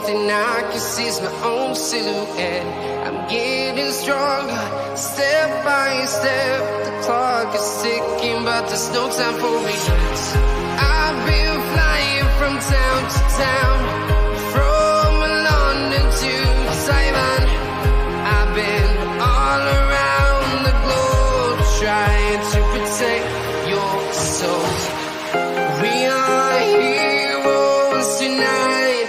thing I can see is my own silhouette. I'm getting stronger, step by step. The clock is ticking, but there's no time for regrets. I've been flying from town to town, from London to Taiwan. I've been all around the globe trying to protect your soul. We are heroes tonight.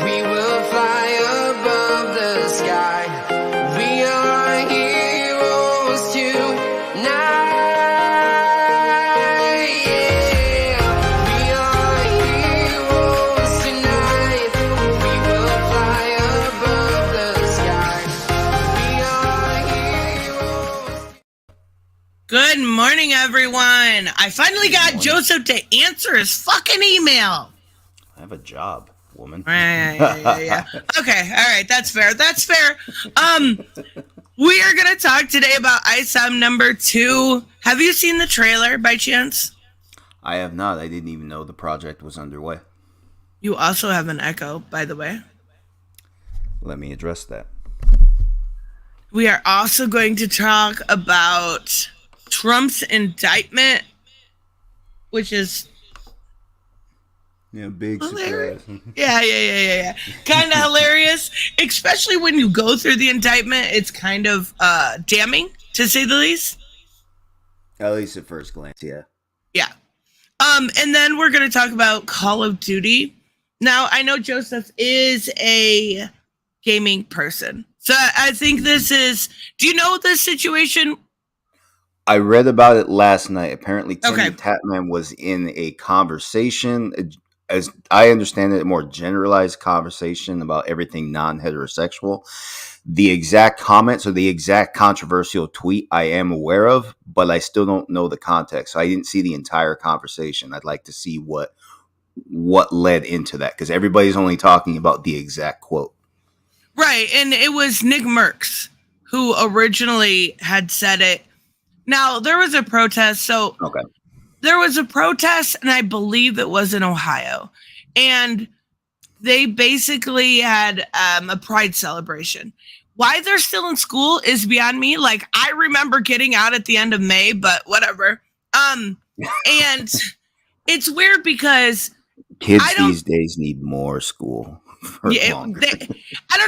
We will fly above the sky. We are heroes tonight. Yeah. We are heroes tonight. We will fly above the sky. We are heroes. Good morning, everyone. I finally got Joseph to answer his fucking email. I have a job, woman. Yeah. Okay, all right, that's fair. We are going to talk today about Isom number 2. Have you seen the trailer by chance? I have not. I didn't even know the project was underway. You also have an echo, by the way. Let me address that. We are also going to talk about Trump's indictment, which is Big hilarious. surprise. Yeah. Kind of hilarious, especially when you go through the indictment. It's kind of damning, to say the least. At least at first glance, yeah. Yeah. And then we're going to talk about Call of Duty. Now, I know Joseph is a gaming person, so I think this is... Do you know this situation? I read about it last night. Apparently, Timmy Okay. Tatman was in a conversation, as I understand it, a more generalized conversation about everything non-heterosexual. The exact comments or the exact controversial tweet I am aware of, but I still don't know the context. So I didn't see the entire conversation. I'd like to see what led into that, because everybody's only talking about the exact quote. Right, and it was Nick Merckx who originally had said it. Now, there was a protest, Okay. There was a protest, and I believe it was in Ohio. And they basically had a pride celebration. Why they're still in school is beyond me. Like, I remember getting out at the end of May, but whatever. And it's weird because Kids these days need more school. I don't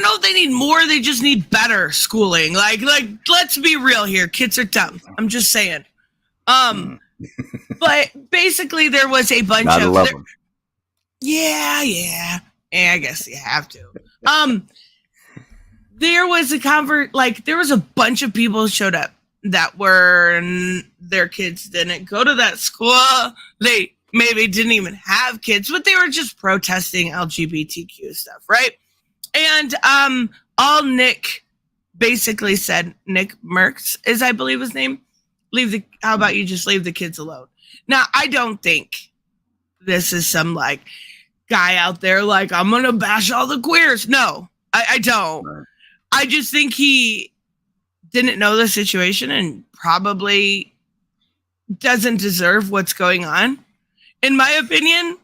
know if they need more. They just need better schooling. Like, let's be real here. Kids are dumb. I'm just saying. But basically, there was a bunch Gotta of love them. Yeah. I guess you have to. There was there was a bunch of people showed up that their kids didn't go to that school. They maybe didn't even have kids, but they were just protesting LGBTQ stuff, right? And all Nick basically said, Nick Merckx is, I believe, his name. How about you just leave the kids alone? Now, I don't think this is some guy out there I'm gonna bash all the queers. No, I don't. Right. I just think he didn't know the situation and probably doesn't deserve what's going on, in my opinion.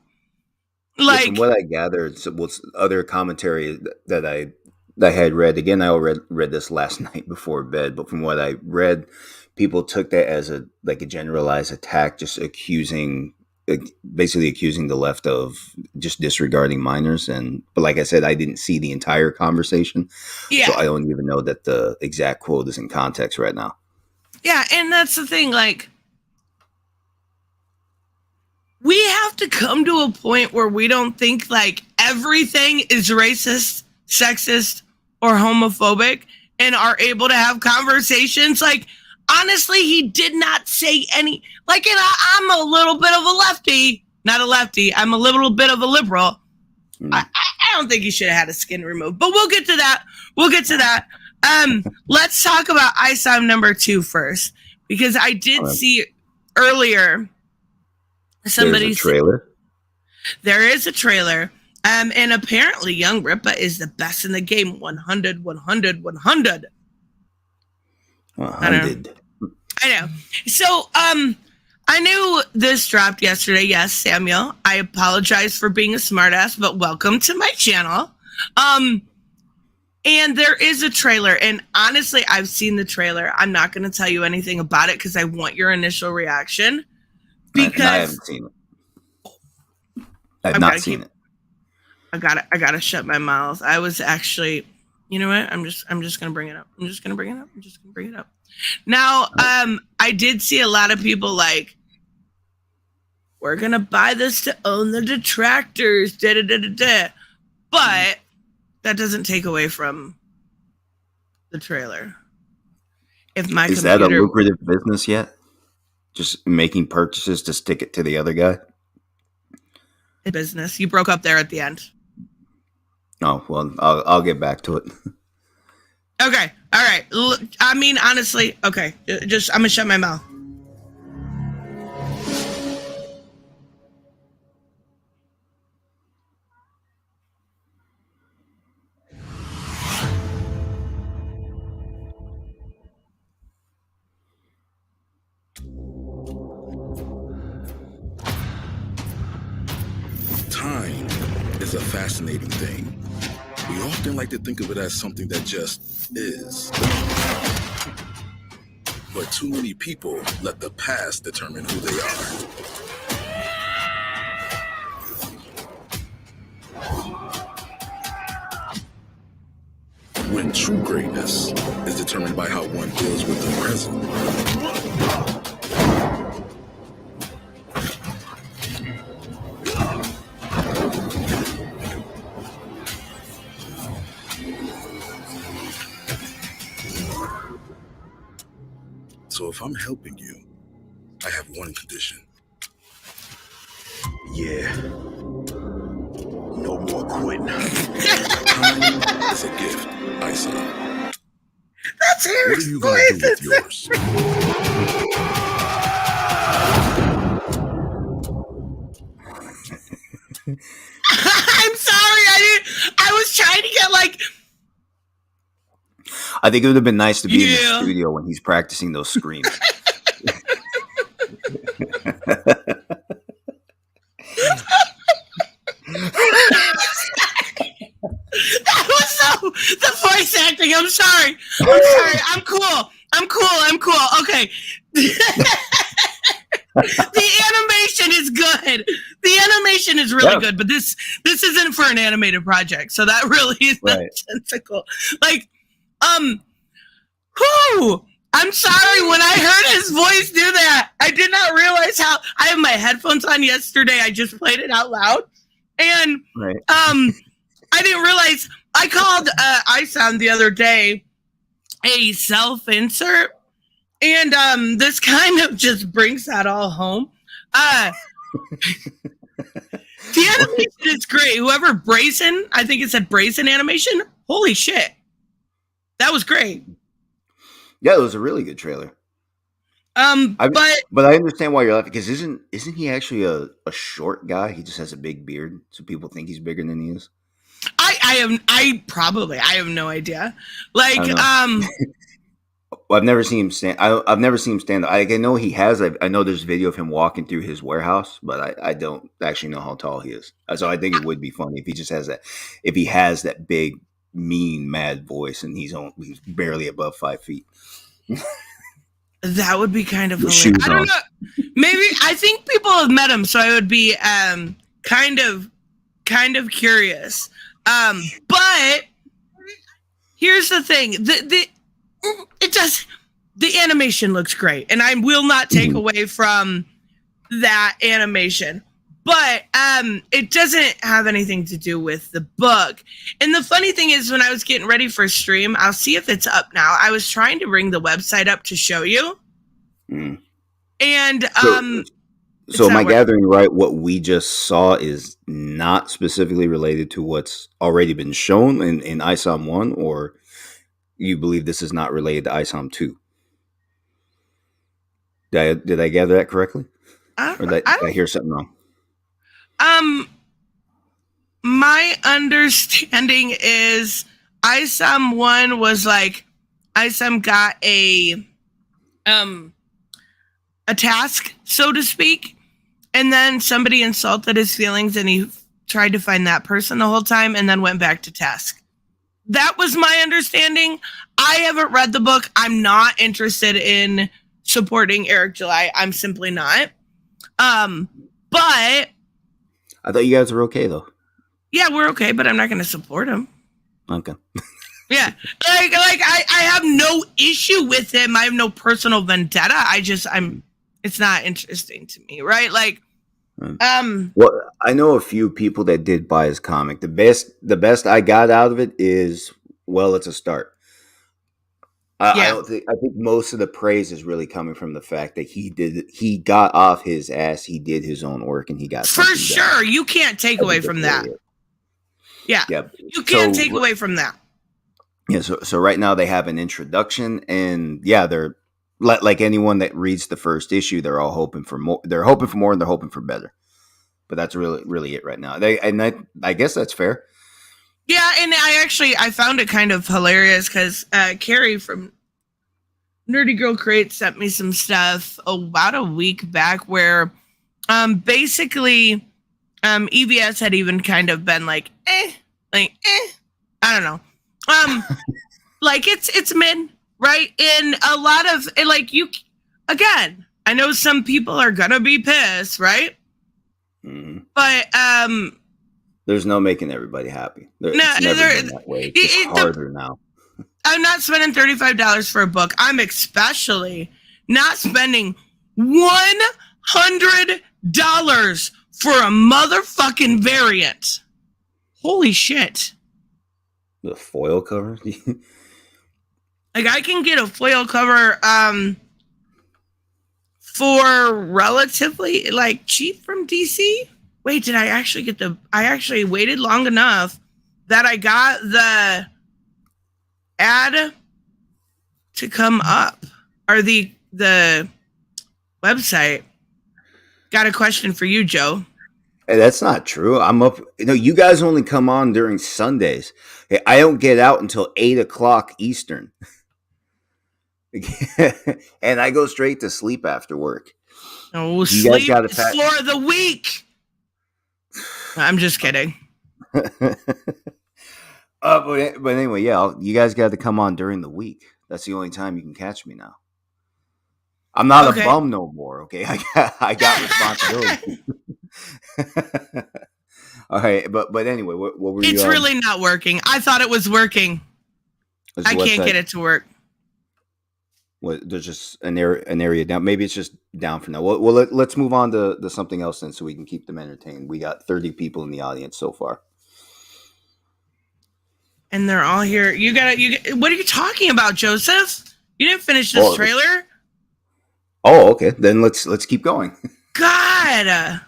From what I gathered, what's other commentary that I had read, again, I read this last night before bed, but from what I read, people took that as a generalized attack, just basically accusing the left of just disregarding minors. But like I said, I didn't see the entire conversation. Yeah. So I don't even know that the exact quote is in context right now. Yeah, and that's the thing, we have to come to a point where we don't think everything is racist, sexist, or homophobic and are able to have conversations. Honestly, he did not say any, and I'm a little bit of a lefty, not a lefty. I'm a little bit of a liberal. I don't think he should have had his skin removed, but we'll get to that. Let's talk about Isom number 2 first, because I did see earlier somebody There's a trailer. There is a trailer. And apparently Young Rippa is the best in the game. 100. 100. I know. So, I knew this dropped yesterday. Yes, Samuel, I apologize for being a smartass, but welcome to my channel. And there is a trailer, and honestly, I've seen the trailer. I'm not going to tell you anything about it because I want your initial reaction. Because I haven't seen it. I've not seen it. I gotta shut my mouth. I was actually, you know what? I'm just gonna bring it up. I'm just gonna bring it up. Now, I did see a lot of people like, we're gonna buy this to own the detractors, but that doesn't take away from the trailer. If my Is that a lucrative business yet? Just making purchases to stick it to the other guy? Business. You broke up there at the end. Oh, well, I'll get back to it. Okay. All right. Look, I mean, honestly, okay. Just, I'm going to shut my mouth. Time is a fascinating thing. We often like to think of it as something that just is. But too many people let the past determine who they are. When true greatness is determined by how one deals with the present. So if I'm helping you, I have one condition. Yeah. No more quitting. Time is a gift, Isom. That's Eric's What are you going to do with yours? I'm sorry. I was trying to get like. I think it would have been nice to be in the studio when he's practicing those screams. That was so the voice acting. I'm sorry. I'm cool. Okay. The animation is good. The animation is really good, but this isn't for an animated project, so that really is nonsensical. Like, whoo! I'm sorry. When I heard his voice do that, I did not realize how. I have my headphones on yesterday. I just played it out loud, and I didn't realize. I called Isom the other day a self-insert, and this kind of just brings that all home. The animation is great. Whoever Brazen, I think it said Brazen Animation. Holy shit, that was great. Yeah, it was a really good trailer. But I understand why you're laughing, because isn't he actually a short guy? He just has a big beard, so people think he's bigger than he is. I have no idea. Like, I've never seen him stand. I've never seen him stand. I know he has. I know there's video of him walking through his warehouse, but I don't actually know how tall he is. So I think it would be funny if he just has that. If he has that big, mean, mad voice, and he's barely above 5 feet. That would be kind of hilarious. I don't know. Maybe I think people have met him, so I would be kind of curious. But here's the thing: the animation looks great, and I will not take away from that animation. But it doesn't have anything to do with the book. And the funny thing is, when I was getting ready for a stream, I'll see if it's up now. I was trying to bring the website up to show you. And so am I gathering right? What we just saw is not specifically related to what's already been shown in Isom 1, or you believe this is not related to Isom 2? Did I gather that correctly? Or did I hear something wrong? My understanding is Isom 1 was like Isom got a task, so to speak, and then somebody insulted his feelings, and he tried to find that person the whole time and then went back to task. That was my understanding. I haven't read the book. I'm not interested in supporting Eric July. I'm simply not. But I thought you guys were okay though. Yeah, we're okay, but I'm not going to support him. Okay. Yeah, I have no issue with him. I have no personal vendetta. It's not interesting to me, right? Like, well, I know a few people that did buy his comic. The best I got out of it is, well, it's a start. I think most of the praise is really coming from the fact that he got off his ass, he did his own work, and he got for sure. Done. You can't take away from that. Yeah, you can't take away from that. Yeah, so right now they have an introduction, and yeah, they're like anyone that reads the first issue, they're all hoping for more. They're hoping for more, and they're hoping for better. But that's really it right now. I guess that's fair. Yeah, and I found it kind of hilarious because Carrie from Nerdy Girl Crate sent me some stuff about a week back where basically EBS had even kind of been like, I don't know. Like it's mid, right? And a lot of like again, I know some people are gonna be pissed, right? Mm-hmm. But there's no making everybody happy. It's never been that way. It's harder now. I'm not spending $35 for a book. I'm especially not spending $100 for a motherfucking variant. Holy shit. The foil cover? Like, I can get a foil cover for relatively, like, cheap from DC. Wait, did I actually get I actually waited long enough that I got the ad to come up. Or the website. Got a question for you, Joe. Hey, that's not true. I'm up. You guys only come on during Sundays. Hey, I don't get out until 8:00 Eastern. And I go straight to sleep after work. Oh, sleep for the week. I'm just kidding. But anyway, yeah, you guys got to come on during the week. That's the only time you can catch me now. I'm not a bum no more. Okay, I got responsibility. All right, but anyway, what were you? It's really not working. I thought it was working. I can't get it to work. What? There's just an area down. Maybe it's just down for now. Well, let's move on to something else then, so we can keep them entertained. We got 30 people in the audience so far, and they're all here. What are you talking about, Joseph? You didn't finish this trailer. Oh, okay. Then let's keep going. God.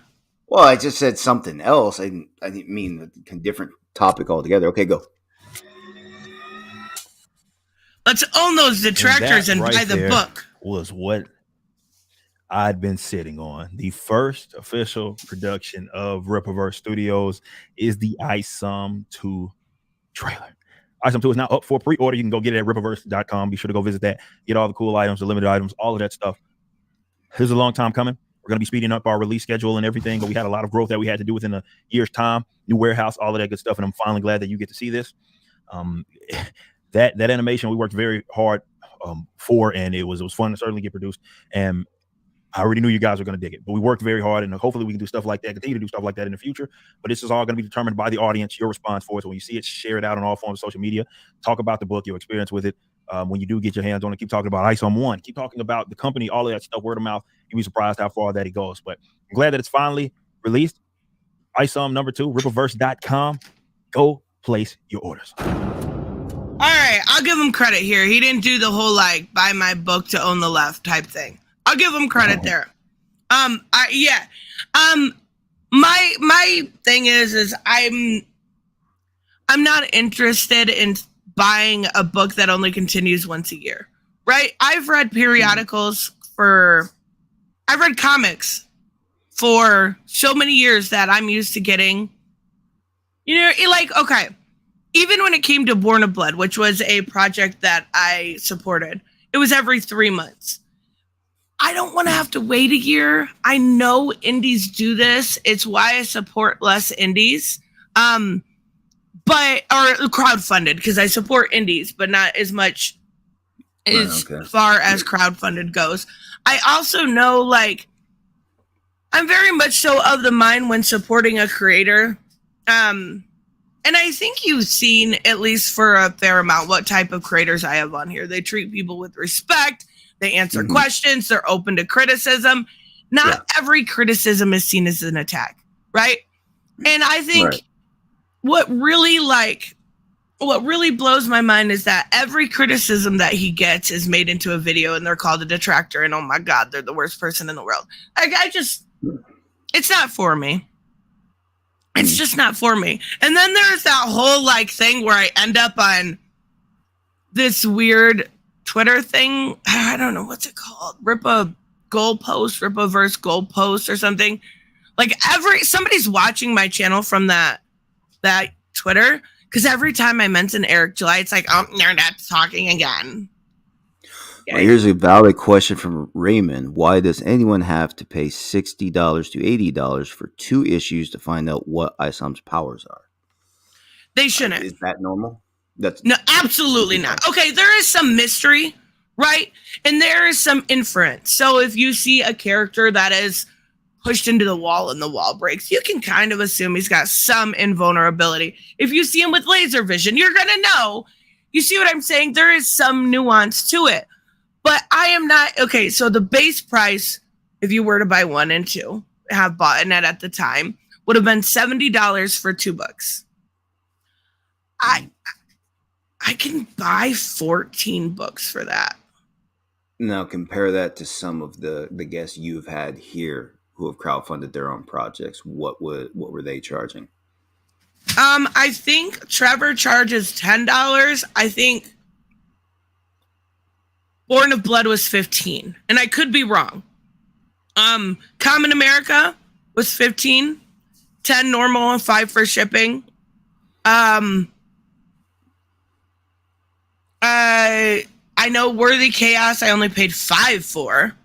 Well, I just said something else. I didn't mean a different topic altogether. Okay, go. Let's own those detractors and buy the book. Was what I'd been sitting on. The first official production of Rippaverse Studios is the Isom 2 trailer. Isom 2 is now up for pre-order. You can go get it at rippaverse.com. Be sure to go visit that. Get all the cool items, the limited items, all of that stuff. This is a long time coming. We're going to be speeding up our release schedule and everything, but we had a lot of growth that we had to do within a year's time. New warehouse, all of that good stuff, and I'm finally glad that you get to see this. That animation we worked very hard for, and it was fun to certainly get produced. And I already knew you guys were going to dig it, but we worked very hard, and hopefully we can do stuff like that, continue to do stuff like that in the future. But this is all going to be determined by the audience, your response for it. So when you see it, share it out on all forms of social media. Talk about the book, your experience with it. When you do get your hands on it, keep talking about Isom 1. Keep talking about the company, all of that stuff, word of mouth. You'll be surprised how far that it goes. But I'm glad that it's finally released. Isom number 2, rippaverse.com. Go place your orders. All right, I'll give him credit here. He didn't do the whole like buy my book to own the left type thing. I'll give him credit there. My thing is I'm not interested in buying a book that only continues once a year, right? I've read periodicals I've read comics for so many years that I'm used to getting, okay. Even when it came to Born of Blood, which was a project that I supported, it was every 3 months. I don't want to have to wait a year. I know indies do this. It's why I support less indies. But or crowdfunded, because I support indies, but not as much as far as crowdfunded goes. I also know, like, I'm very much so of the mind when supporting a creator. And I think you've seen, at least for a fair amount, what type of creators I have on here. They treat people with respect. They answer questions. They're open to criticism. Not every criticism is seen as an attack, right? And I think what really blows my mind is that every criticism that he gets is made into a video and they're called a detractor and oh my God, they're the worst person in the world. It's not for me. It's just not for me. And then there's that whole like thing where I end up on this weird Twitter thing. I don't know what's it called. Ripaverse goalpost or something. Like somebody's watching my channel from that Twitter, because every time I mention Eric July, it's like, oh, they're not talking again. Well, here's a valid question from Raymond. Why does anyone have to pay $60 to $80 for 2 issues to find out what Isom's powers are? They shouldn't. Is that normal? No, absolutely not. Okay, there is some mystery, right? And there is some inference. So if you see a character that is pushed into the wall and the wall breaks, you can kind of assume he's got some invulnerability. If you see him with laser vision, you're going to know. You see what I'm saying? There is some nuance to it. But I am not... Okay, so the base price, if you were to buy 1 and 2, have bought it at the time, would have been $70 for 2 books. I can buy 14 books for that. Now compare that to some of the guests you've had here who have crowdfunded their own projects. What were they charging? I think Trevor charges $10. I think Born of Blood was $15, and I could be wrong. Common America was $15, $10 normal, and $5 for shipping. I know Worthy Chaos I only paid $5 for.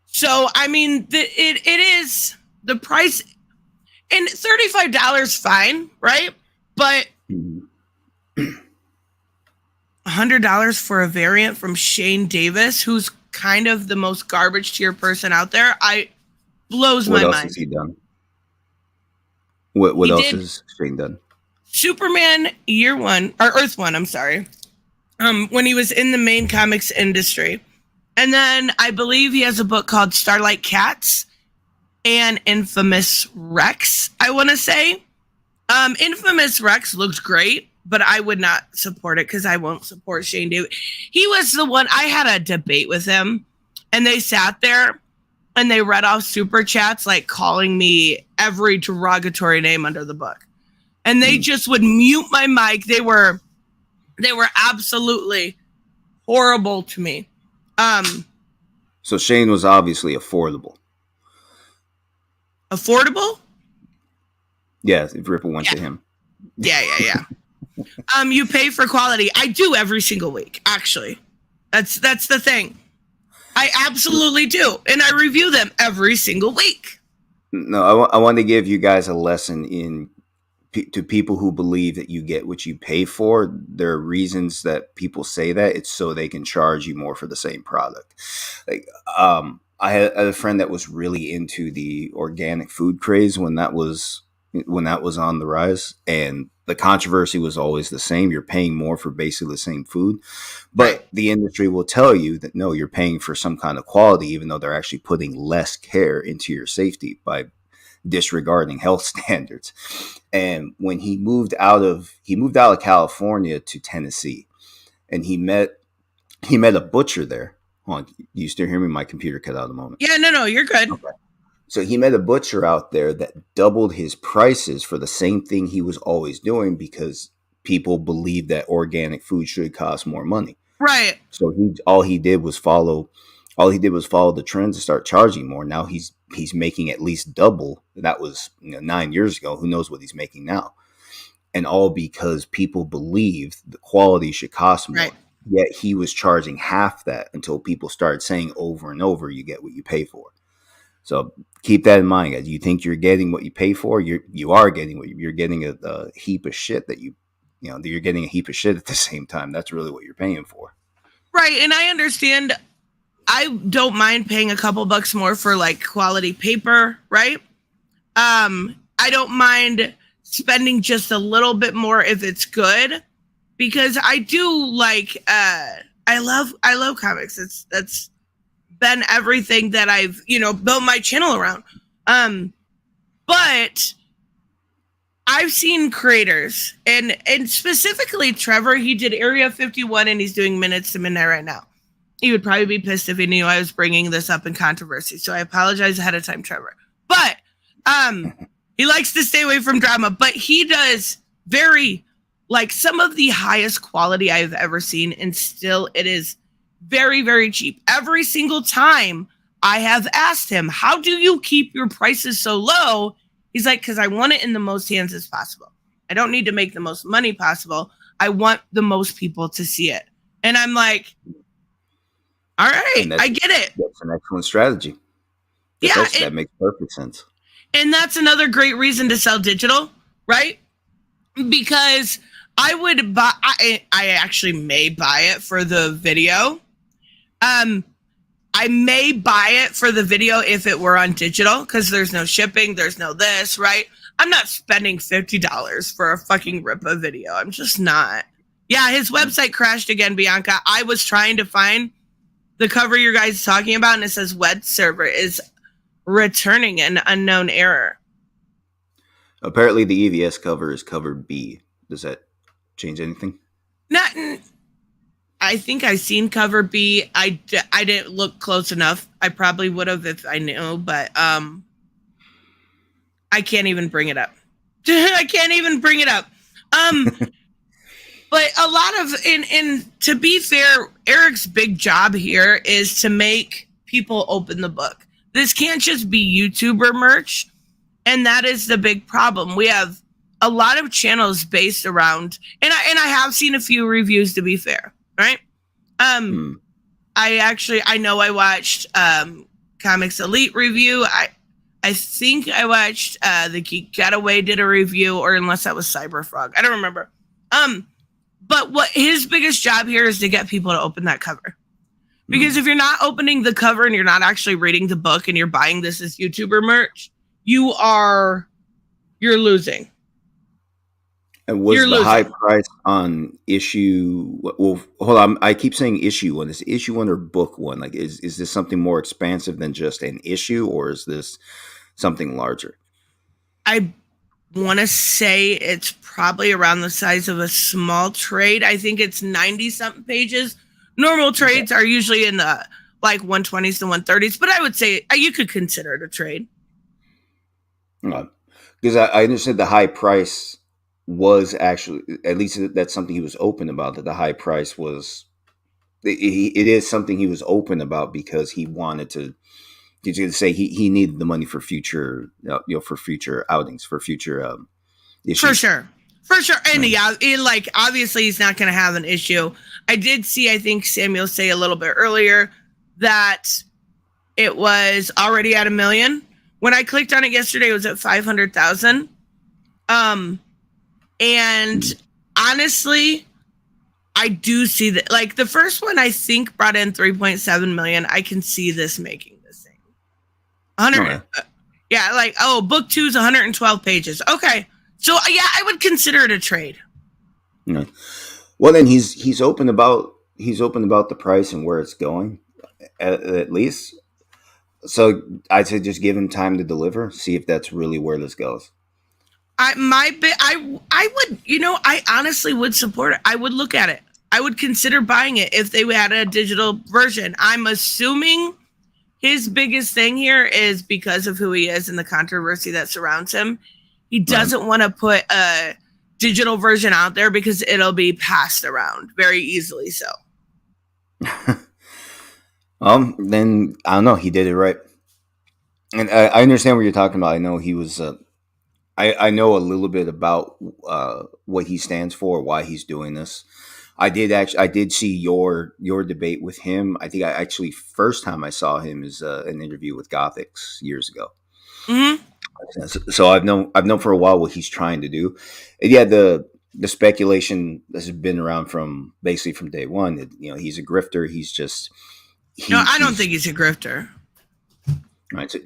So I mean, it is the price, and $35 fine, right? But $100 for a variant from Shane Davis, who's kind of the most garbage tier person out there, blows my mind. What else has he done? What else has Shane done? Superman Year One, or Earth One, I'm sorry. When he was in the main comics industry. And then I believe he has a book called Starlight Cats and Infamous Rex, I want to say. Infamous Rex looked great, but I would not support it because I won't support Shane Davis. He was the one, I had a debate with him, and they sat there and they read off super chats, like calling me every derogatory name under the book. And they just would mute my mic. They were absolutely horrible to me. So Shane was obviously affordable. Affordable? Yeah, if Ripple went to him. Yeah. You pay for quality. I do every single week, actually. That's the thing. I absolutely do. And I review them every single week. No, I want to give you guys a lesson to people who believe that you get what you pay for. There are reasons that people say that. It's so they can charge you more for the same product. Like, I had a friend that was really into the organic food craze when that was on the rise, and the controversy was always the same. You're paying more for basically the same food, but the industry will tell you that no, you're paying for some kind of quality, even though they're actually putting less care into your safety by disregarding health standards. And when he moved out of California to Tennessee, and he met a butcher there. Hold on, you still hear me? My computer cut out a moment. Yeah, no, you're good. Okay. So he met a butcher out there that doubled his prices for the same thing he was always doing because people believed that organic food should cost more money. Right. So all he did was follow the trends and start charging more. Now he's making at least double. That was 9 years ago. Who knows what he's making now? And all because people believe the quality should cost more. Right. Yet he was charging half that until people started saying over and over, "You get what you pay for." So keep that in mind, guys. You think you're getting what you pay for? You are getting what you're getting a heap of shit that you're getting a heap of shit at the same time. That's really what you're paying for. Right. And I understand. I don't mind paying a couple bucks more for like quality paper, right? I don't mind spending just a little bit more if it's good, because I do like I love comics. That's been everything that I've, built my channel around. But I've seen creators and specifically Trevor, he did Area 51 and he's doing Minutes to Midnight right now. He would probably be pissed if he knew I was bringing this up in controversy. So I apologize ahead of time, Trevor. But he likes to stay away from drama, but he does some of the highest quality I've ever seen. And still it is very, very cheap. Every single time I have asked him, how do you keep your prices so low? He's like, because I want it in the most hands as possible. I don't need to make the most money possible. I want the most people to see it. And I'm like, all right, I get it. That's an excellent strategy. That makes perfect sense. And that's another great reason to sell digital, right? Because I would buy, I actually may buy it for the video. I may buy it for the video if it were on digital, because there's no shipping, there's no this, right? I'm not spending $50 for a fucking Ripa video. I'm just not. Yeah, his website crashed again, Bianca. I was trying to find the cover you guys talking about, and it says web server is returning an unknown error. Apparently, the EVS cover is cover B. Does that change anything? I think I've seen cover B. I didn't look close enough. I probably would have if I knew, but I can't even bring it up. I can't even bring it up. But a lot of, and to be fair, Eric's big job here is to make people open the book. This can't just be YouTuber merch. And that is the big problem. We have a lot of channels based around, and I have seen a few reviews, to be fair, right? I know I watched Comics Elite review. I think I watched the Geek Getaway did a review, or unless that was Cyberfrog. I don't remember. But what his biggest job here is to get people to open that cover. Because if you're not opening the cover and you're not actually reading the book and you're buying this as YouTuber merch, you're losing. And was the high price on issue? Well, hold on. I keep saying issue one. Is it issue one or book one? Like, is this something more expansive than just an issue, or is this something larger? I want to say it's probably around the size of a small trade. I think it's 90-something pages. Normal trades are usually in the 120s to 130s, but I would say you could consider it a trade. Because I understood the high price was actually, at least that's something he was open about, that the high price was, it is something he was open about because he wanted to, he's going to say he needed the money for future, for future outings, for future issues. For sure. And obviously he's not going to have an issue. I did see, I think Samuel say a little bit earlier that it was already at 1 million. When I clicked on it yesterday, it was at 500,000. And honestly, I do see that, the first one I think brought in 3.7 million. I can see this making the same. 100. Book 2 is 112 pages. Okay. So yeah, I would consider it a trade. No. Well, then he's open about the price and where it's going, at least. So I'd say just give him time to deliver. See if that's really where this goes. I would, I honestly would support it. I would look at it. I would consider buying it if they had a digital version. I'm assuming his biggest thing here is because of who he is and the controversy that surrounds him. He doesn't want to put a digital version out there because it'll be passed around very easily. So, then I don't know. He did it right, and I understand what you're talking about. I know he was. I know a little bit about what he stands for, why he's doing this. I did see your debate with him. I think I actually first time I saw him is an interview with Gothics years ago. Mm-hmm. So I've known for a while what he's trying to do. And yeah, the speculation has been around from basically from day one that he's a grifter. He's just No, I don't think he's a grifter. Right. So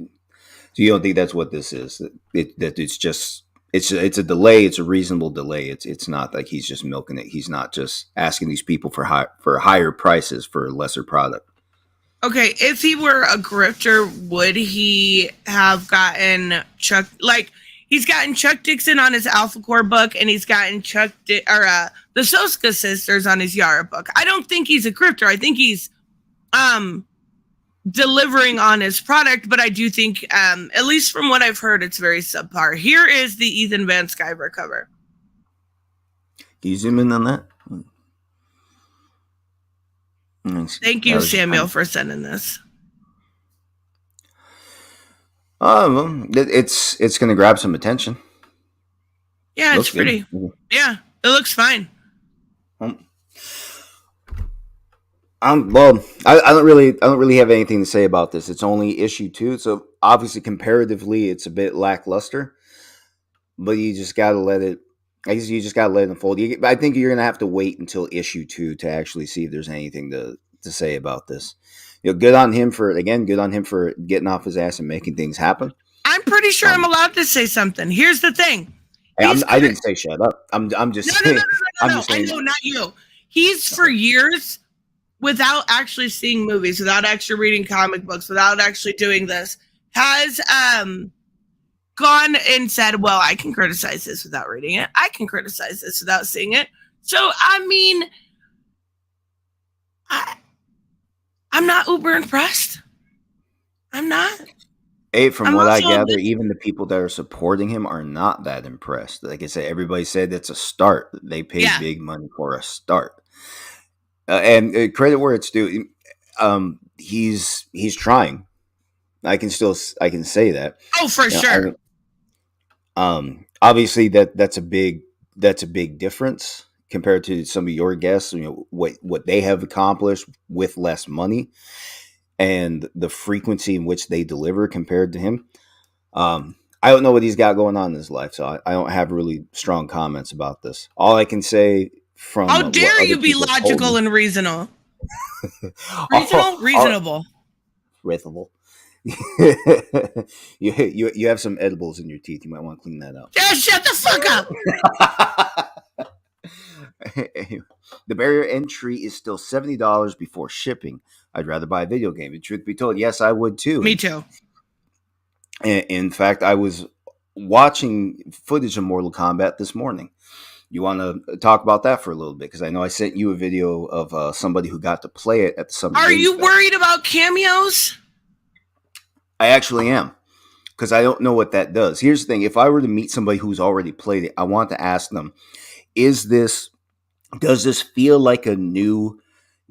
you don't think that's what this is? That it's just it's a delay. It's a reasonable delay. It's not like he's just milking it. He's not just asking these people for higher prices for lesser product. Okay, if he were a grifter, would he have gotten Chuck? Like, he's gotten Chuck Dixon on his Alpha Core book, and he's gotten the Soska sisters on his Yara book. I don't think he's a grifter. I think he's delivering on his product, but I do think, at least from what I've heard, it's very subpar. Here is the Ethan Van Sciver cover. Can you zoom in on that? Thank you, Samuel, for sending this. It's going to grab some attention. Yeah, it's pretty. Good. Yeah, it looks fine. Well, I don't really have anything to say about this. It's only issue 2, so obviously comparatively, it's a bit lackluster. But you just gotta let it. I guess you just gotta let it unfold. I think you're gonna have to wait until issue 2 to actually see if there's anything to say about this. Good on him for getting off his ass and making things happen. I'm pretty sure I'm allowed to say something. Here's the thing. I didn't say shut up. I'm just saying. No. I know, not you. He's for years, without actually seeing movies, without actually reading comic books, without actually doing this, has gone and said, well, I can criticize this without reading it. I can criticize this without seeing it. So, I mean, I'm not uber impressed. I'm not. From what I gather, even the people that are supporting him are not that impressed. Like I said, everybody said it's a start. They paid big money for a start. And credit where it's due. He's trying. I can say that. Oh, for sure. Obviously that's a big difference compared to some of your guests. What they have accomplished with less money and the frequency in which they deliver compared to him. I don't know what he's got going on in his life, so I don't have really strong comments about this. All I can say. How dare you be logical and reasonable? Reasonable. Reasonable. you have some edibles in your teeth. You might want to clean that up. Yeah, shut the fuck up. The barrier entry is still $70 before shipping. I'd rather buy a video game. And truth be told, yes, I would too. Me too. In fact, I was watching footage of Mortal Kombat this morning. You want to talk about that for a little bit? Because I know I sent you a video of somebody who got to play it at the Summer Are you worried about cameos? I actually am. Because I don't know what that does. Here's the thing. If I were to meet somebody who's already played it, I want to ask them, does this feel like a new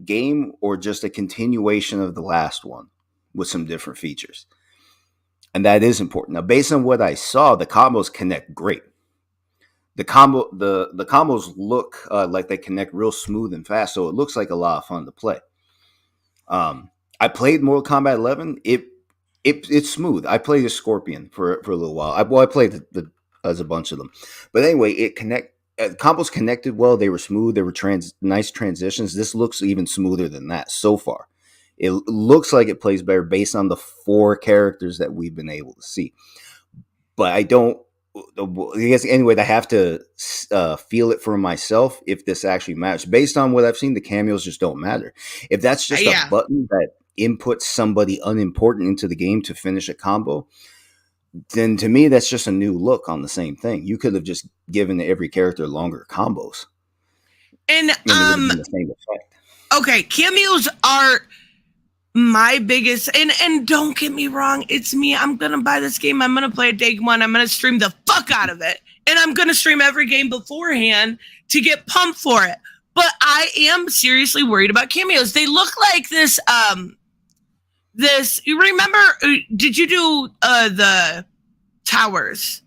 game or just a continuation of the last one with some different features? And that is important. Now, based on what I saw, the combos connect great. The combos look like they connect real smooth and fast, so it looks like a lot of fun to play. I played Mortal Kombat 11. It's smooth. I played a Scorpion for a little while. I played as a bunch of them, but anyway, combos connected well. They were smooth. They were nice transitions. This looks even smoother than that so far. It looks like it plays better based on the 4 characters that we've been able to see, but I guess anyway, I have to feel it for myself if this actually matters. Based on what I've seen, the cameos just don't matter. If that's just a button that inputs somebody unimportant into the game to finish a combo, then to me, that's just a new look on the same thing. You could have just given every character longer combos. And it would have been the same effect. Okay, cameos are my biggest, and don't get me wrong, it's me. I'm gonna buy this game. I'm gonna play it day one. I'm gonna stream the fuck out of it, and I'm gonna stream every game beforehand to get pumped for it. But I am seriously worried about cameos. They look like this. You remember? Did you do the towers?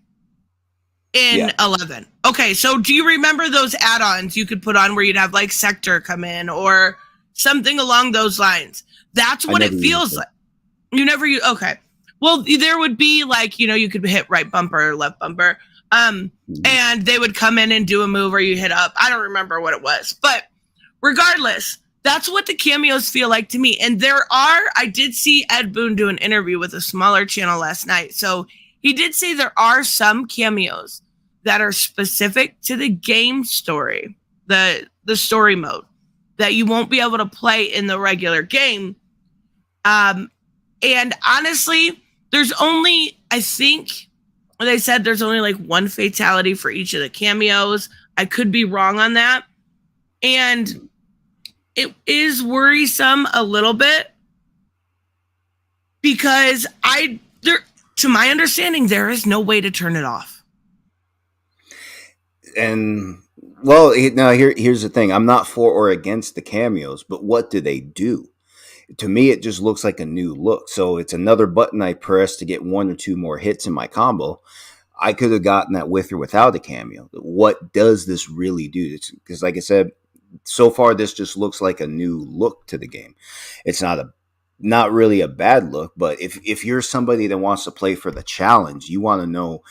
in 11. Okay, so do you remember those add-ons you could put on where you'd have like Sector come in or something along those lines? That's what it feels like. You never use. Okay. Well, there would be like, you could hit right bumper or left bumper. And they would come in and do a move or you hit up. I don't remember what it was, but regardless, that's what the cameos feel like to me. And I did see Ed Boon do an interview with a smaller channel last night. So he did say there are some cameos that are specific to the game story, the story mode, that you won't be able to play in the regular game. And honestly, there's only, I think they said there's only like one fatality for each of the cameos. I could be wrong on that. And it is worrisome a little bit because to my understanding, there is no way to turn it off. And well, now here's the thing. I'm not for or against the cameos, but what do they do? To me, it just looks like a new look. So it's another button I press to get one or two more hits in my combo. I could have gotten that with or without a cameo. What does this really do? Because like I said, so far this just looks like a new look to the game. It's not really a bad look, but if you're somebody that wants to play for the challenge, you want to know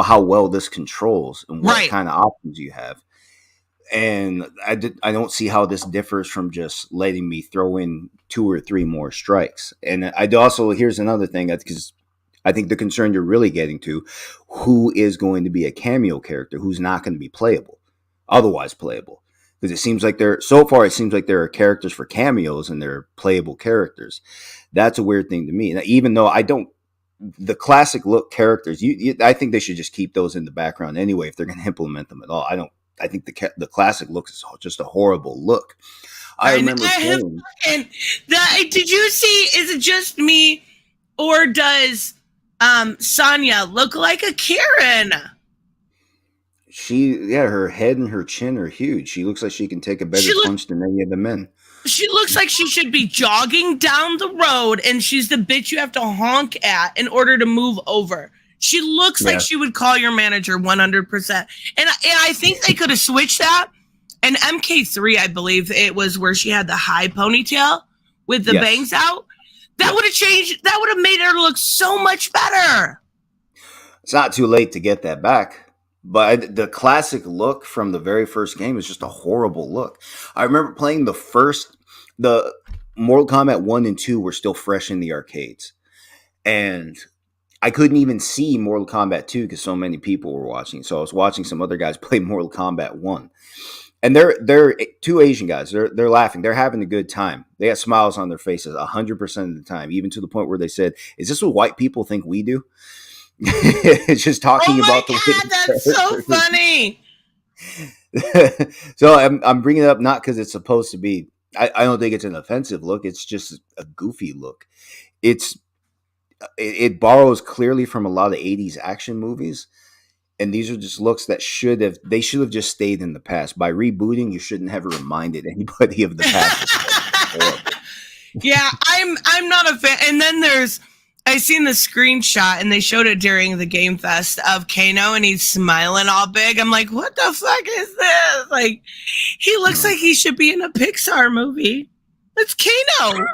how well this controls and what kind of options you have. And I don't see how this differs from just letting me throw in 2 or 3 more strikes. And here's another thing, because I think the concern you're really getting to, who is going to be a cameo character, who's not going to be otherwise playable. Because it seems like there are characters for cameos and they're playable characters. That's a weird thing to me. Now, even though the classic look characters, I think they should just keep those in the background anyway if they're going to implement them at all. I think the classic look is just a horrible look. I remember playing. Did you see? Is it just me, or does Sonya look like a Karen? Her head and her chin are huge. She looks like she can take a better punch than any of the men. She looks like she should be jogging down the road, and she's the bitch you have to honk at in order to move over. She looks like she would call your manager 100%. And I think they could have switched that. And MK3, I believe it was where she had the high ponytail with the bangs out. That would have changed. That would have made her look so much better. It's not too late to get that back. But the classic look from the very first game is just a horrible look. I remember playing the Mortal Kombat 1 and 2 were still fresh in the arcades. And I couldn't even see Mortal Kombat 2 because so many people were watching. So I was watching some other guys play Mortal Kombat 1. And they're 2 Asian guys. They're laughing. They're having a good time. They got smiles on their faces 100% of the time, even to the point where they said, "Is this what white people think we do?" It's just talking about the God, that's so funny. So I'm bringing it up not because it's supposed to be. I don't think it's an offensive look. It's just a goofy look. It borrows clearly from a lot of 80s action movies. And these are just looks that should have just stayed in the past. By rebooting, you shouldn't have reminded anybody of the past. Yeah, I'm not a fan. And then I seen the screenshot and they showed it during the Game Fest of Kano and he's smiling all big. I'm like, what the fuck is this? Like, he looks like he should be in a Pixar movie. It's Kano.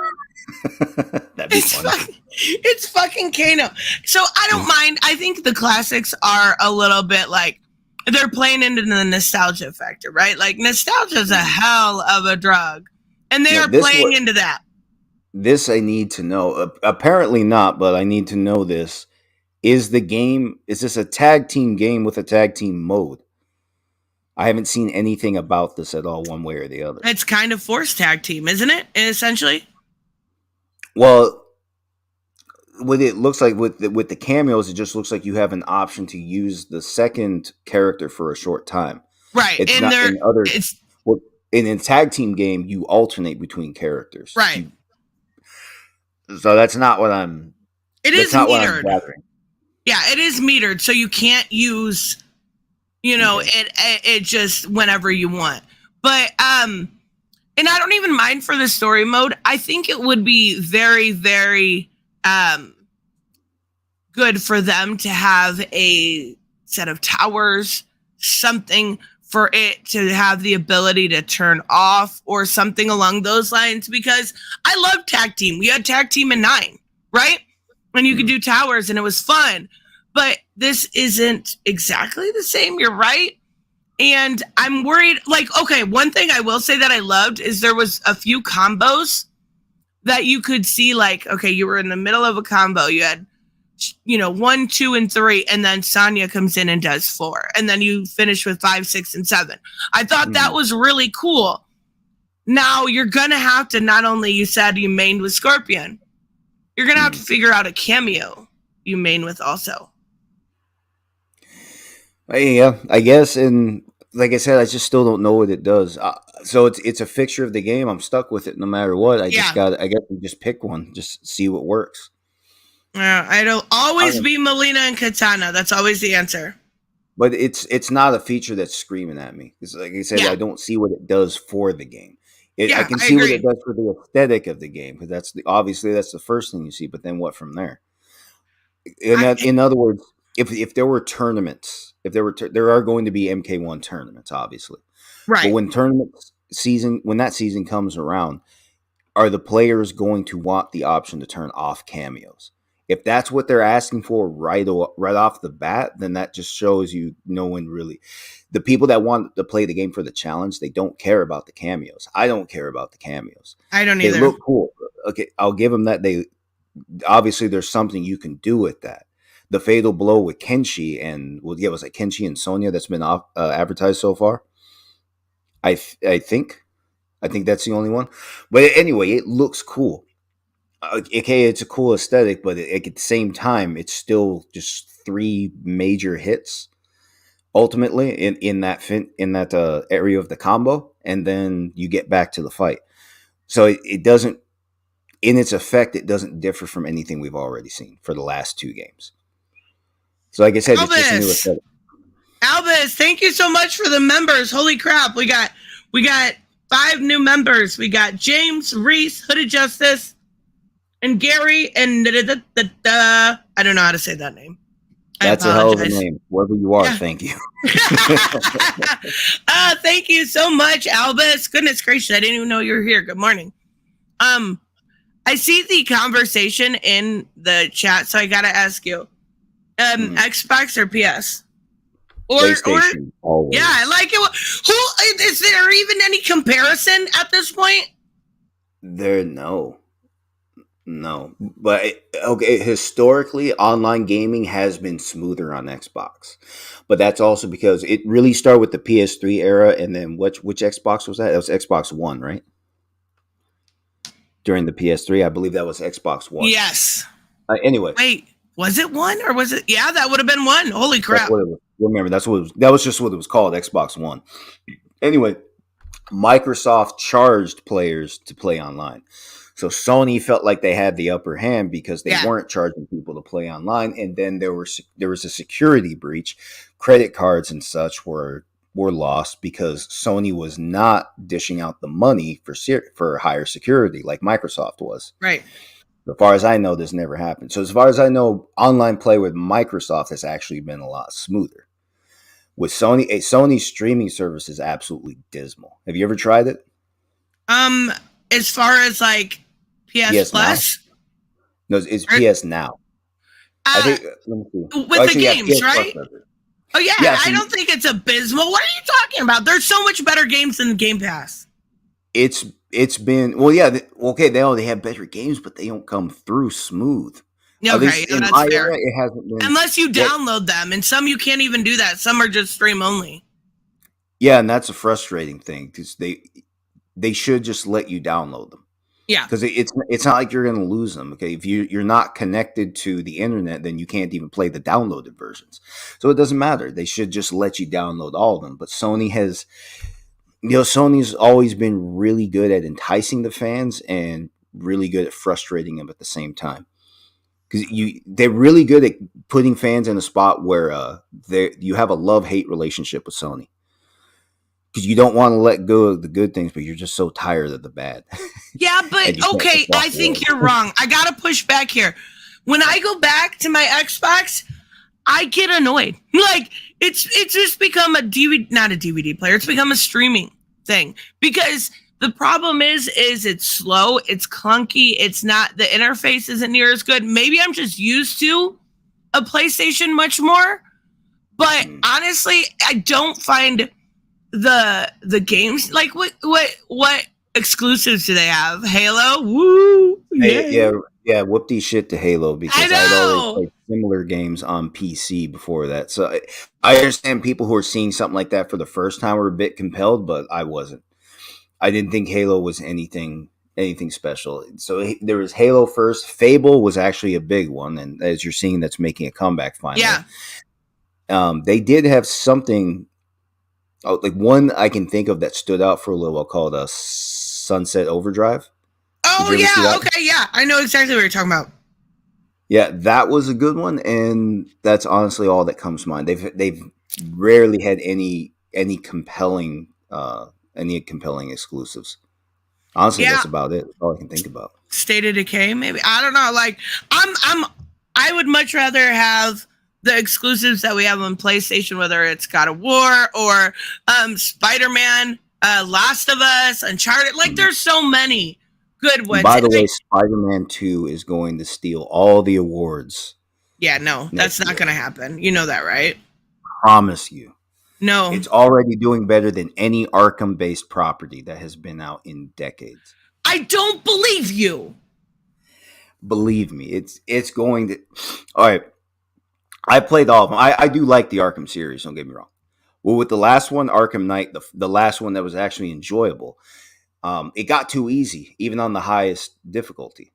That'd be funny. It's fucking Kano. So I don't mind. I think the classics are a little bit like they're playing into the nostalgia factor, right? Like nostalgia is a hell of a drug, and they are playing into that. This I need to know. Apparently not, but I need to know this. Is this a tag team game with a tag team mode? I haven't seen anything about this at all, one way or the other. It's kind of forced tag team, isn't it? Essentially. Well, what it looks like with the cameos, it just looks like you have an option to use the second character for a short time. Right. It's not in other. In a tag team game, you alternate between characters. Right. So that's not what I'm. It is metered. Yeah, it is metered, so you can't use, it just whenever you want. But and I don't even mind for the story mode. I think it would be very, very good for them to have a set of towers, something for it to have the ability to turn off or something along those lines, because I love tag team. We had tag team in 9, right? And you could do towers and it was fun, but this isn't exactly the same. You're right. And I'm worried, like, okay, one thing I will say that I loved is there was a few combos that you could see, like, okay, you were in the middle of a combo. You had, 1, 2, and 3, and then Sonya comes in and does 4. And then you finish with 5, 6, and 7. I thought that was really cool. Now you're going to have to, not only you said you mained with Scorpion, you're going to have to figure out a cameo you main with also. Yeah, I guess. And like I said, I just still don't know what it does. So it's a fixture of the game. I'm stuck with it no matter what. I guess we just pick one, just see what works. Yeah, it'll always be Melina and Katana. That's always the answer. But it's not a feature that's screaming at me. Because like I said, I don't see what it does for the game. I can see what it does for the aesthetic of the game, because that's obviously that's the first thing you see. But then what from there? In other words, if there were tournaments, there are going to be MK1 tournaments, obviously. Right. But when that season comes around, are the players going to want the option to turn off cameos? If that's what they're asking for right off the bat, then that just shows you no one really. The people that want to play the game for the challenge, they don't care about the cameos. I don't care about the cameos. I don't either. They look cool. Okay, I'll give them that. Obviously there's something you can do with that. The fatal blow with Kenshi and it was like Kenshi and Sonya that's been advertised so far. I think that's the only one. But anyway, it looks cool. Okay, it's a cool aesthetic, but at the same time, it's still just 3 major hits ultimately in that area of the combo, and then you get back to the fight. So it doesn't, in its effect, it doesn't differ from anything we've already seen for the last 2 games. So like I said, it's just a new aesthetic. Albus, thank you so much for the members. Holy crap, we got 5 new members. We got James, Reese, Hooded Justice, and Gary, and I don't know how to say that name. That's a hell of a name. Wherever you are, thank you. Thank you so much, Albus. Goodness gracious, I didn't even know you were here. Good morning. I see the conversation in the chat, so I gotta ask you. Xbox or PS? PlayStation, always. Yeah, I like it. Who is there even any comparison at this point? No, but okay. Historically, online gaming has been smoother on Xbox, but that's also because it really started with the PS3 era, and then which Xbox was that? That was Xbox One, right? During the PS3, I believe that was Xbox One. Yes. Anyway, wait, was it 1 or was it? Yeah, that would have been 1. Holy crap! Remember, that was just what it was called, Xbox One. Anyway, Microsoft charged players to play online. So Sony felt like they had the upper hand because they weren't charging people to play online, and then there was a security breach. Credit cards and such were lost because Sony was not dishing out the money for higher security like Microsoft was. Right. As far as I know, this never happened. So as far as I know, online play with Microsoft has actually been a lot smoother. With Sony's streaming service is absolutely dismal. Have you ever tried it? As far as like PS Plus? No, it's PS Now. I think let me see. With the games, right? Oh yeah, I don't think it's abysmal. What are you talking about? There's so much better games than Game Pass. It's been they only have better games, but they don't come through smooth. Okay, that's fair. It hasn't been, unless you download them, and some you can't even do that. Some are just stream only. Yeah, and that's a frustrating thing because they should just let you download them. Yeah, because it's not like you're going to lose them. Okay, if you're not connected to the internet, then you can't even play the downloaded versions. So it doesn't matter. They should just let you download all of them. But Sony's always been really good at enticing the fans and really good at frustrating them at the same time. Because they're really good at putting fans in a spot where you have a love-hate relationship with Sony. Because you don't want to let go of the good things, but you're just so tired of the bad. Yeah, but okay, I think you're wrong. I got to push back here. When I go back to my Xbox, I get annoyed. Like it's just become a DVD, not a DVD player. It's become a streaming thing because the problem is it's slow, it's clunky, it's not, the interface isn't near as good. Maybe I'm just used to a PlayStation much more, but honestly, I don't find the games like what exclusives do they have? Halo, woo, yeah. Whoop these shit to Halo because I I'd already know. played similar games on PC before that. So I understand people who are seeing something like that for the first time are a bit compelled, but I wasn't. I didn't think Halo was anything special. So there was Halo first. Fable was actually a big one, and as you're seeing, that's making a comeback finally. Yeah. They did have something. Oh, like one I can think of that stood out for a little while called a Sunset Overdrive. Oh Did you ever see yeah, that? okay, yeah. I know exactly what you're talking about. Yeah, that was a good one, and that's honestly all that comes to mind. They've rarely had any compelling exclusives. Honestly, Yeah. that's about it. That's all I can think about. State of Decay, maybe. I don't know. Like I would much rather have the exclusives that we have on PlayStation, whether it's God of War or Spider-Man, Last of Us, Uncharted. Like there's so many good ones. By the way, Spider-Man 2 is going to steal all the awards. Yeah, no, that's not going to happen. You know that, right? Promise you. No. It's already doing better than any Arkham-based property that has been out in decades. I don't believe you. Believe me, it's going to. All right, I played all of them. I do like the Arkham series. Don't get me wrong. Well, with the last one, Arkham Knight, the last one that was actually enjoyable, it got too easy, even on the highest difficulty.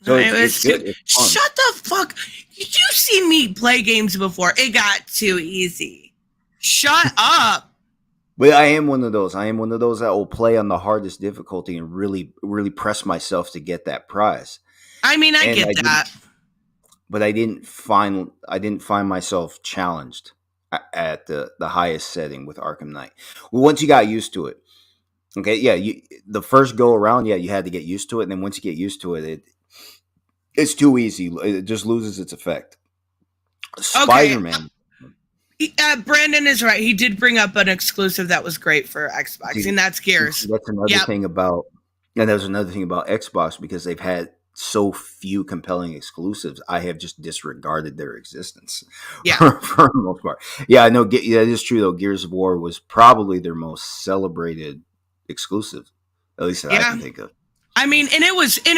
So it's good. It's fun. Shut the fuck. You've seen me play games before. It got too easy. Shut up. But I am one of those. I am one of those that will play on the hardest difficulty and really, really press myself to get that prize. I mean, I get that. But I didn't find myself challenged at the highest setting with Arkham Knight. Well, once you got used to it, okay, yeah, the first go around, yeah, you had to get used to it, and then once you get used to it, it's too easy. It just loses its effect. Spider-Man. Brandon is right. He did bring up an exclusive that was great for Xbox, and that's Gears. That's another thing about, and there's another thing about Xbox because they've had so few compelling exclusives. I have just disregarded their existence. Yeah, for the most part. Yeah, I know. That is true though. Gears of War was probably their most celebrated exclusive, at least that I can think of. I mean, and it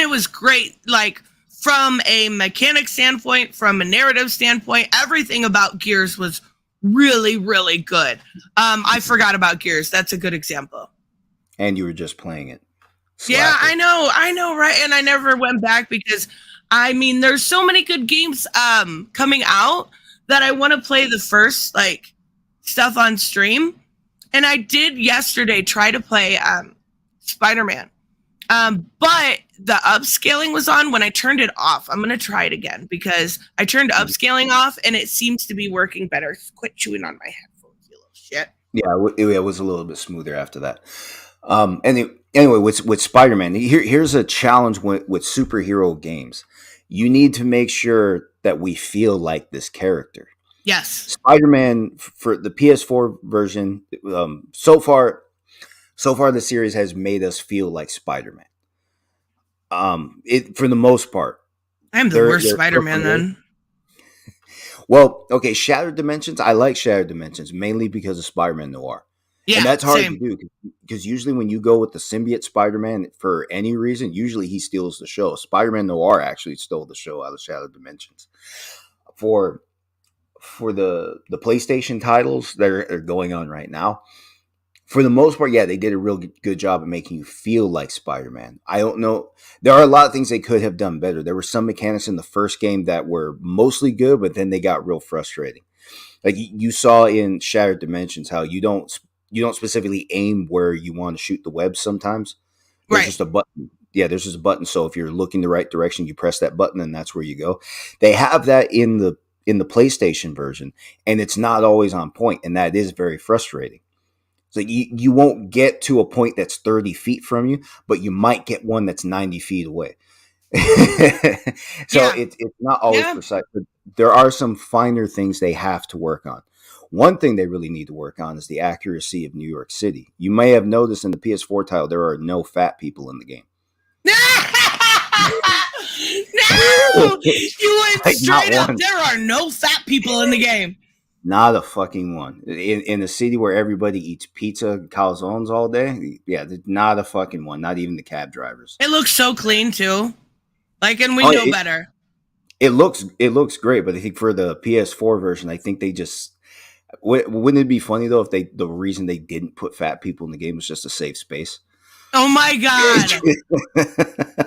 was great. Like from a mechanic standpoint, from a narrative standpoint, everything about Gears was really, really good. I forgot about Gears. That's a good example. And you were just playing it. Yeah, I know, right? And I never went back because, I mean, there's so many good games coming out that I want to play the first like stuff on stream. And I did yesterday try to play Spider-Man. But the upscaling was on when I turned it off. I'm going to try it again because I turned upscaling off and it seems to be working better. Quit chewing on my headphones, you little shit. Yeah, it was a little bit smoother after that. Anyway, with Spider-Man, here's a challenge with superhero games. You need to make sure that we feel like this character. Yes. Spider-Man for the PS4 version, so far the series has made us feel like Spider-Man. For the most part. I'm the worst Spider-Man then. Well, okay, Shattered Dimensions. I like Shattered Dimensions mainly because of Spider-Man Noir. Yeah, and that's hard to do because usually when you go with the symbiote Spider-Man for any reason, usually he steals the show. Spider-Man Noir actually stole the show out of Shattered Dimensions. For the PlayStation titles that are going on right now, for the most part, yeah, they did a real good job of making you feel like Spider-Man. I don't know. There are a lot of things they could have done better. There were some mechanics in the first game that were mostly good, but then they got real frustrating. Like you saw in Shattered Dimensions how you don't specifically aim where you want to shoot the web sometimes. There's just a button. Yeah, there's just a button. So if you're looking the right direction, you press that button and that's where you go. They have that in the PlayStation version, and it's not always on point, and that is very frustrating. So you won't get to a point that's 30 feet from you, but you might get one that's 90 feet away. So it's not always precise. there are some finer things they have to work on. One thing they really need to work on is the accuracy of New York City. You may have noticed in the PS4 title there are no fat people in the game. No, you went Like, straight not up. one. There are no fat people in the game. Not a fucking one. In a city where everybody eats pizza and calzones all day, yeah, not a fucking one. Not even the cab drivers. It looks so clean too. Like, and we Oh, know better. It looks great, but I think for the PS4 version, I think they just wouldn't it be funny though if the reason they didn't put fat people in the game was just to save space. Oh my god.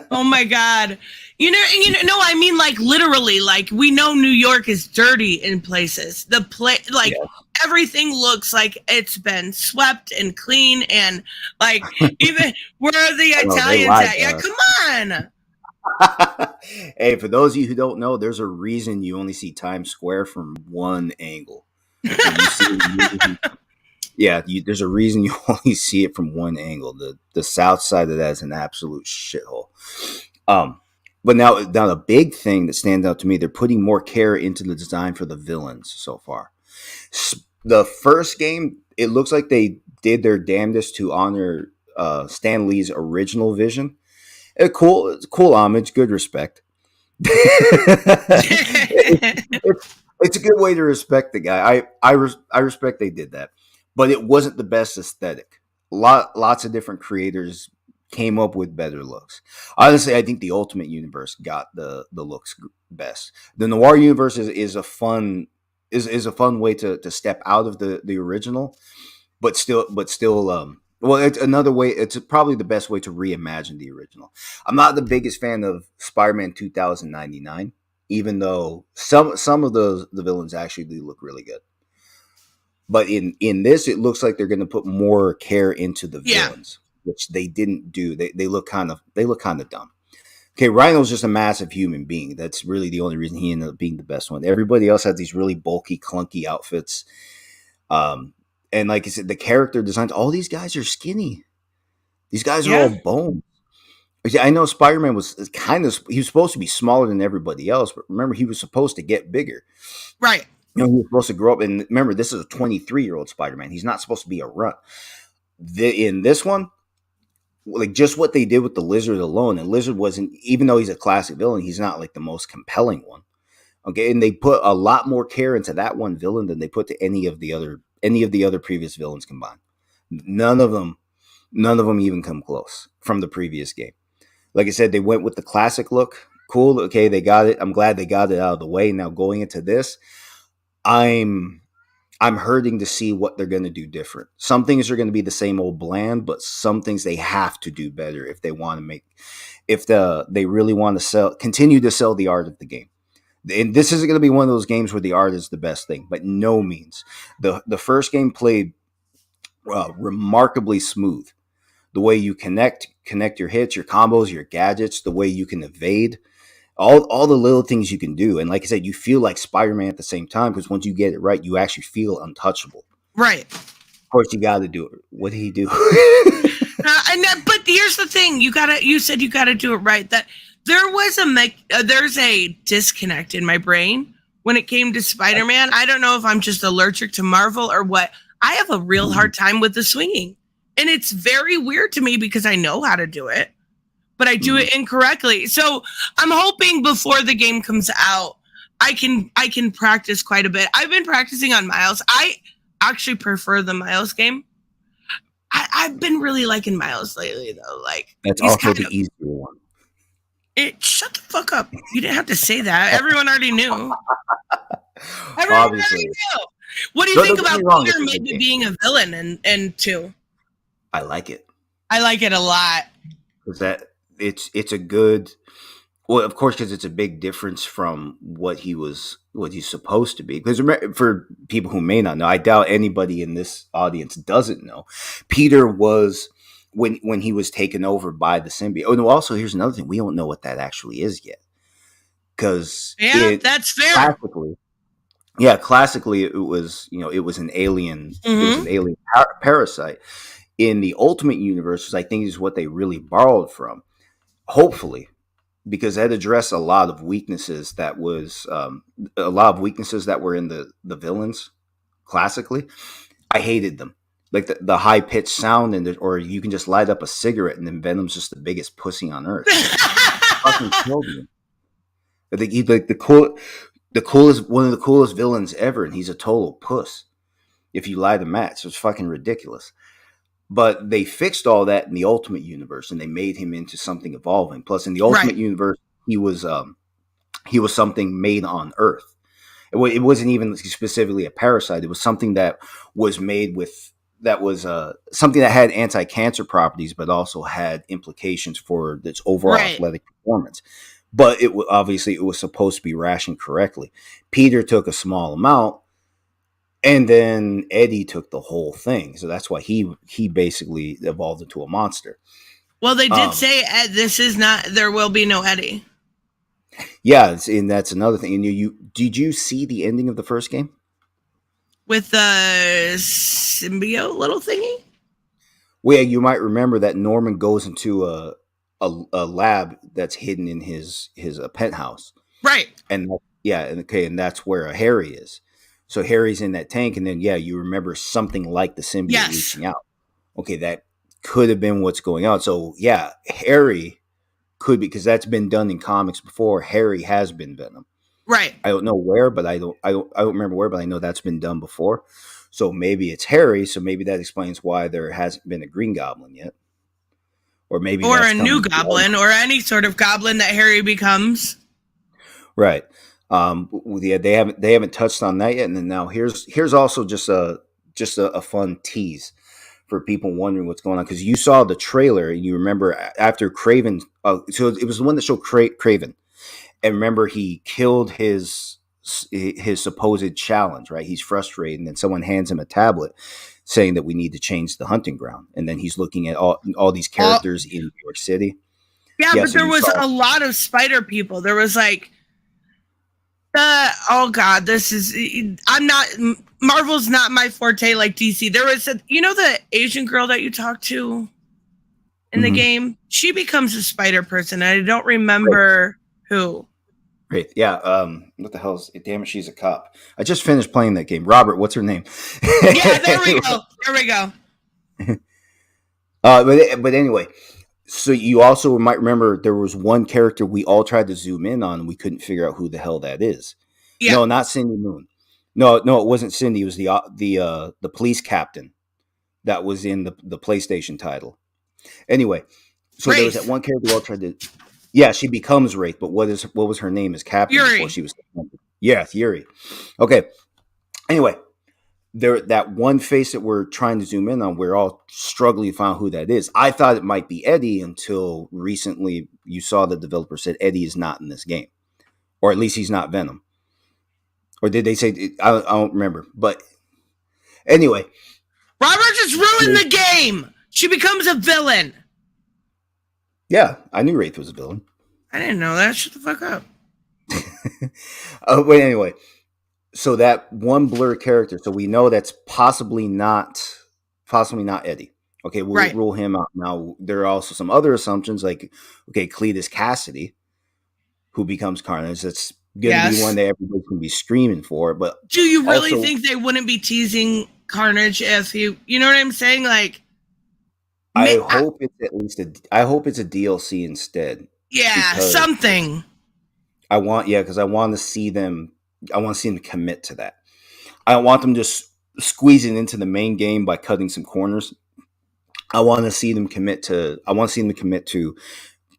Oh my god. You know, no, I mean like literally, like we know New York is dirty in places. Everything looks like it's been swept and clean and like even where are the Italians at? Yeah, come on. Hey, for those of you who don't know, there's a reason you only see Times Square from one angle. There's a reason you only see it from one angle. The south side of that is an absolute shithole. But now the big thing that stands out to me, they're putting more care into the design for the villains so far. The first game, it looks like they did their damnedest to honor Stan Lee's original vision. It's cool homage, good respect. It's a good way to respect the guy. I respect they did that, but it wasn't the best aesthetic. Lots of different creators came up with better looks. Honestly, I think the Ultimate Universe got the looks best. The Noir Universe is a fun way to step out of the original, but still well, it's another way. It's probably the best way to reimagine the original. I'm not the biggest fan of Spider-Man 2099, even though some of the villains actually do look really good. But in this, it looks like they're going to put more care into the villains, which they didn't do. They look kind of dumb. Okay, Rhino's just a massive human being. That's really the only reason he ended up being the best one. Everybody else had these really bulky, clunky outfits. And like I said, the character designs, all these guys are skinny. These guys are all bone. I know Spider-Man was he was supposed to be smaller than everybody else, but remember, he was supposed to get bigger. Right. He was supposed to grow up. And remember, this is a 23-year-old Spider-Man. He's not supposed to be a runt. In this one, like just what they did with the Lizard alone, and Lizard wasn't, even though he's a classic villain, he's not like the most compelling one. Okay, and they put a lot more care into that one villain than they put to any of the other previous villains combined. None of them even come close from the previous game. Like I said, they went with the classic look. Cool. Okay, they got it. I'm glad they got it out of the way. Now going into this, I'm hurting to see what they're going to do different. Some things are going to be the same old bland, but some things they have to do better if they want to they really want to continue to sell the art of the game. And this isn't going to be one of those games where the art is the best thing, by no means. The first game played remarkably smooth. The way you connect your hits, your combos, your gadgets, the way you can evade, all the little things you can do. And like I said, you feel like Spider-Man at the same time, because once you get it right, you actually feel untouchable. Right. Of course, you got to do it. What did he do? But here's the thing: you said you got to do it right. That there's a disconnect in my brain when it came to Spider-Man. I don't know if I'm just allergic to Marvel or what. I have a real hard time with the swinging, and it's very weird to me because I know how to do it, but I do it incorrectly. So I'm hoping before the game comes out, I can practice quite a bit. I've been practicing on Miles. I actually prefer the Miles game. I've been really liking Miles lately, though. Like that's also the easier one. Shut the fuck up. You didn't have to say that. Everyone already knew. Obviously. What do you think about Peter maybe being a villain in 2? I like it. I like it a lot. Because it's a good, well, of course, because it's a big difference from what he's supposed to be. Because for people who may not know, I doubt anybody in this audience doesn't know, Peter was, when he was taken over by the symbiote. Oh no! Also, here's another thing: we don't know what that actually is yet. Because that's fair. Classically, it was an alien. It was an alien parasite. In the Ultimate Universe, I think is what they really borrowed from. Hopefully, because that addressed a lot of weaknesses that was a lot of weaknesses that were in the villains classically. I hated them. Like the high pitched sound, or you can just light up a cigarette and then Venom's just the biggest pussy on earth. Fucking killed me. I think he's like the coolest, one of the coolest villains ever, and he's a total puss. If you light a match, it's fucking ridiculous. But they fixed all that in the Ultimate Universe, and they made him into something evolving. Plus, in the Ultimate Universe, he was something made on Earth. It wasn't even specifically a parasite. It was something that was made with something that had anti-cancer properties, but also had implications for its overall athletic performance. But obviously it was supposed to be rationed correctly. Peter took a small amount, and then Eddie took the whole thing. So that's why he basically evolved into a monster. Well, they did say this is not. There will be no Eddie. Yeah, and that's another thing. And did you see the ending of the first game with the symbiote little thingy? Well, yeah, you might remember that Norman goes into a lab that's hidden in his penthouse, right? And and that's where Harry is. So Harry's in that tank, and then you remember something like the symbiote reaching out. Okay, that could have been what's going on. So Harry could be, because that's been done in comics before. Harry has been Venom, right? I don't know where, but I don't remember where, but I know that's been done before. So maybe it's Harry. So maybe that explains why there hasn't been a Green Goblin yet, or maybe a new Goblin, or any sort of Goblin that Harry becomes. Right. They haven't touched on that yet. And then now here's also just a fun tease for people wondering what's going on, because you saw the trailer and you remember after Craven. So it was the one that showed Craven, and remember he killed his supposed challenge. Right, he's frustrated, and then someone hands him a tablet saying that we need to change the hunting ground, and then he's looking at all these characters in New York City. Yeah, but so there was a lot of spider people. There was like. Oh God, Marvel's not my forte like DC. There was the Asian girl that you talked to in the game. She becomes a spider person. I don't remember who. Great. Yeah. What the hell is it? Damn it, she's a cop. I just finished playing that game. Robert, what's her name? Yeah, there we go. There we go. But anyway, so you also might remember there was one character we all tried to zoom in on, and we couldn't figure out who the hell that is. Yeah. No, not Cindy Moon. No, it wasn't Cindy. It was the police captain that was in the PlayStation title. Anyway, so Wraith. There was that one character we all tried to. Yeah, she becomes Wraith, but what was her name as captain Yuri. Before she was? Yeah, Yuri. Okay. Anyway. That one face that we're trying to zoom in on, we're all struggling to find who that is. I thought it might be Eddie until recently you saw the developer said Eddie is not in this game, or at least he's not Venom. Or did they say? I don't remember. But anyway, Robert just ruined the game. She becomes a villain. Yeah, I knew Wraith was a villain. I didn't know that. Shut the fuck up. But anyway. So that one blur character, so we know that's possibly not Eddie. Okay, we'll rule him out. Now there are also some other assumptions, like Cletus Cassidy, who becomes Carnage. That's gonna be one that everybody's gonna be screaming for. But do you really think they wouldn't be teasing Carnage if you know what I'm saying? Like, I hope it's at least I hope it's a DLC instead. Yeah, something. Because I want to see them. I want to see them commit to that. I don't want them just squeezing into the main game by cutting some corners. I want to see them commit to. I want to see them commit to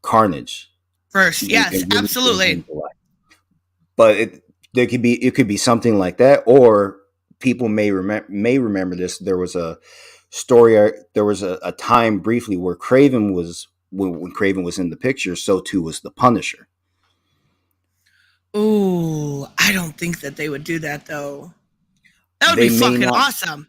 Carnage first. Yes, absolutely. But it could be something like that, or people may remember this. There was a story. There was a time briefly where Kraven was when Kraven was in the picture. So too was the Punisher. Ooh, I don't think that they would do that though. That would be fucking awesome.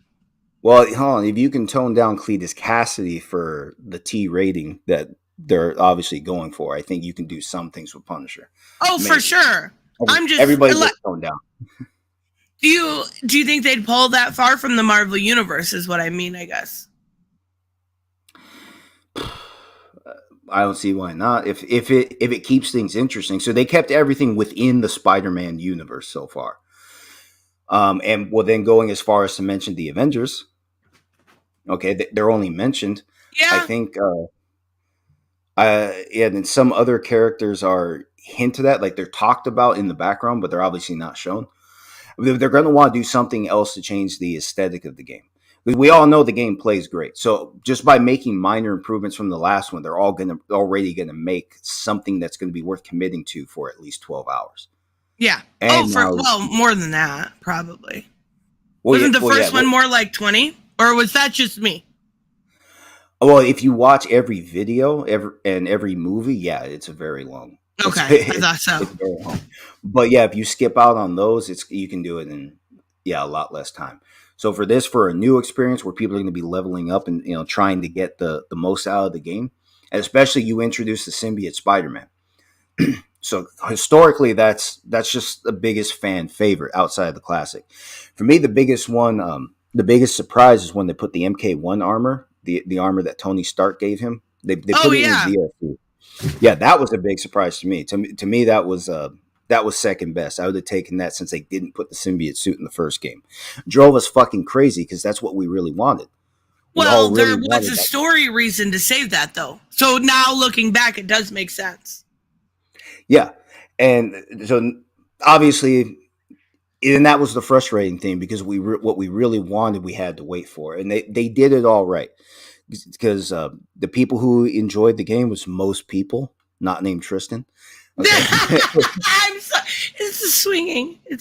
Well, hold on. If you can tone down Cletus Cassidy for the T rating that they're obviously going for, I think you can do some things with Punisher. Oh, maybe. For sure. Everybody gets toned down. Do you think they'd pull that far from the Marvel Universe? Is what I mean, I guess. I don't see why not. If it keeps things interesting, so they kept everything within the Spider-Man universe so far. And well, then going as far as to mention the Avengers. Okay, they're only mentioned. I Yeah. think. Yeah, and then some other characters are hinted at, like they're talked about in the background, but they're obviously not shown. They're going to want to do something else to change the aesthetic of the game. Because we all know the game plays great. So just by making minor improvements from the last one, they're already going to make something that's going to be worth committing to for at least 12 hours. Yeah. And More than that, probably. well, Wasn't yeah, the well, first yeah, one more like 20? Or was that just me? well, if you watch every video every movie, yeah, it's a very long. Okay, I thought so. It's very long. But yeah, if you skip out on those, you can do it in a lot less time. So for a new experience where people are going to be leveling up and trying to get the most out of the game, and especially you introduce the symbiote Spider-Man. So historically, that's just the biggest fan favorite outside of the classic. For me, the biggest surprise is when they put the MK1 armor, the armor that Tony Stark gave him. They put it in his DLC. Yeah, that was a big surprise to me. To me, that was second best. I would have taken that since they didn't put the symbiote suit in the first game. Drove us fucking crazy because that's what we really wanted. Well, there was a story reason to save that, though. So now looking back, it does make sense. Yeah, and so obviously, and that was the frustrating thing because what we really wanted, we had to wait for, and they did it all right because the people who enjoyed the game was most people, not named Tristan. Okay. I'm sorry. It's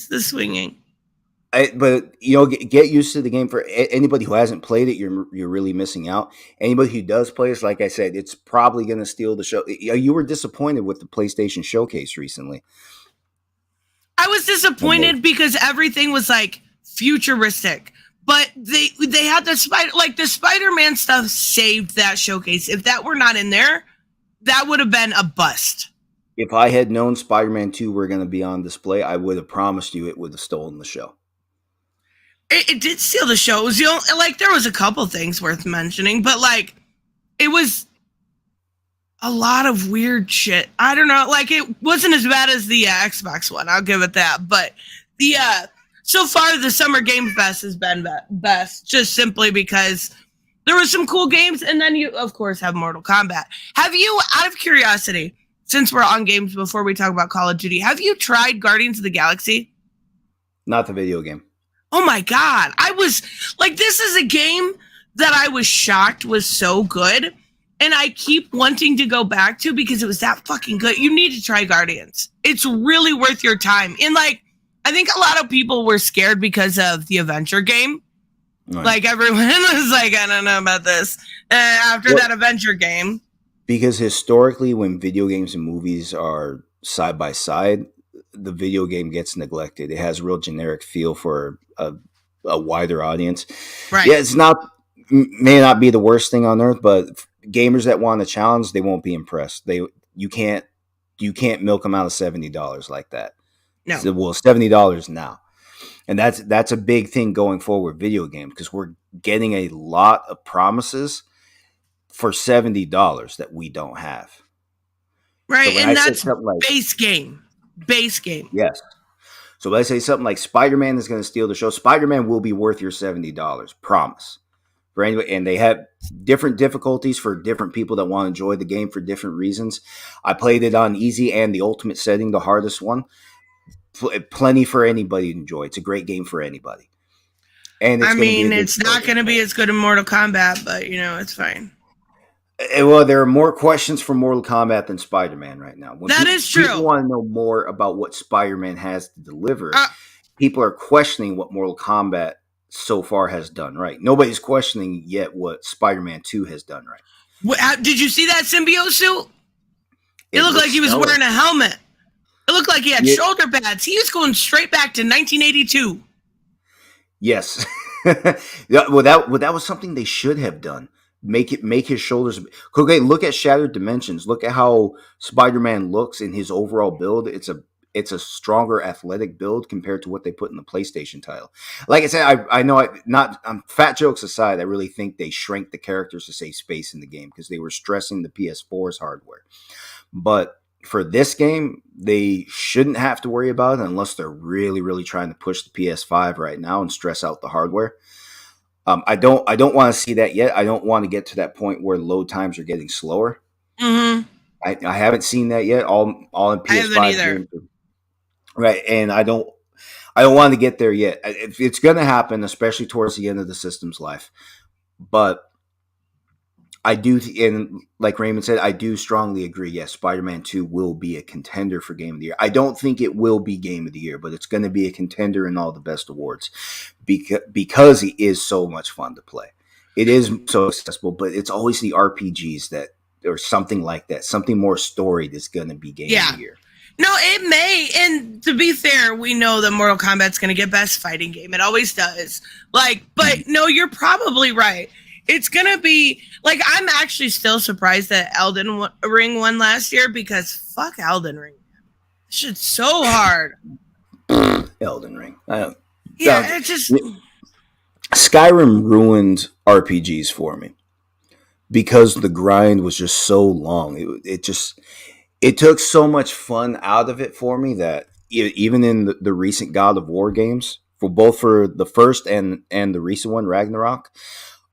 the swinging. But get used to the game. For anybody who hasn't played it, you're really missing out. Anybody who does play it, like I said, it's probably going to steal the show. You were disappointed with the PlayStation Showcase recently. I was disappointed because everything was like futuristic, but they had the Spider-Man stuff saved that showcase. If that were not in there, that would have been a bust. If I had known Spider-Man 2 were going to be on display, I would have promised you it would have stolen the show. It did steal the show. It was there was a couple things worth mentioning, but it was a lot of weird shit. I don't know. It wasn't as bad as the Xbox one. I'll give it that. But the so far the Summer Game Fest has been best, just simply because there were some cool games, and then you of course have Mortal Kombat. Have you, out of curiosity, since we're on games before we talk about Call of Duty, have you tried Guardians of the Galaxy? Not the video game. Oh my God. I was this is a game that I was shocked was so good. And I keep wanting to go back to because it was that fucking good. You need to try Guardians. It's really worth your time. And I think a lot of people were scared because of the Avenger game. Right. Everyone was I don't know about this. After that Avenger game. Because historically, when video games and movies are side by side, the video game gets neglected. It has a real generic feel for a wider audience. Right. Yeah, may not be the worst thing on earth, but gamers that want a challenge, they won't be impressed. You can't milk them out of $70 like that. No. So, well, $70 now, and that's a big thing going forward with video games because we're getting a lot of promises for $70 that we don't have. Right, so and that's base game. Base game. Yes. So let's say something like Spider-Man is going to steal the show. Spider-Man will be worth your $70. Promise. For anybody, and they have different difficulties for different people that want to enjoy the game for different reasons. I played it on easy and the ultimate setting, the hardest one. Plenty for anybody to enjoy. It's a great game for anybody. And it's not going to be as good in Mortal Kombat, but it's fine. Well, there are more questions for Mortal Kombat than Spider-Man right now. That is true. People want to know more about what Spider-Man has to deliver. People are questioning what Mortal Kombat so far has done right. Nobody's questioning yet what Spider-Man 2 has done right. Did you see that symbiote suit? It looked like he was wearing a helmet. It looked like he had shoulder pads. He was going straight back to 1982. Yes. Well, that was something they should have done. Make his shoulders. Okay, look at Shattered Dimensions. Look at how Spider-Man looks in his overall build. It's it's a stronger athletic build compared to what they put in the PlayStation title. Like I said, I know fat jokes aside, I really think they shrank the characters to save space in the game because they were stressing the PS4's hardware. But for this game, they shouldn't have to worry about it unless they're really, really trying to push the PS5 right now and stress out the hardware. I don't want to see that yet. I don't want to get to that point where load times are getting slower. Mm-hmm. I haven't seen that yet. All in PS5 I haven't either. games, right? And I don't want to get there yet. It's going to happen, especially towards the end of the system's life. But I do, and like Raymond said, I do strongly agree. Yes, Spider-Man 2 will be a contender for Game of the Year. I don't think it will be Game of the Year, but it's going to be a contender in all the best awards because it is so much fun to play. It is so accessible, but it's always the RPGs that, or something like that, something more storied is going to be Game of the Year. No, it may. And to be fair, we know that Mortal Kombat's going to get best fighting game. It always does. But no, you're probably right. It's going to be, I'm actually still surprised that Elden Ring won last year because fuck Elden Ring. This shit's so hard. Elden Ring. It's just... Skyrim ruined RPGs for me because the grind was just so long. It took so much fun out of it for me that even in the recent God of War games, for the first and the recent one, Ragnarok,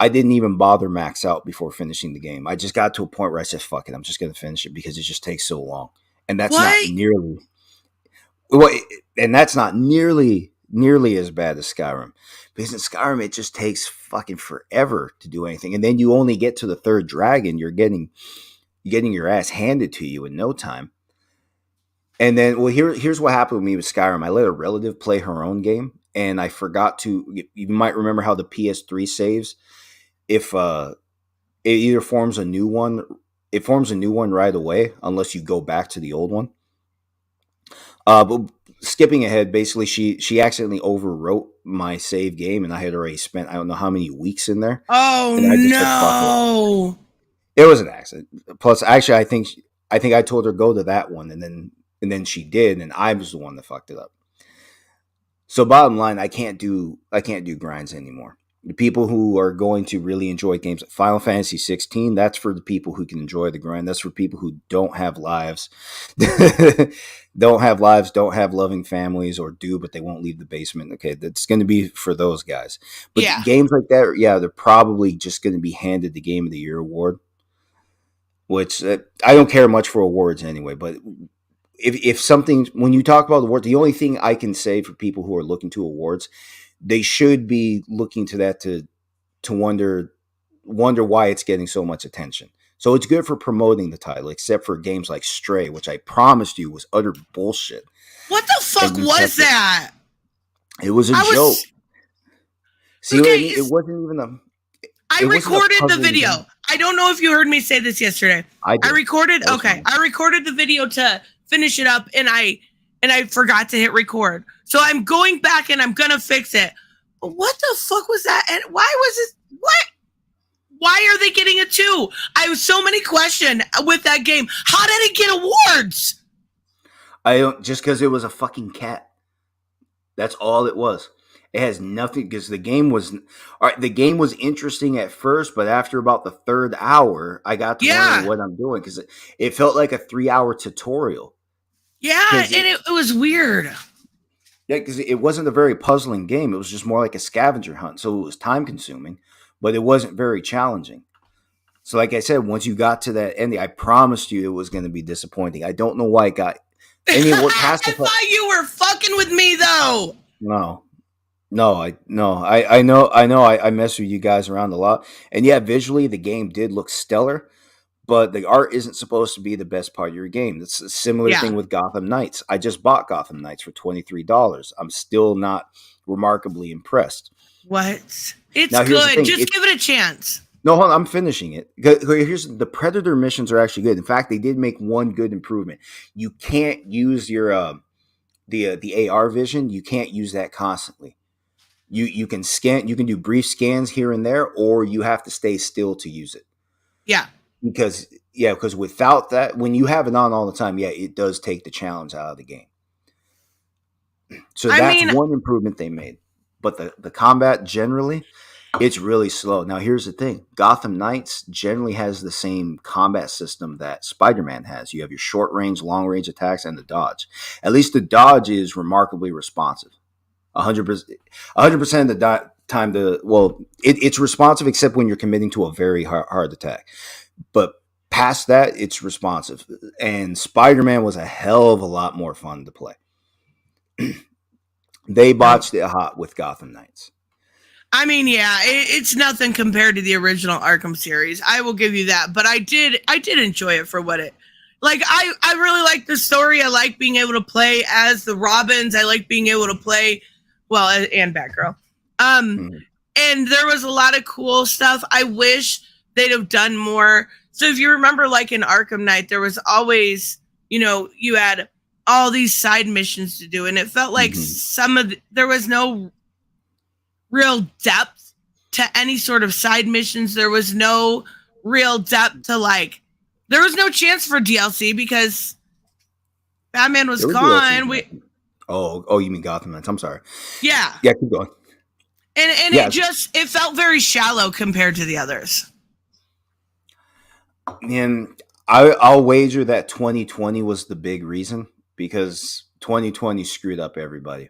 I didn't even bother max out before finishing the game. I just got to a point where I said, fuck it, I'm just going to finish it because it just takes so long. And that's not nearly as bad as Skyrim. Because in Skyrim, it just takes fucking forever to do anything. And then you only get to the third dragon, you're getting your ass handed to you in no time. And then, here's what happened with me with Skyrim. I let a relative play her own game, and I forgot to. You might remember how the PS3 saves. If it either forms a new one, right away, unless you go back to the old one. But skipping ahead, basically, she accidentally overwrote my save game, and I had already spent I don't know how many weeks in there. Oh and I just no! It was an accident. Plus, actually, I think I told her go to that one, and then she did, and I was the one that fucked it up. So bottom line, I can't do grinds anymore. The people who are going to really enjoy games like Final Fantasy 16, that's for the people who can enjoy the grind. That's for people who don't have lives, don't have loving families, or do, but they won't leave the basement. Okay, that's going to be for those guys. But games like that, they're probably just going to be handed the Game of the Year award, which I don't care much for awards anyway. But if something, when you talk about awards, the only thing I can say for people who are looking to awards, they should be looking to that to wonder why it's getting so much attention. So it's good for promoting the title, except for games like Stray, which I promised you was utter bullshit. What the fuck was that? It was a joke. See, it wasn't even a... I recorded the video. Game. I don't know if you heard me say this yesterday. I recorded the video to finish it up, and I forgot to hit record. So I'm going back and I'm gonna fix it. But what the fuck was that? And why was it? What? Why are they getting a 2? I have so many questions with that game. How did it get awards? Just because it was a fucking cat. That's all it was. It has nothing, because the game was interesting at first, but after about the third hour, I got to learn what I'm doing, because it felt like a 3-hour tutorial. Yeah, and it was weird. Yeah, because it wasn't a very puzzling game. It was just more like a scavenger hunt. So it was time consuming, but it wasn't very challenging. So like I said, once you got to that ending, I promised you it was going to be disappointing. I don't know why it got any more past. I thought you were fucking with me though. I know I mess with you guys around a lot. And yeah, visually the game did look stellar, but the art isn't supposed to be the best part of your game. It's a similar thing with Gotham Knights. I just bought Gotham Knights for $23. I'm still not remarkably impressed. What? It's good. Just give it a chance. No, hold on, I'm finishing it. Here's the Predator missions are actually good. In fact, they did make one good improvement. You can't use your the AR vision. You can't use that constantly. You can scan. You can do brief scans here and there, or you have to stay still to use it. Yeah. Because without that, when you have it on all the time, it does take the challenge out of the game. So I that's mean, one improvement they made. But the combat generally, it's really slow. Now here's the thing: Gotham Knights generally has the same combat system that Spider-Man has. You have your short range, long range attacks, and the dodge. At least the dodge is remarkably responsive. 100%, 100% of the time. It's responsive except when you're committing to a very hard attack. But past that, it's responsive. And Spider-Man was a hell of a lot more fun to play. They botched it hot with Gotham Knights. I mean, yeah, it's nothing compared to the original Arkham series. I will give you that, but I did enjoy it for what it. Like, I really like the story. I like being able to play as the Robins. I like being able to play, well, and Batgirl. And there was a lot of cool stuff. I wish they'd have done more. So if you remember, like in Arkham Knight, there was always, you had all these side missions to do, and it felt like there was no real depth to any sort of side missions. There was no real depth to there was no chance for DLC because Batman was gone. You mean Gotham Knights? I'm sorry. Yeah, keep going. And it felt very shallow compared to the others. And I'll wager that 2020 was the big reason, because 2020 screwed up everybody.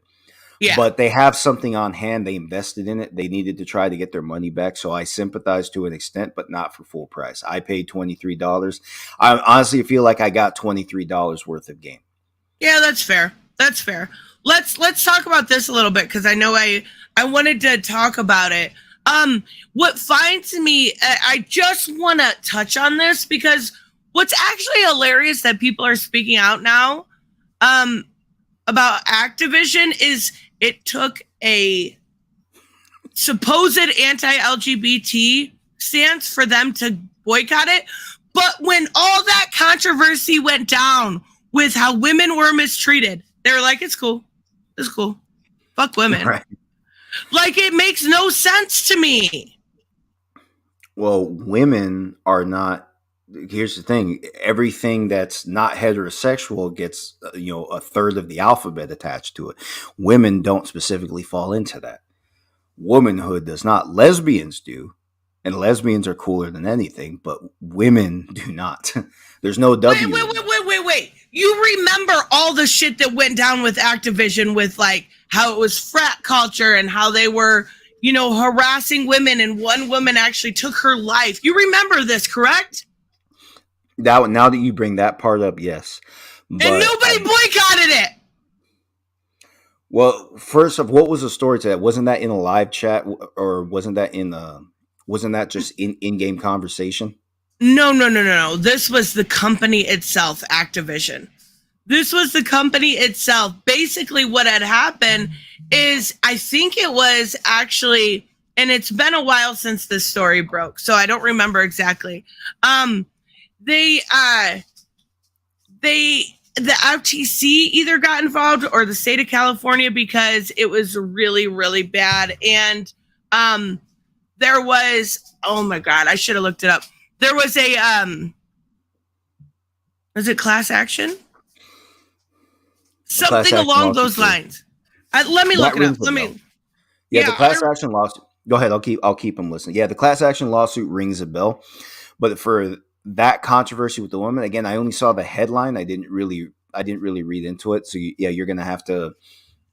Yeah. But they have something on hand. They invested in it. They needed to try to get their money back. So I sympathize to an extent, but not for full price. I paid $23. I honestly feel like I got $23 worth of game. Yeah, that's fair. That's fair. Let's talk about this a little bit, because I know I wanted to talk about it. What finds me, I just want to touch on this because what's actually hilarious that people are speaking out now about Activision is it took a supposed anti-LGBT stance for them to boycott it. But when all that controversy went down with how women were mistreated, they were like, it's cool. It's cool. Fuck women. Right. Like, it makes no sense to me. Well, women are not. Here's the thing: everything that's not heterosexual gets, a third of the alphabet attached to it. Women don't specifically fall into that. Womanhood does not. Lesbians do, and lesbians are cooler than anything, but women do not. There's no W. Wait. You remember all the shit that went down with Activision with how it was frat culture and how they were, harassing women, and one woman actually took her life. You remember this, correct? Now that you bring that part up, yes. But and nobody boycotted it. Well, first of, what was the story to that? Wasn't that in a live chat, or wasn't that just in-game conversation? No. This was the company itself, Activision. This was the company itself. Basically, what had happened is, I think it was actually, and it's been a while since this story broke, so I don't remember exactly. The FTC either got involved or the state of California, because it was really, really bad. And there was, oh my God, I should have looked it up. There was was it class action? Something along those lines. Let me look it up. The class action lawsuit. Go ahead. I'll keep them listening. Yeah, the class action lawsuit rings a bell, but for that controversy with the woman, again, I only saw the headline. I didn't really read into it. So you're gonna have to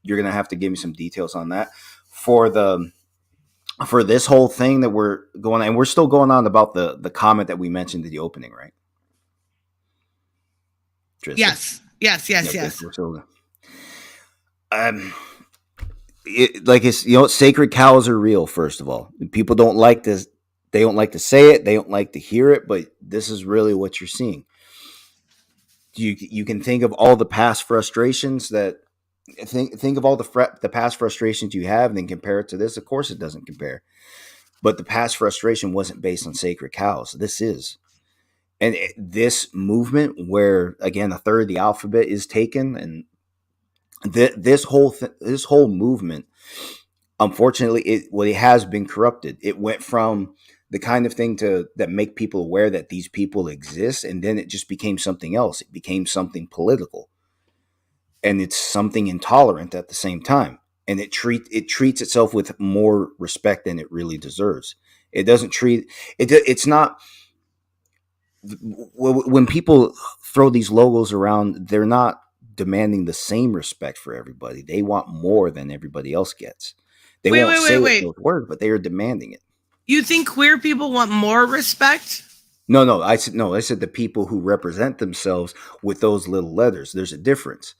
give me some details on that for this whole thing that we're going on. And we're still going on about the comment that we mentioned in the opening, right? Tristan? Yes. We're still, sacred cows are real. First of all, people don't like this. They don't like to say it. They don't like to hear it. But this is really what you're seeing. You can think of all the past frustrations that think of all the past frustrations you have, and then compare it to this. Of course, it doesn't compare. But the past frustration wasn't based on sacred cows. This is. And this movement, where again a third of the alphabet is taken, and this whole movement, unfortunately, it has been corrupted. It went from the kind of thing that make people aware that these people exist, and then it just became something else. It became something political, and it's something intolerant at the same time. And it treats itself with more respect than it really deserves. It doesn't treat it. It's not when people throw these logos around, they're not demanding the same respect for everybody. They want more than everybody else gets. They Wait, won't wait, say wait, it wait. those words, but they are demanding it. You think queer people want more respect? No. I said the people who represent themselves with those little letters. There's a difference,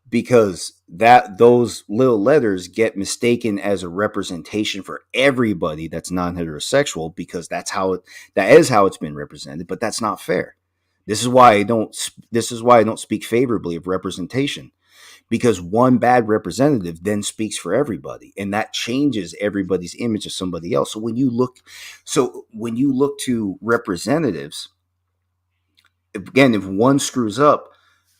because those little letters get mistaken as a representation for everybody that's non-heterosexual, because that is how it's been represented, but that's not fair. This is why I don't speak favorably of representation, because one bad representative then speaks for everybody, and that changes everybody's image of somebody else. So when you look to representatives, again, if one screws up,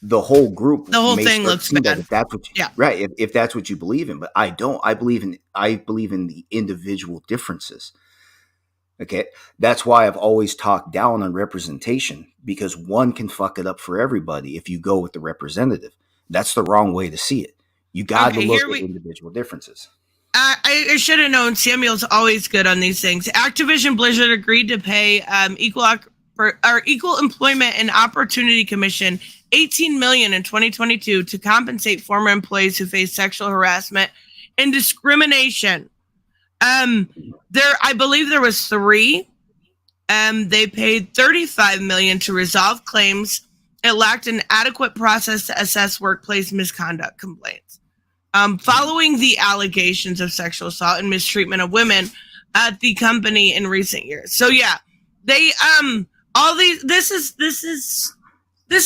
the whole group, The whole may thing start looks seeing that bad. if that's what you, Yeah. right, if that's what you believe in. But I don't. I believe in the individual differences. Okay, that's why I've always talked down on representation, because one can fuck it up for everybody if you go with the representative. That's the wrong way to see it. You got to Okay, look here at we- individual differences. I should have known. Samuel's always good on these things. Activision Blizzard agreed to pay Equal Employment and Opportunity Commission $18 million in 2022 to compensate former employees who face sexual harassment and discrimination. I believe there was 3. They paid $35 million to resolve claims it lacked an adequate process to assess workplace misconduct complaints. Following the allegations of sexual assault and mistreatment of women at the company in recent years. So yeah, they all these this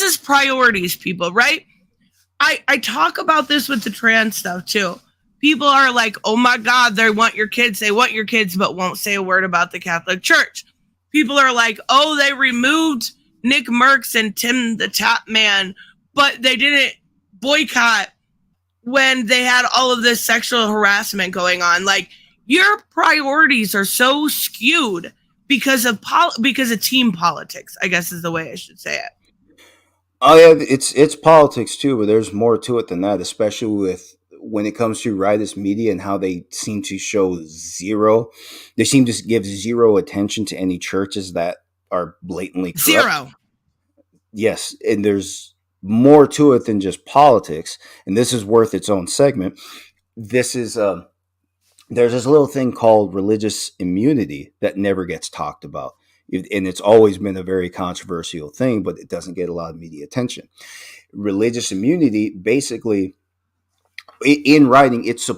is priorities, people, right? I talk about this with the trans stuff too. People are like, oh my God, they want your kids, but won't say a word about the Catholic Church. People are like, oh, they removed Nick Merckx and Tim the Tap Man, but they didn't boycott when they had all of this sexual harassment going on. Like, your priorities are so skewed because of team politics, I guess is the way I should say it. Oh yeah, it's politics too, but there's more to it than that, especially when it comes to rightist media and how they seem to they seem to give zero attention to any churches that are blatantly corrupt. Zero. Yes, and there's more to it than just politics, and this is worth its own segment. This is there's this little thing called religious immunity that never gets talked about, and it's always been a very controversial thing, but it doesn't get a lot of media attention. Religious immunity, basically, in writing, it's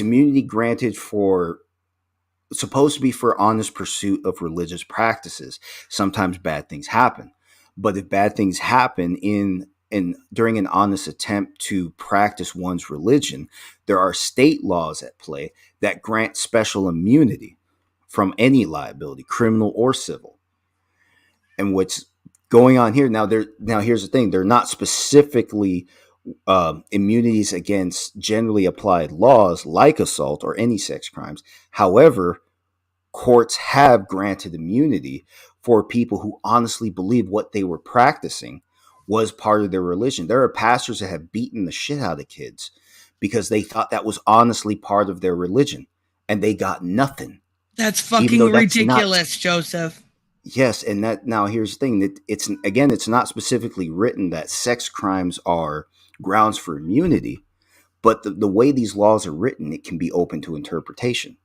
immunity granted supposed to be for honest pursuit of religious practices. Sometimes bad things happen, but if bad things happen during an honest attempt to practice one's religion, there are state laws at play that grant special immunity from any liability, criminal or civil. And what's going on here now? Here's the thing: they're not specifically immunities against generally applied laws like assault or any sex crimes. However, courts have granted immunity for people who honestly believe what they were practicing was part of their religion. There are pastors that have beaten the shit out of kids because they thought that was honestly part of their religion, and they got nothing. That's fucking ridiculous, Joseph. Yes, and now here's the thing: that it's not specifically written that sex crimes are grounds for immunity, but the way these laws are written, it can be open to interpretation.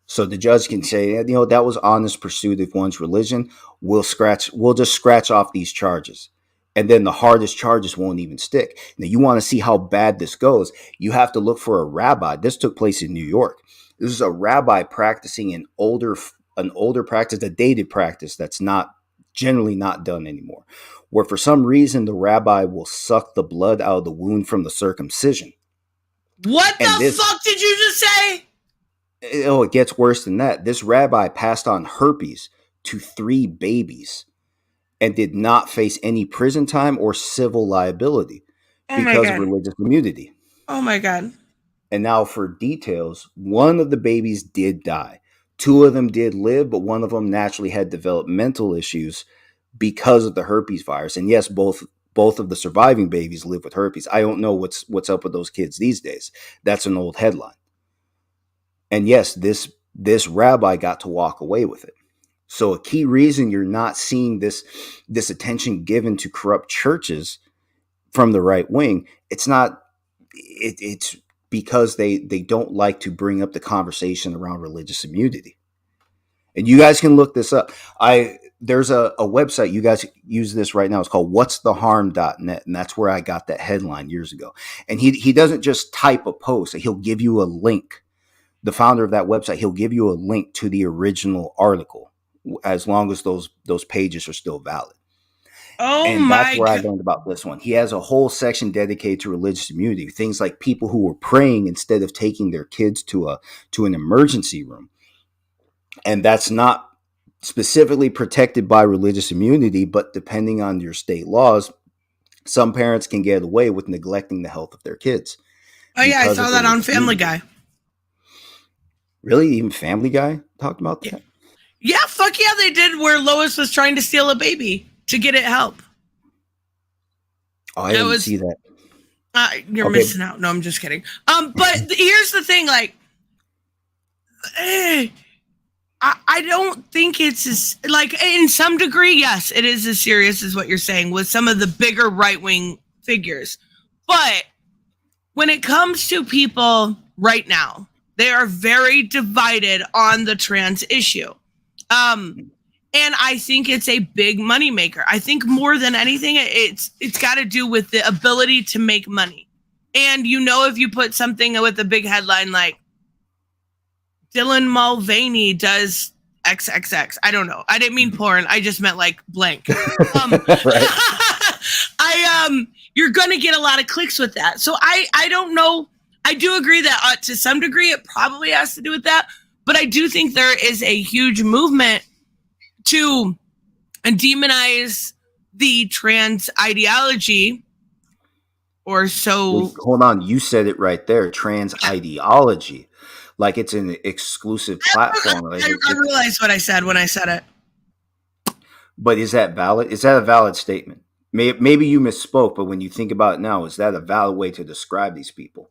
So the judge can say, that was honest pursuit of one's religion. We'll just scratch off these charges. And then the hardest charges won't even stick. Now, you want to see how bad this goes, you have to look for a rabbi. This took place in New York. This is a rabbi practicing an older practice, a dated practice that's generally not done anymore, where for some reason the rabbi will suck the blood out of the wound from the circumcision. What the fuck did you just say? Oh, it gets worse than that. This rabbi passed on herpes to 3 babies and did not face any prison time or civil liability because of religious immunity. Oh my God. And now for details, one of the babies did die. 2 of them did live, but one of them naturally had developmental issues because of the herpes virus. And yes, both both of the surviving babies live with herpes. I don't know what's up with those kids these days. That's an old headline. And yes, this rabbi got to walk away with it. So a key reason you're not seeing this attention given to corrupt churches from the right wing, it's because they don't like to bring up the conversation around religious immunity. And you guys can look this up. There's a website, you guys use this right now. It's called whatstheharm.net. And that's where I got that headline years ago. And he doesn't just type a post. He'll give you a link. The founder of that website, he'll give you a link to the original article as long as those pages are still valid. Oh, and my that's where I God. learned about this one. He has a whole section dedicated to religious immunity, things like people who were praying instead of taking their kids to an emergency room. And that's not specifically protected by religious immunity, but depending on your state laws, some parents can get away with neglecting the health of their kids. Oh, yeah, I because saw of that on religious Family immunity. Guy. Really? Even Family Guy talked about that? Yeah, fuck yeah, they did, where Lois was trying to steal a baby to get it help. Oh, I didn't see that. You're Okay. missing out. No, I'm just kidding. But here's the thing, like, I don't think it's as, like, in some degree, yes, it is as serious as what you're saying with some of the bigger right-wing figures. But when it comes to people right now, they are very divided on the trans issue. And I think it's a big moneymaker. I think more than anything, it's got to do with the ability to make money. And if you put something with a big headline like Dylan Mulvaney does XXX, I don't know. I didn't mean porn. I just meant like blank. Right. You're gonna get a lot of clicks with that. So I don't know. I do agree that to some degree it probably has to do with that. But I do think there is a huge movement to demonize the trans ideology, or so. Wait, hold on, you said it right there. Trans ideology, like it's an exclusive platform. Like I realized what I said when I said it. But is that valid? Is that a valid statement? Maybe you misspoke, but when you think about it now, is that a valid way to describe these people?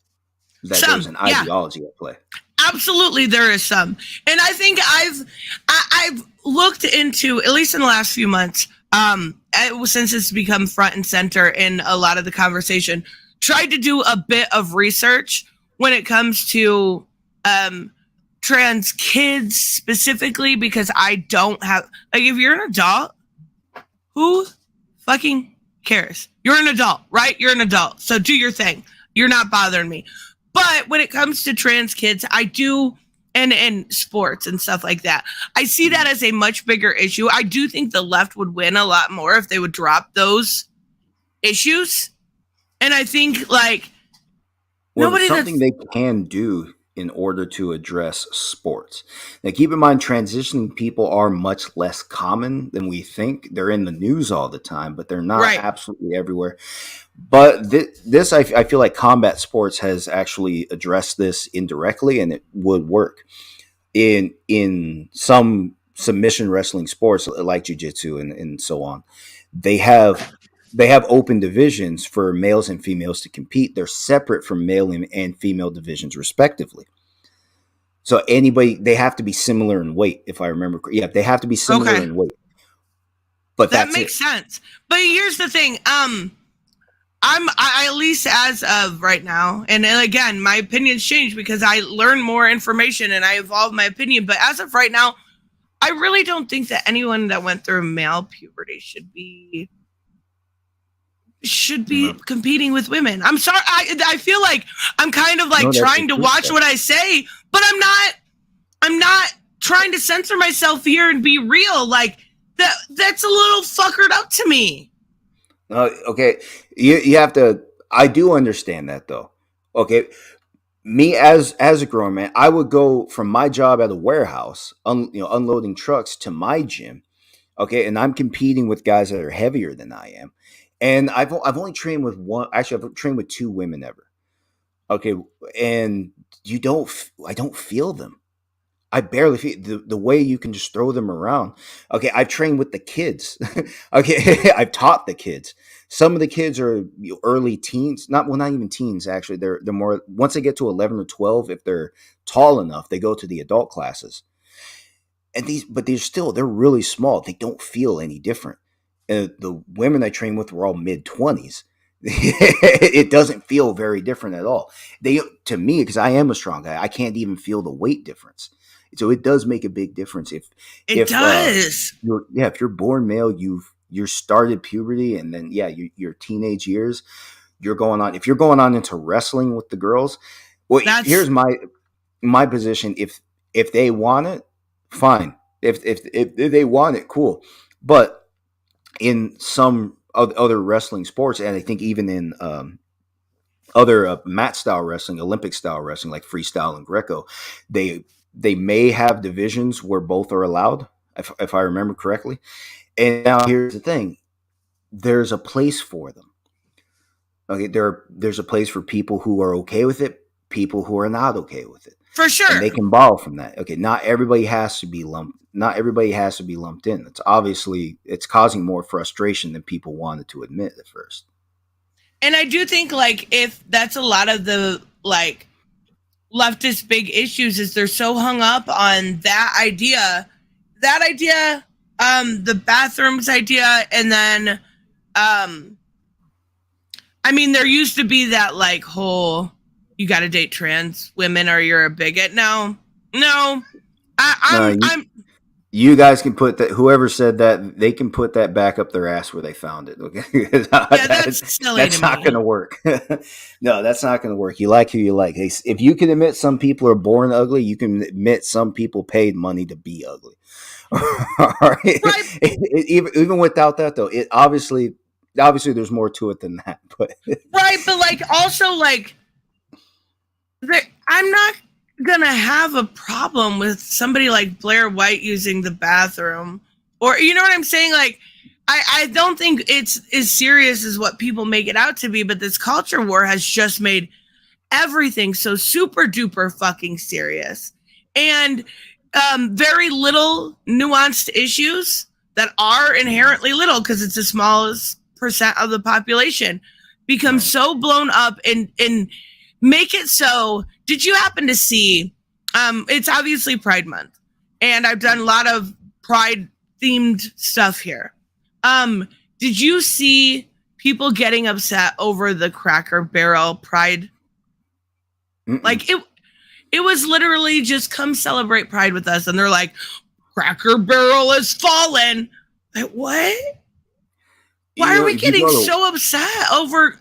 That there's an ideology at play. Absolutely, there is some, and I think I've looked into, at least in the last few months, since it's become front and center in a lot of the conversation, tried to do a bit of research when it comes to trans kids specifically, because I don't have, like, if you're an adult, who fucking cares? You're an adult, right? You're an adult, so do your thing. You're not bothering me. But when it comes to trans kids, I do, and sports and stuff like that, I see that as a much bigger issue. I do think the left would win a lot more if they would drop those issues. And I think, like, it's something they can do in order to address sports. Now, keep in mind, transitioning people are much less common than we think. They're in the news all the time, but they're not absolutely everywhere. But this, I feel like combat sports has actually addressed this indirectly, and it would work in some submission wrestling sports like jiu-jitsu and so on. They have open divisions for males and females to compete. They're separate from male and female divisions, respectively. So they have to be similar in weight, if I remember. Yeah, they have to be similar in weight. But that makes sense. But here's the thing. I at least as of right now, and again, my opinions change because I learn more information and I evolve my opinion. But as of right now, I really don't think that anyone that went through male puberty should be competing with women. I'm sorry. I feel like I'm kind of like trying to watch what I say, but I'm not trying to censor myself here and be real. Like that's a little fuckered up to me. Okay, you have to. I do understand that, though. Okay, me as a grown man, I would go from my job at a warehouse, unloading trucks, to my gym. Okay, and I'm competing with guys that are heavier than I am, and I've only trained with one. Actually, I've trained with two women ever. Okay, and I don't feel them. I barely feel the way you can just throw them around. Okay, I've trained with the kids. Okay, I've taught the kids. Some of the kids are early teens, not even teens actually. They're more once they get to 11 or 12, if they're tall enough, they go to the adult classes. And they're really small. They don't feel any different. The women I train with were all mid-20s. It doesn't feel very different at all. To me, because I am a strong guy, I can't even feel the weight difference. So it does make a big difference if does. If you're born male, you're started puberty, and then your teenage years, you're going on. If you're going on into wrestling with the girls, well, here's my position. If they want it, fine. If they want it, cool. But in some other wrestling sports, and I think even in other mat style wrestling, Olympic style wrestling, like freestyle and Greco, they may have divisions where both are allowed, if I remember correctly. And now here's the thing: there's a place for them. Okay, there's a place for people who are okay with it, people who are not okay with it. For sure, and they can borrow from that. Okay, not everybody has to be lumped. Not everybody has to be lumped in. It's causing more frustration than people wanted to admit at first. And I do think like if that's a lot of the like leftist big issues is they're so hung up on that idea, the bathrooms idea, and then I mean there used to be that like whole you got to date trans women or you're a bigot. No, I'm. You guys can put that. Whoever said that, they can put that back up their ass where they found it. Okay, that's silly. That's not going to work. No, that's not going to work. You like who you like. If you can admit some people are born ugly, you can admit some people paid money to be ugly. All right. Even without that, though, it obviously there's more to it than that. But right, but like also like, I'm not gonna have a problem with somebody like Blair White using the bathroom, or you know what I'm saying? Like, I don't think it's as serious as what people make it out to be, but this culture war has just made everything so super duper fucking serious, and very little nuanced issues that are inherently little because it's the smallest percent of the population become so blown up and make it so. Did you happen to see, it's obviously Pride Month, and I've done a lot of Pride themed stuff here. Did you see people getting upset over the Cracker Barrel Pride? Mm-mm. Like it was literally just come celebrate Pride with us, and they're like, Cracker Barrel has fallen. Like, what? Why are we getting so upset over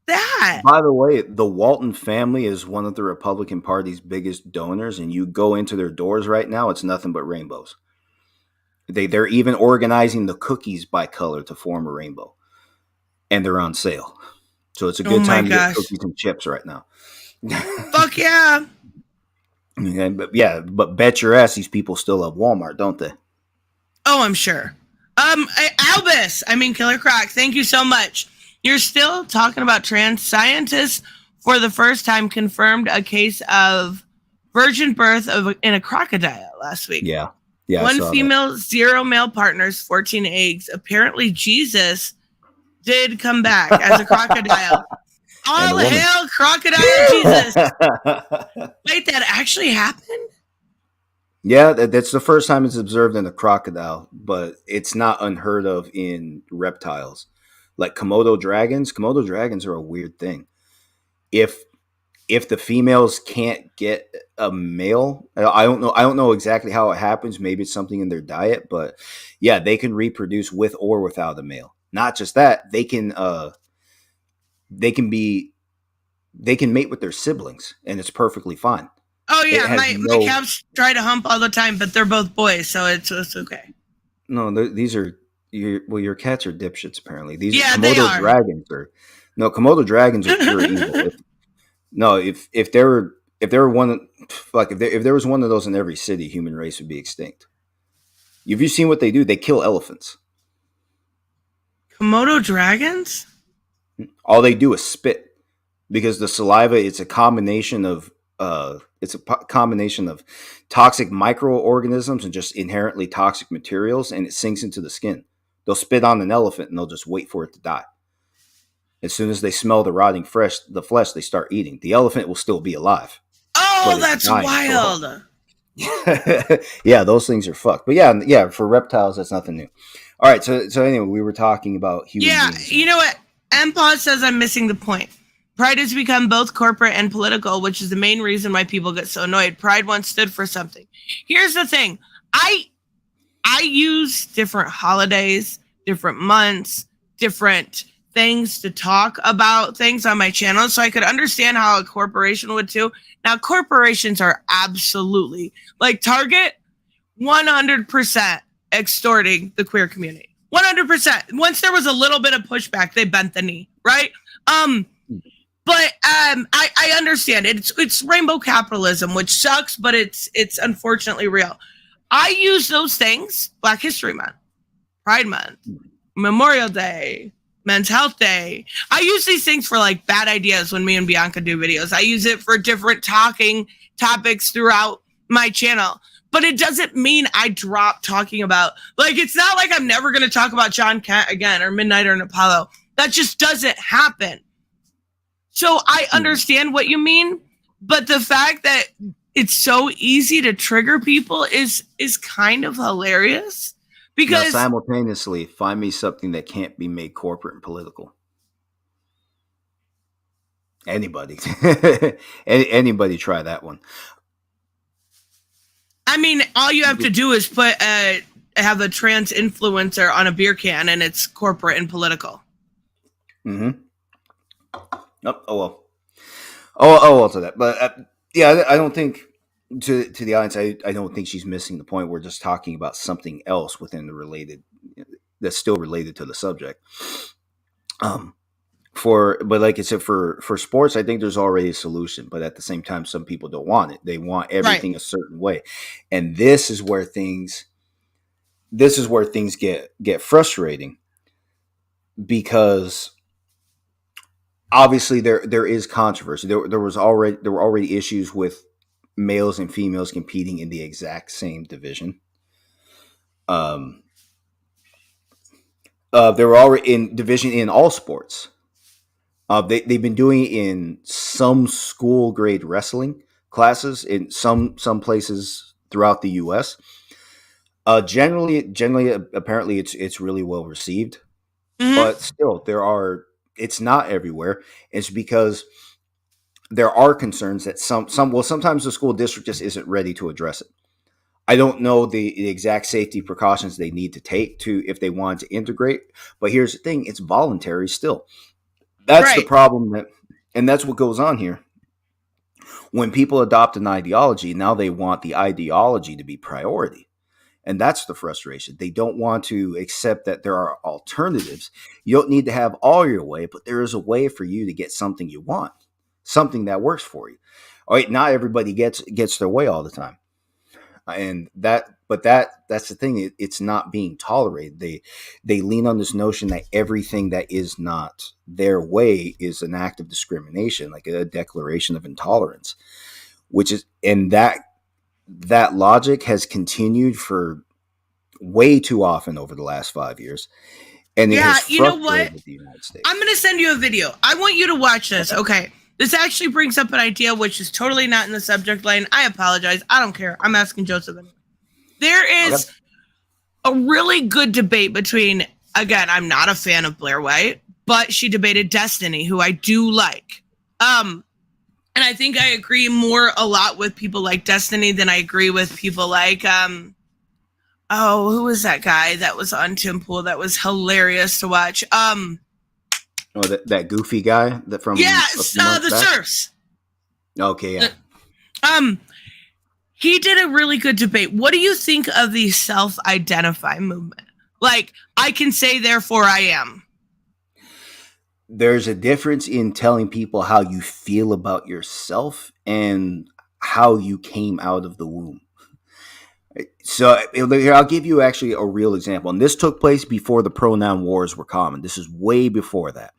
that? By the way, the Walton family is one of the Republican Party's biggest donors, and you go into their doors right now, it's nothing but rainbows. They're even organizing the cookies by color to form a rainbow, and they're on sale. So it's a good time to get cookies and chips right now. Fuck yeah. Okay, but bet your ass these people still love Walmart, don't they? Oh, I'm sure. Killer Croc, thank you so much. You're still talking about trans scientists for the first time confirmed a case of virgin birth in a crocodile last week. Yeah. One female, 0 male partners, 14 eggs. Apparently Jesus did come back as a crocodile. All hail crocodile Jesus. Wait, that actually happened? Yeah, that's the first time it's observed in a crocodile, but it's not unheard of in reptiles. Like Komodo dragons are a weird thing. If the females can't get a male, I don't know exactly how it happens. Maybe it's something in their diet, but yeah, they can reproduce with or without a male. Not just that, they can mate with their siblings, and it's perfectly fine. Oh yeah, my cats try to hump all the time, but they're both boys, so it's okay. No, these are your cats are dipshits. Apparently, these are Komodo dragons. Komodo dragons are pure evil. If there were one, like if there was one of those in every city, human race would be extinct. Have you seen what they do? They kill elephants. Komodo dragons? All they do is spit, because the saliva, it's a combination of It's a combination of toxic microorganisms and just inherently toxic materials, and it sinks into the skin. They'll spit on an elephant and they'll just wait for it to die. As soon as they smell the rotting the flesh, they start eating. The elephant will still be alive. Oh, that's wild. Yeah, those things are fucked. But yeah, for reptiles, that's nothing new. All right, so anyway, we were talking about human beings. You know what? MPAW says I'm missing the point. Pride has become both corporate and political, which is the main reason why people get so annoyed. Pride once stood for something. Here's the thing. I use different holidays, different months, different things to talk about things on my channel, so I could understand how a corporation would too. Now, corporations are absolutely, like Target, 100% extorting the queer community. 100%. Once there was a little bit of pushback, they bent the knee, right? But I understand it. It's rainbow capitalism, which sucks, but it's unfortunately real. I use those things, Black History Month, Pride Month, Memorial Day, Men's Health Day. I use these things for like bad ideas when me and Bianca do videos. I use it for different talking topics throughout my channel. But it doesn't mean I drop talking about, like, it's not like I'm never going to talk about John Kent again or Midnighter and Apollo. That just doesn't happen. So I understand what you mean, but the fact that it's so easy to trigger people is kind of hilarious. Because now, simultaneously, find me something that can't be made corporate and political. Anybody. Anybody try that one. I mean, all you have to do is have a trans influencer on a beer can and it's corporate and political. Mm-hmm. Oh well to that. But yeah, I don't think to the audience, I don't think she's missing the point. We're just talking about something else within the related, that's still related to the subject. But like I said, for sports, I think there's already a solution. But at the same time, some people don't want it. They want everything a certain way, and this is where things get frustrating, because obviously there is controversy. There were already issues with males and females competing in the exact same division. They were already in division in all sports. They've been doing it in some school grade wrestling classes in some places throughout the U.S. Generally, apparently it's really well received, but still it's not everywhere. It's because there are concerns that sometimes the school district just isn't ready to address it. I don't know the exact safety precautions they need to take if they want to integrate, but here's the thing: it's voluntary still. That's the problem, and that's what goes on here. When people adopt an ideology, now they want the ideology to be priority. And that's the frustration. They don't want to accept that there are alternatives. You don't need to have all your way, but there is a way for you to get something you want, something that works for you. All right, not everybody gets their way all the time. And that's the thing. It's not being tolerated. They lean on this notion that everything that is not their way is an act of discrimination, like a declaration of intolerance, and that logic has continued for way too often over the last 5 years. And it has frustrated the United States. I'm going to send you a video. I want you to watch this. Okay. This actually brings up an idea which is totally not in the subject line. I apologize. I don't care. I'm asking Joseph anyway. There is a really good debate between, again, I'm not a fan of Blair White, but she debated Destiny, who I do like. And I think I agree a lot with people like Destiny than I agree with people like, who was that guy that was on Tim Pool that was hilarious to watch? That goofy guy that from the Surfs. Okay, yeah. He did a really good debate. What do you think of the self-identify movement? Like, I can say, therefore I am. There's a difference in telling people how you feel about yourself and how you came out of the womb. So here, I'll give you actually a real example. And this took place before the pronoun wars were common. This is way before that.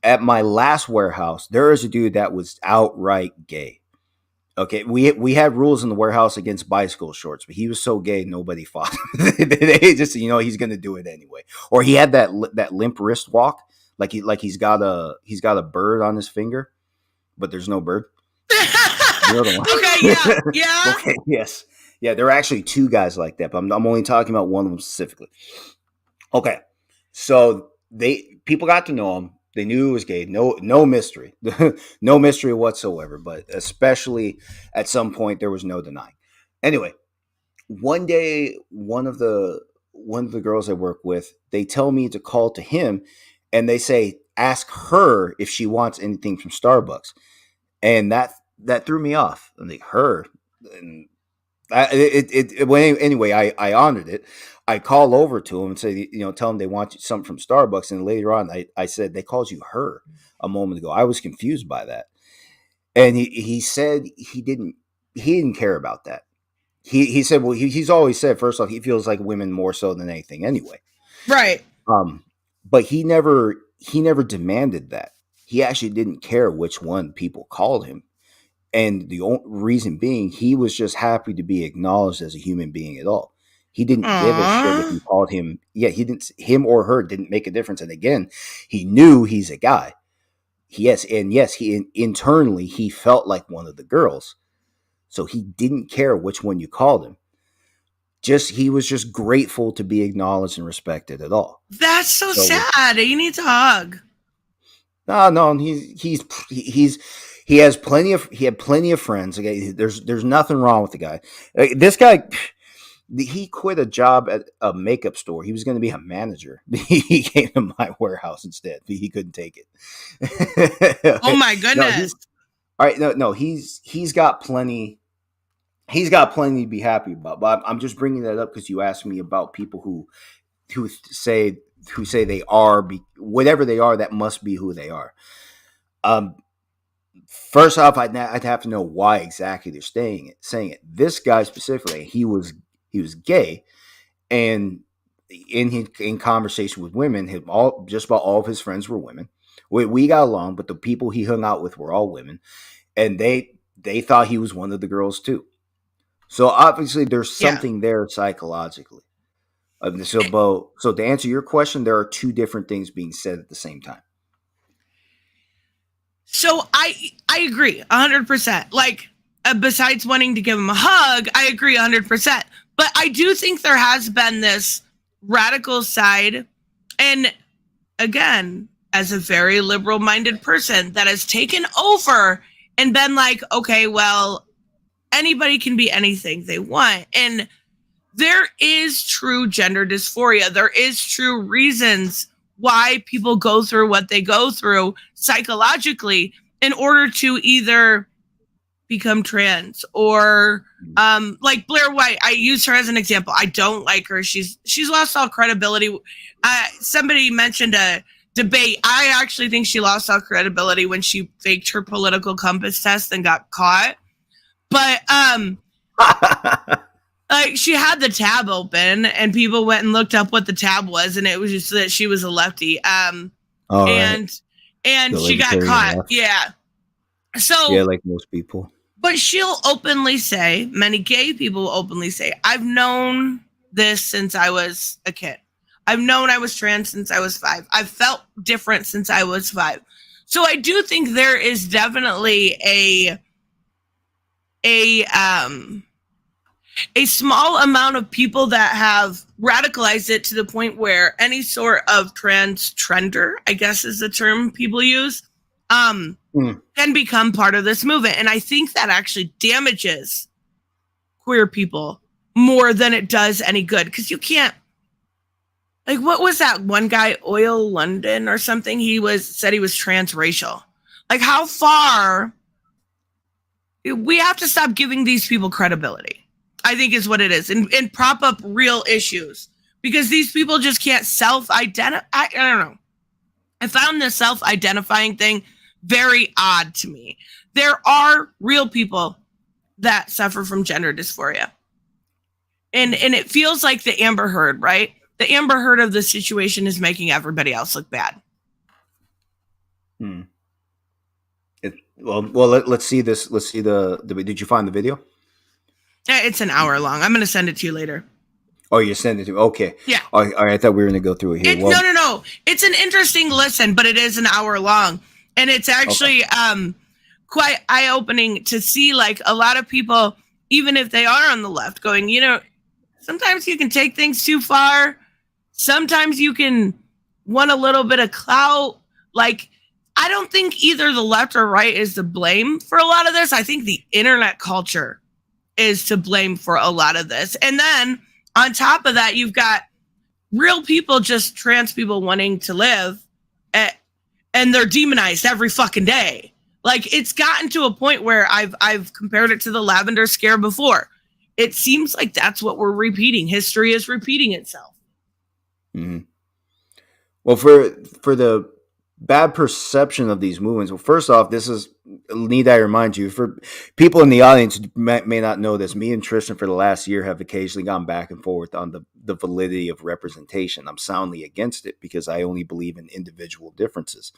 At my last warehouse, there is a dude that was outright gay. Okay, we had rules in the warehouse against bicycle shorts, but he was so gay nobody fought. They just he's gonna do it anyway. Or he had that limp wrist walk, he's got a bird on his finger, but there's no bird. You know the one. Okay, yeah. Okay, yes, yeah. There are actually two guys like that, but I'm only talking about one of them specifically. Okay, so people got to know him. They knew it was gay. No mystery, no mystery whatsoever. But especially at some point, there was no denying. Anyway, one day, one of the girls I work with, they tell me to call to him, and they say ask her if she wants anything from Starbucks, and that threw me off. I'm like, her, and anyway, I honored it. I call over to him and say, tell them they want something from Starbucks. And later on, I said, they called you her a moment ago. I was confused by that. And he said he didn't care about that. He said, well, he's always said, first off, he feels like women more so than anything anyway. Right. But he never demanded that. He actually didn't care which one people called him. And the only reason being, he was just happy to be acknowledged as a human being at all. He didn't give a shit if you called him. Yeah, him or her didn't make a difference. And again, he knew he's a guy. Yes, he internally he felt like one of the girls. So he didn't care which one you called him. He was just grateful to be acknowledged and respected at all. That's so sad. You need to hug. No, he had plenty of friends. Okay, there's nothing wrong with the guy. This guy, he quit a job at a makeup store. He was going to be a manager. He came to my warehouse instead. He couldn't take it. Oh my goodness! All right, no, he's got plenty. He's got plenty to be happy about. But I'm just bringing that up because you asked me about people who say they are whatever they are. That must be who they are. First off, I'd have to know why exactly they're saying it. This guy specifically, he was gay, and in conversation with women, just about all of his friends were women. We got along, but the people he hung out with were all women, and they thought he was one of the girls too. So obviously, there's something there psychologically. So to answer your question, there are two different things being said at the same time. So I agree 100%. Like, besides wanting to give him a hug, I agree 100%. But I do think there has been this radical side. And again, as a very liberal-minded person that has taken over and been like, okay, well, anybody can be anything they want. And there is true gender dysphoria. There is true reasons why people go through what they go through psychologically in order to either become trans or like Blair White. I use her as an example. I don't like her. She's lost all credibility. Somebody mentioned a debate. I actually think she lost all credibility when she faked her political compass test and got caught. But like, she had the tab open and people went and looked up what the tab was, and it was just that she was a lefty. And she got caught. Left. Yeah. So yeah, like most people. But she'll openly say, many gay people will openly say, I've known this since I was a kid. I've known I was trans since I was 5. I've felt different since I was 5. So I do think there is definitely a small amount of people that have radicalized it to the point where any sort of trans trender, I guess is the term people use, can become part of this movement. And I think that actually damages queer people more than it does any good. Because you can't, like, what was that one guy, Oil London or something? Said he was transracial. Like, how far? We have to stop giving these people credibility, I think is what it is, and prop up real issues, because these people just can't self-identify. I don't know. I found this self-identifying thing very odd to me. There are real people that suffer from gender dysphoria. And it feels like the Amber Heard, right? The Amber Heard of the situation is making everybody else look bad. Well, let's see this. Let's see the. Did you find the video? Yeah, it's an hour long. I'm going to send it to you later. Oh, you sent it to me. Okay. Yeah. All right, I thought we were going to go through it here. No. It's an interesting listen, but it is an hour long. And it's actually quite eye-opening to see, like, a lot of people, even if they are on the left, going, you know, sometimes you can take things too far. Sometimes you can want a little bit of clout. Like, I don't think either the left or right is to blame for a lot of this. I think the internet culture is to blame for a lot of this. And then on top of that, you've got real people, just trans people wanting to live, and they're demonized every fucking day. Like, it's gotten to a point where I've compared it to the lavender scare before. It seems like that's what we're repeating. History is repeating itself. Mm-hmm. Well, for the bad perception of these movements, well, first off, this is, need I remind you, for people in the audience may not know this, me and Tristan for the last year have occasionally gone back and forth on the validity of representation. I'm soundly against it because I only believe in individual differences.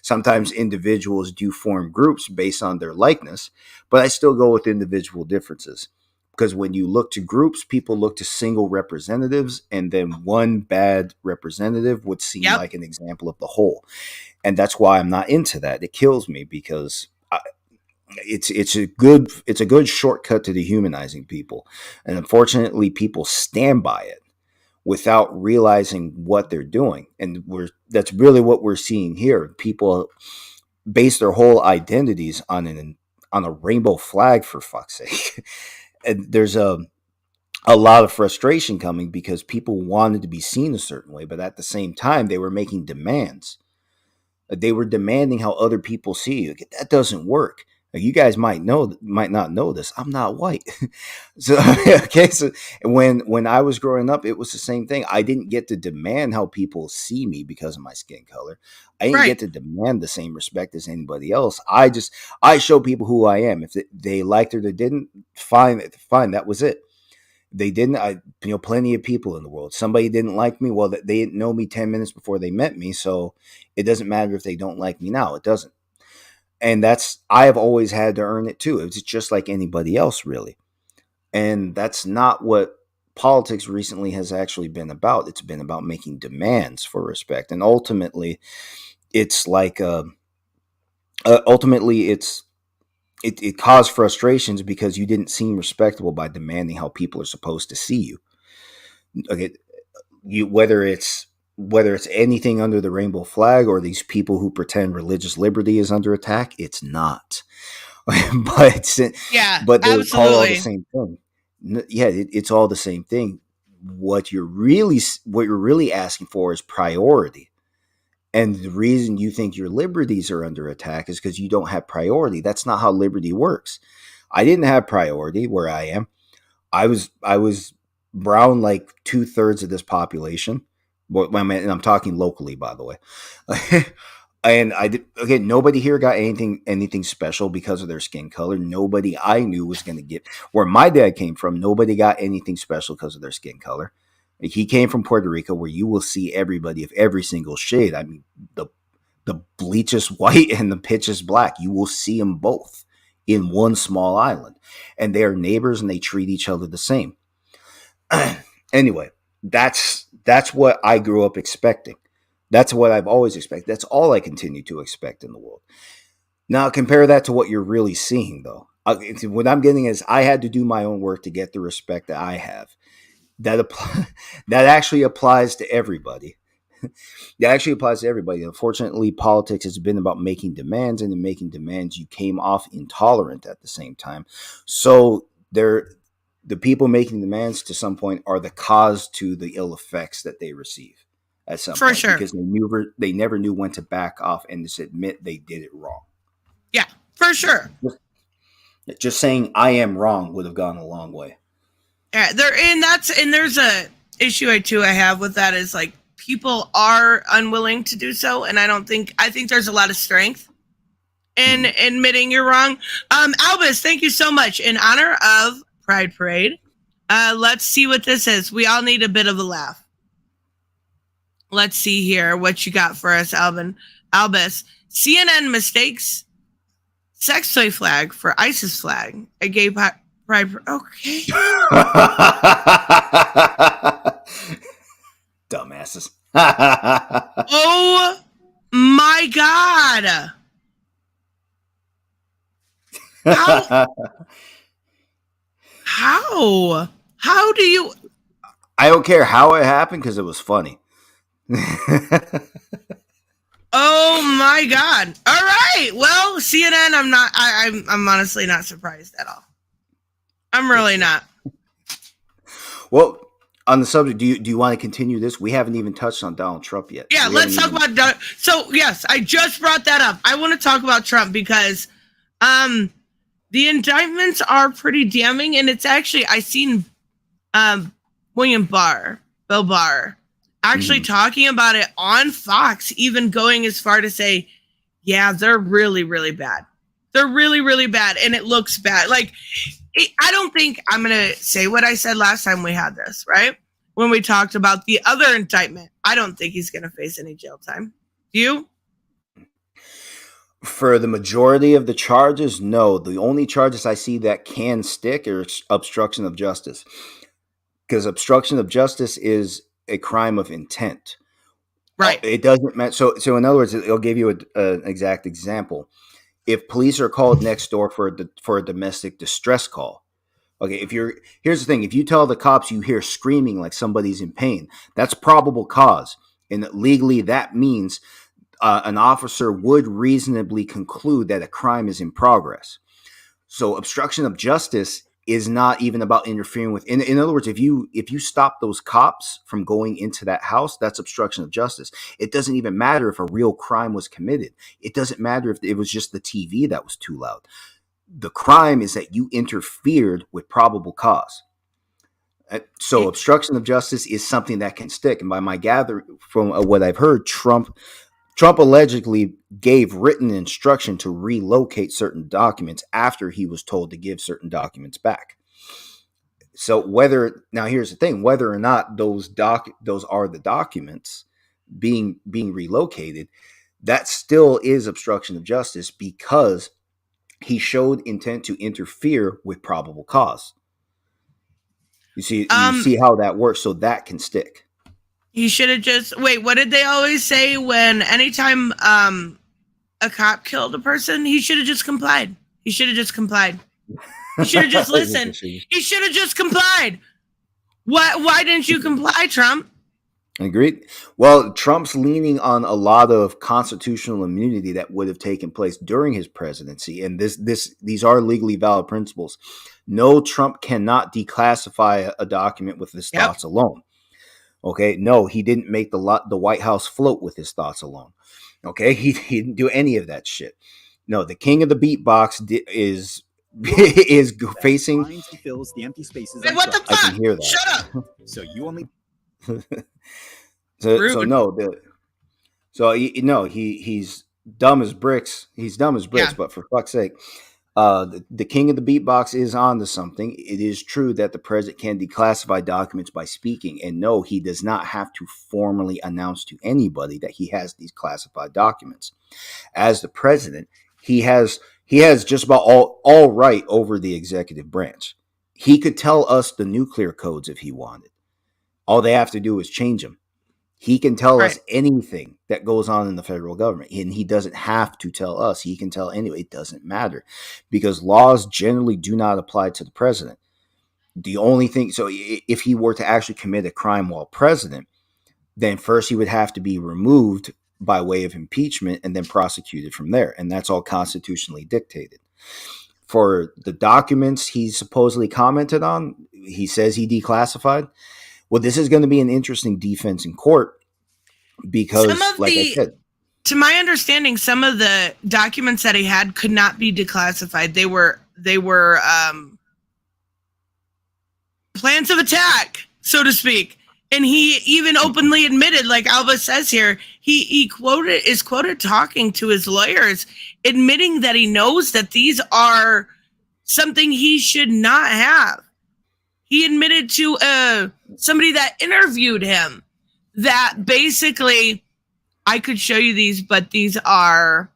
Sometimes individuals do form groups based on their likeness, but I still go with individual differences. Because when you look to groups, people look to single representatives, and then one bad representative would seem like an example of the whole. And that's why I'm not into that. It kills me because it's a good shortcut to dehumanizing people. And unfortunately, people stand by it without realizing what they're doing. And that's really what we're seeing here. People base their whole identities on a rainbow flag, for fuck's sake. And there's a lot of frustration coming because people wanted to be seen a certain way, but at the same time, they were making demands. They were demanding how other people see you. That doesn't work. You guys might not know this. I'm not white. So when I was growing up, it was the same thing. I didn't get to demand how people see me because of my skin color. I didn't get to demand the same respect as anybody else. I show people who I am. If they liked it or they didn't, fine. That was it. They didn't. Plenty of people in the world. Somebody didn't like me. Well, they didn't know me 10 minutes before they met me. So it doesn't matter if they don't like me now. It doesn't. And I have always had to earn it too. It's just like anybody else, really. And that's not what politics recently has actually been about. It's been about making demands for respect. And ultimately, it's like, it caused frustrations because you didn't seem respectable by demanding how people are supposed to see you. Okay, whether it's anything under the rainbow flag or these people who pretend religious liberty is under attack, it's not. but they would call all the same thing. Yeah, it's all the same thing. What you're really asking for is priority. And the reason you think your liberties are under attack is because you don't have priority. That's not how liberty works. I didn't have priority where I am. I was brown like 2/3 of this population. And I'm talking locally, by the way. And nobody here got anything special because of their skin color. Nobody I knew was going to get, where my dad came from, nobody got anything special because of their skin color. He came from Puerto Rico, where you will see everybody of every single shade. I mean, the bleachest white and the pitchest black. You will see them both in one small island. And they are neighbors and they treat each other the same. Anyway, that's what I grew up expecting. That's what I've always expected. That's all I continue to expect in the world. Now, compare that to what you're really seeing, though. What I'm getting is I had to do my own work to get the respect that I have. That actually applies to everybody. That actually applies to everybody. Unfortunately, politics has been about making demands, and in making demands, you came off intolerant at the same time. So the people making demands to some point are the cause to the ill effects that they receive at some point. Sure. Because they never knew when to back off and just admit they did it wrong. Yeah, for sure. Just saying I am wrong would have gone a long way. Yeah, there's a issue I have with that is like people are unwilling to do so, and I think there's a lot of strength in admitting you're wrong. Albus, thank you so much. In honor of Pride Parade, let's see what this is. We all need a bit of a laugh. Let's see here what you got for us, Albus. CNN sex toy flag for ISIS flag. A gay pride. Okay. Dumbasses. Oh my God. How do you? I don't care how it happened because it was funny. Oh my God. All right. Well, CNN, I'm honestly not surprised at all. I'm really not. Well, on the subject, do you want to continue this? We haven't even touched on Donald Trump yet. Yeah, let's talk about Donald. So yes, I just brought that up. I want to talk about Trump because the indictments are pretty damning, and it's actually I seen Bill Barr, actually talking about it on Fox, even going as far to say, yeah, they're really, really bad. They're really, really bad, and it looks bad. Like, I don't think I'm going to say what I said last time we had this, right? When we talked about the other indictment. I don't think he's going to face any jail time. Do you? For the majority of the charges, no. The only charges I see that can stick are obstruction of justice. Because obstruction of justice is a crime of intent. Right. It doesn't matter. So in other words, it'll give you an exact example. If police are called next door for a domestic distress call, okay, here's the thing. If you tell the cops you hear screaming like somebody's in pain, that's probable cause. And legally, that means an officer would reasonably conclude that a crime is in progress. So obstruction of justice is not even about interfering with. In other words, if you stop those cops from going into that house, that's obstruction of justice. It doesn't even matter if a real crime was committed. It doesn't matter if it was just the TV that was too loud. The crime is that you interfered with probable cause. So obstruction of justice is something that can stick. And by my gather from what I've heard, Trump allegedly gave written instruction to relocate certain documents after he was told to give certain documents back. So now here's the thing, whether or not those are the documents being relocated, that still is obstruction of justice because he showed intent to interfere with probable cause. You see how that works, so that can stick. He should have just what did they always say when anytime a cop killed a person, he should have just complied. He should have just listened. He should have just complied. Why didn't you comply, Trump? Agreed. Well, Trump's leaning on a lot of constitutional immunity that would have taken place during his presidency, and these are legally valid principles. No, Trump cannot declassify a document with his thoughts alone. Okay, no, he didn't make the White House float with his thoughts alone. Okay, he didn't do any of that shit. No, the king of the beatbox is facing. Fills the empty spaces. Wait, what the fuck? I can hear that. Shut up. So you only. He's dumb as bricks. He's dumb as bricks. Yeah. But for fuck's sake. The king of the beatbox is onto something. It is true that the president can declassify documents by speaking, and no, he does not have to formally announce to anybody that he has these classified documents. As the president, he has just about all right over the executive branch. He could tell us the nuclear codes if he wanted. All they have to do is change them. He can tell us anything that goes on in the federal government, and he doesn't have to tell us. He can tell anyway. It doesn't matter because laws generally do not apply to the president. The only thing, so if he were to actually commit a crime while president, then first he would have to be removed by way of impeachment and then prosecuted from there. And that's all constitutionally dictated. For the documents he supposedly commented on, he says he declassified. Well, this is going to be an interesting defense in court because, I said, to my understanding, some of the documents that he had could not be declassified. They were plans of attack, so to speak. And he even openly admitted, like Alba says here, he is quoted talking to his lawyers, admitting that he knows that these are something he should not have. He admitted to somebody that interviewed him that basically, I could show you these, but these are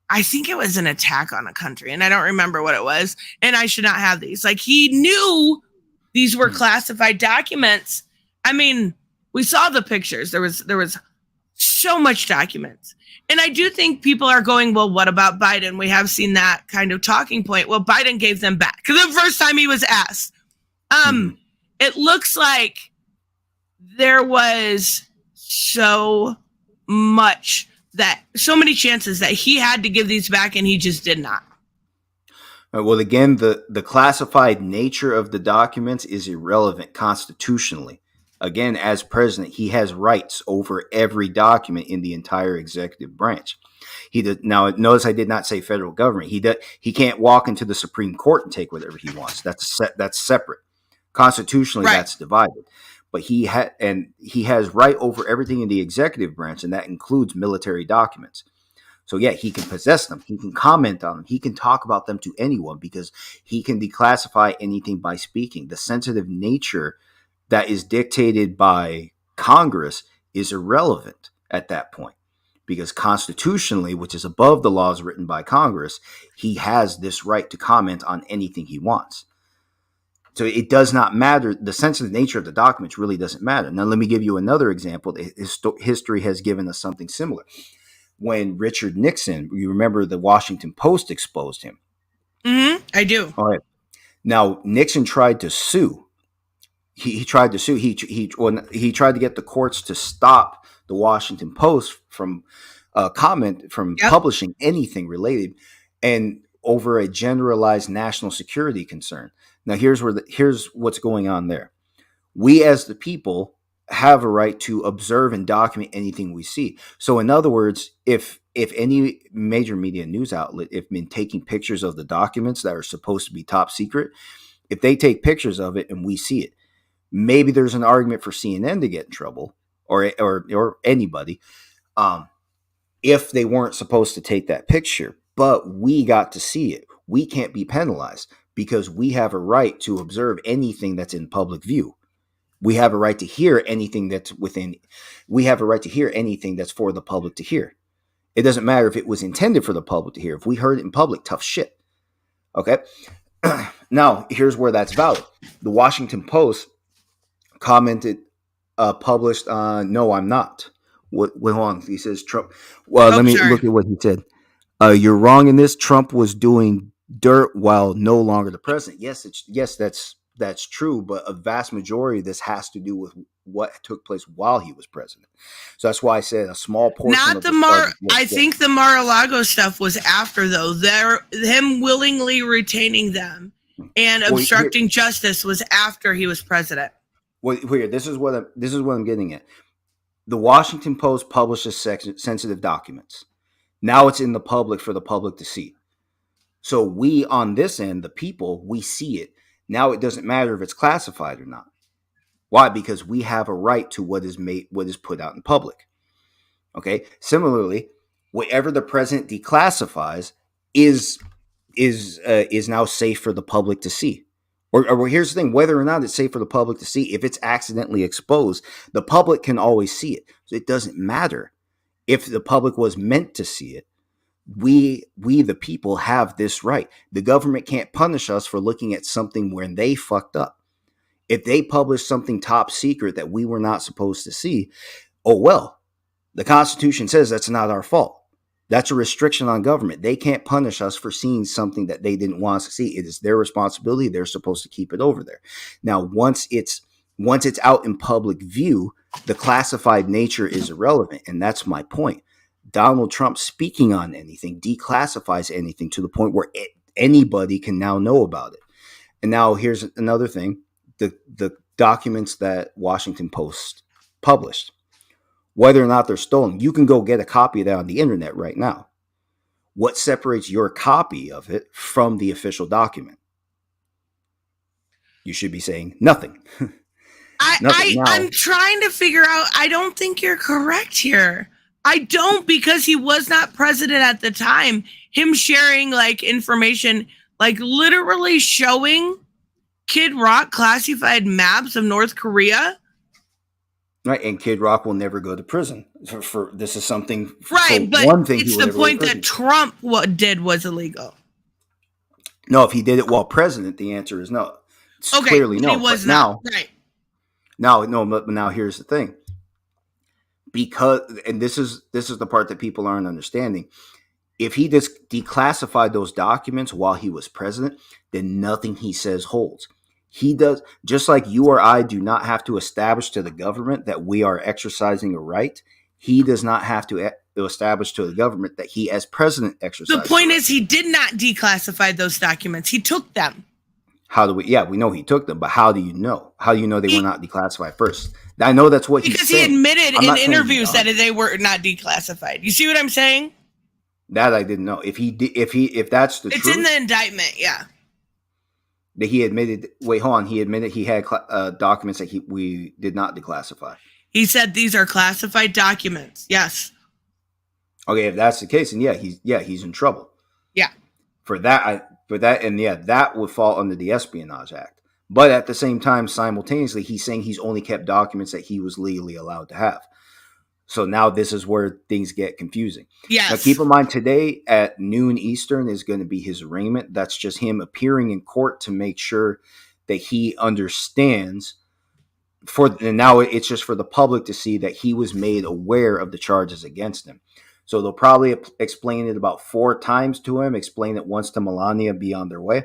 I think it was an attack on a country, and I don't remember what it was. And I should not have these. Like, he knew these were classified documents. I mean, we saw the pictures. There was so much documents. And I do think people are going, well, what about Biden? We have seen that kind of talking point. Well, Biden gave them back because the first time he was asked. It looks like there was so many chances that he had to give these back, and he just did not. Well, again, the classified nature of the documents is irrelevant constitutionally. Again, as president, he has rights over every document in the entire executive branch. Now, notice I did not say federal government. He can't walk into the Supreme Court and take whatever he wants. That's separate. Constitutionally, right. That's divided. But he has right over everything in the executive branch, and that includes military documents. So yeah, he can possess them. He can comment on them. He can talk about them to anyone because he can declassify anything by speaking. The sensitive nature that is dictated by Congress is irrelevant at that point because constitutionally, which is above the laws written by Congress, he has this right to comment on anything he wants. So it does not matter. The sensitive nature of the documents really doesn't matter. Now, let me give you another example. History has given us something similar. When Richard Nixon, you remember the Washington Post exposed him. I do. All right. Now, Nixon tried to sue. He tried to sue. He tried to get the courts to stop the Washington Post from publishing anything related, and over a generalized national security concern. Now, here's what's going on there. We as the people have a right to observe and document anything we see. So, in other words, if any major media news outlet, if been taking pictures of the documents that are supposed to be top secret, if they take pictures of it and we see it, maybe there's an argument for CNN to get in trouble or anybody if they weren't supposed to take that picture, but we got to see it. We can't be penalized because we have a right to observe anything that's in public view. We have a right to hear anything that's we have a right to hear anything that's for the public to hear. It doesn't matter if it was intended for the public to hear. If we heard it in public, tough shit. Okay. Now, here's where that's valid. The Washington Post commented, published on, no, I'm not. Hold on. He says Trump. Well, let me look at what he said. You're wrong in this. Trump was doing dirt while no longer the president. Yes, that's true. But a vast majority of this has to do with what took place while he was president. So that's why I said a small portion. Not the I think the Mar-a-Lago stuff was after, though. Him willingly retaining them and obstructing justice was after he was president. Well, here, this is what I'm getting at. The Washington Post publishes sensitive documents. Now it's in the public for the public to see. So we, on this end, the people, we see it. Now it doesn't matter if it's classified or not. Why? Because we have a right to what is put out in public. Okay. Similarly, whatever the president declassifies is now safe for the public to see. Or here's the thing, whether or not it's safe for the public to see, if it's accidentally exposed, the public can always see it. So it doesn't matter if the public was meant to see it. We the people have this right. The government can't punish us for looking at something when they fucked up. If they publish something top secret that we were not supposed to see, oh well, the Constitution says that's not our fault. That's a restriction on government. They can't punish us for seeing something that they didn't want us to see. It is their responsibility. They're supposed to keep it over there. Now, once it's out in public view, the classified nature is irrelevant. And that's my point. Donald Trump speaking on anything declassifies anything to the point where anybody can now know about it. And now here's another thing. The documents that Washington Post published, whether or not they're stolen, you can go get a copy of that on the internet right now. What separates your copy of it from the official document? You should be saying nothing. I'm trying to figure out. I don't think you're correct here. I don't, because he was not president at the time. Him sharing information, literally showing Kid Rock classified maps of North Korea. Right, and Kid Rock will never go to prison for this is something. Right, so but one thing he it's will the never go to point that prison. Trump what did was illegal. No, if he did it while president, the answer is no. It's Okay, clearly but no. he was But not. Right. but now here's the thing. Because and this is the part that people aren't understanding. If he just declassified those documents while he was president, then nothing he says holds. He does, just like you or I do not have to establish to the government that we are exercising a right. He does not have to establish to the government that he, as president, exercises. The point is, he did not declassify those documents. He took them. How do we? Yeah, we know he took them, but how do you know? How do you know they were not declassified first? I know that's what he's saying. Because he admitted in interviews that they were not declassified. You see what I'm saying? That I didn't know. If that's the truth, it's in the indictment. Yeah. That he admitted. Wait, hold on. He admitted he had documents that we did not declassify. He said these are classified documents. Yes. Okay, if that's the case, then he's in trouble. Yeah. That would fall under the Espionage Act. But at the same time, simultaneously, he's saying he's only kept documents that he was legally allowed to have. So now this is where things get confusing. Yes. Now keep in mind, today at noon Eastern is going to be his arraignment. That's just him appearing in court to make sure that he understands. And now it's just for the public to see that he was made aware of the charges against him. So they'll probably explain it about 4 times to him, explain it once to Melania, be on their way.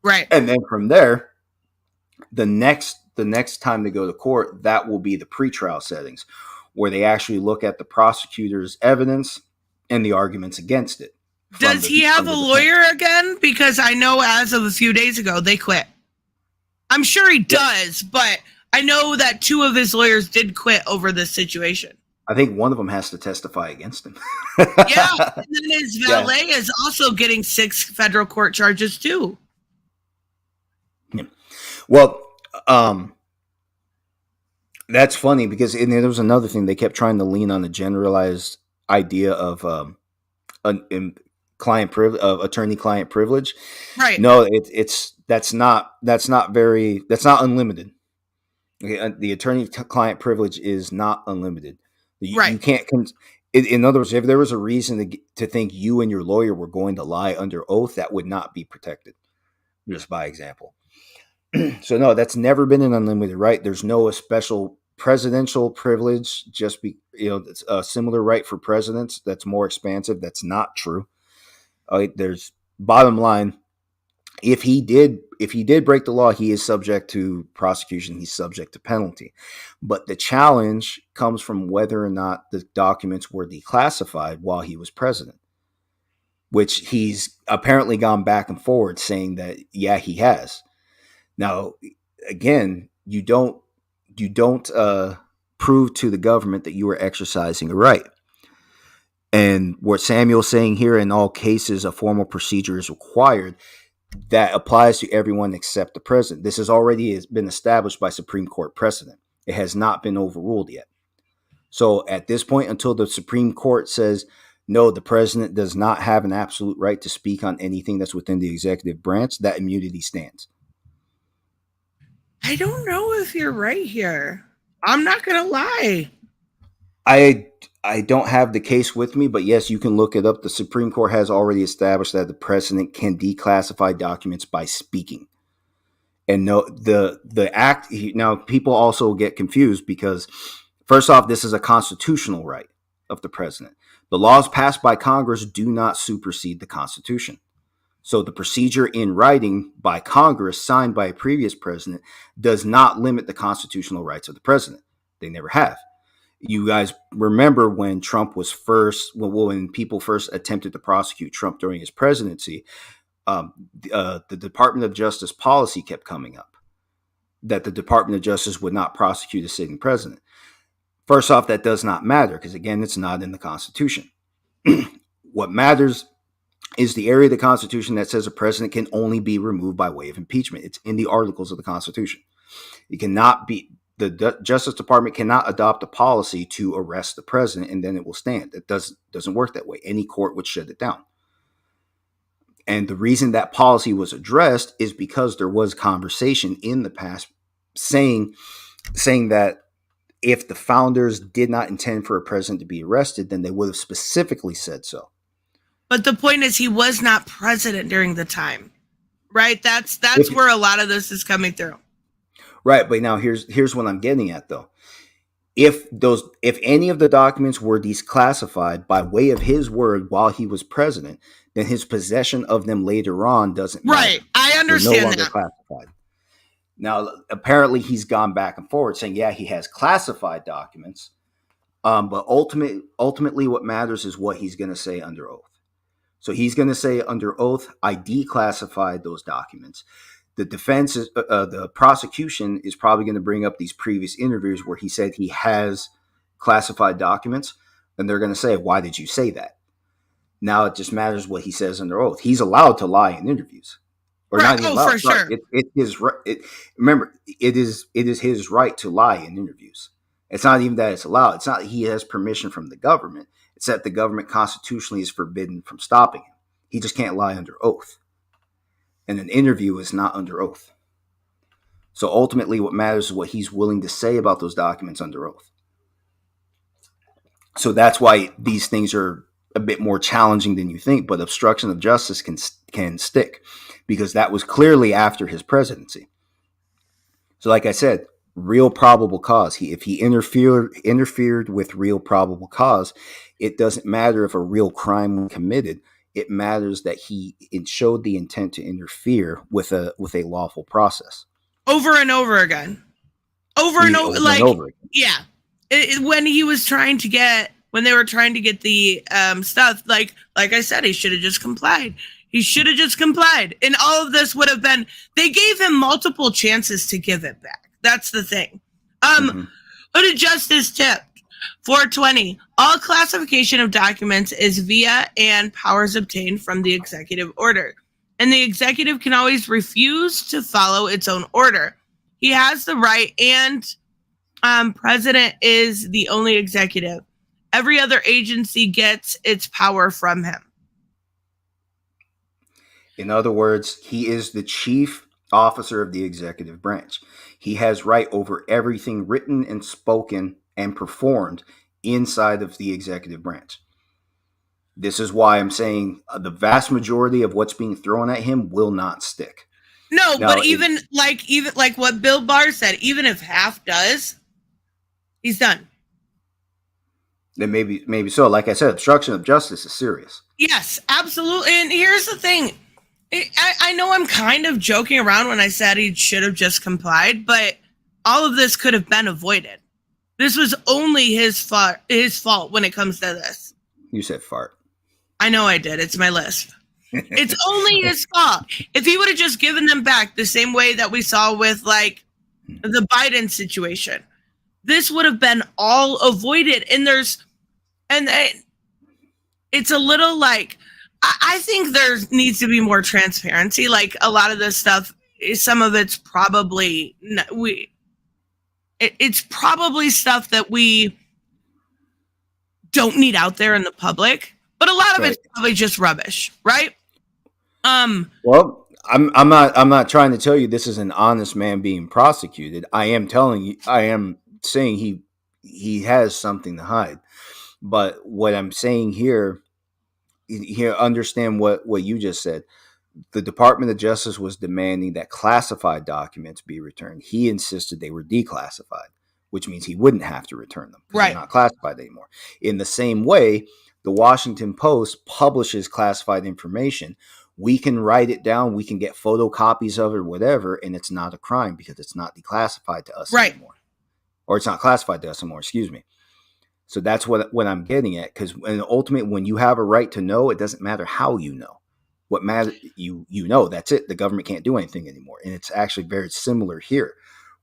Right. And then from there, the next time they go to court, that will be the pretrial settings, where they actually look at the prosecutor's evidence and the arguments against it. Does he have a lawyer again? Because I know as of a few days ago, they quit. I'm sure he does, but I know that 2 of his lawyers did quit over this situation. I think one of them has to testify against him. Yeah, and then his valet is also getting 6 federal court charges too. Yeah. Well, that's funny because there was another thing. They kept trying to lean on the generalized idea of attorney-client privilege. Right. No, that's not unlimited. Okay, the attorney-client privilege is not unlimited. Right. You can't. In other words, if there was a reason to think you and your lawyer were going to lie under oath, that would not be protected. Just by example. So no, that's never been an unlimited right. There's no special presidential privilege. It's a similar right for presidents. That's more expansive. That's not true. There's bottom line. If he did break the law, he is subject to prosecution. He's subject to penalty. But the challenge comes from whether or not the documents were declassified while he was president, which he's apparently gone back and forward saying that, yeah, he has. Now, again, you don't prove to the government that you are exercising a right. And what Samuel's saying here, in all cases, a formal procedure is required. That applies to everyone except the president. This has already been established by Supreme Court precedent. It has not been overruled yet. So at this point, until the Supreme Court says, no, the president does not have an absolute right to speak on anything that's within the executive branch, that immunity stands. I don't know if you're right here. I'm not going to lie. I don't have the case with me, but yes, you can look it up. The Supreme Court has already established that the president can declassify documents by speaking. And no, the act, now people also get confused because first off, this is a constitutional right of the president. The laws passed by Congress do not supersede the Constitution. So the procedure in writing by Congress signed by a previous president does not limit the constitutional rights of the president. They never have. You guys remember when Trump was when people first attempted to prosecute Trump during his presidency, the Department of Justice policy kept coming up that the Department of Justice would not prosecute a sitting president. First off, that does not matter because, again, it's not in the Constitution. What matters is the area of the Constitution that says a president can only be removed by way of impeachment. It's in the articles of the Constitution. It cannot be. The Justice Department cannot adopt a policy to arrest the president and then it will stand. It doesn't work that way. Any court would shut it down. And the reason that policy was addressed is because there was conversation in the past saying that if the founders did not intend for a president to be arrested, then they would have specifically said so. But the point is, he was not president during the time, right? That's where a lot of this is coming through. Right, but now here's what I'm getting at, though. If any of the documents were declassified by way of his word while he was president, then his possession of them later on doesn't matter. Right, I understand They're no longer that. classified. Now, apparently, he's gone back and forward saying, yeah, he has classified documents, but ultimately, what matters is what he's going to say under oath. So he's going to say under oath, I declassified those documents. The defense, the prosecution is probably going to bring up these previous interviews where he said he has classified documents, and they're going to say, why did you say that? Now it just matters what he says under oath. He's allowed to lie in interviews. Or right. not even allowed. For sure. It is remember, it is his right to lie in interviews. It's not even that it's allowed. It's not that he has permission from the government. It's that the government constitutionally is forbidden from stopping him. He just can't lie under oath. And an interview is not under oath. So ultimately what matters is what he's willing to say about those documents under oath. So that's why these things are a bit more challenging than you think, but obstruction of justice can stick, because that was clearly after his presidency. So like I said, real probable cause. If he interfered with real probable cause, it doesn't matter if a real crime was committed. It matters that it showed the intent to interfere with a lawful process. Over and over again. Over and over again. Yeah. When they were trying to get the stuff, like I said, he should have just complied. And all of this would have been, they gave him multiple chances to give it back. That's the thing. Hooded Justice tip 420. All classification of documents is via and powers obtained from the executive order. And the executive can always refuse to follow its own order. He has the right, and president is the only executive. Every other agency gets its power from him. In other words, he is the chief officer of the executive branch. He has right over everything written and spoken and performed inside of the executive branch. This is why I'm saying the vast majority of what's being thrown at him will not stick. No, now, but even like what Bill Barr said, even if half does, he's done. Then maybe so. Like I said, obstruction of justice is serious. Yes, absolutely. And here's the thing. I know I'm kind of joking around when I said he should have just complied, but all of this could have been avoided. This was only his fault when it comes to this. You said fart. I know I did. It's my list. It's only his fault. If he would have just given them back the same way that we saw with like the Biden situation, this would have been all avoided. And it's a little like, I think there needs to be more transparency. Like a lot of this stuff, some of it's probably it's probably stuff that we don't need out there in the public, but a lot of it's probably just rubbish, right? Well, I'm not trying to tell you this is an honest man being prosecuted. I am saying he has something to hide. But what I'm saying here, understand what you just said. The Department of Justice was demanding that classified documents be returned. He insisted they were declassified, which means he wouldn't have to return them because they're not classified anymore. In the same way, the Washington Post publishes classified information. We can write it down, we can get photocopies of it or whatever, and it's not a crime because it's not declassified to us anymore. Or it's not classified to us anymore, excuse me. So that's what I'm getting at, because ultimately, when you have a right to know, it doesn't matter how you know. What matters, you know, that's it. The government can't do anything anymore. And it's actually very similar here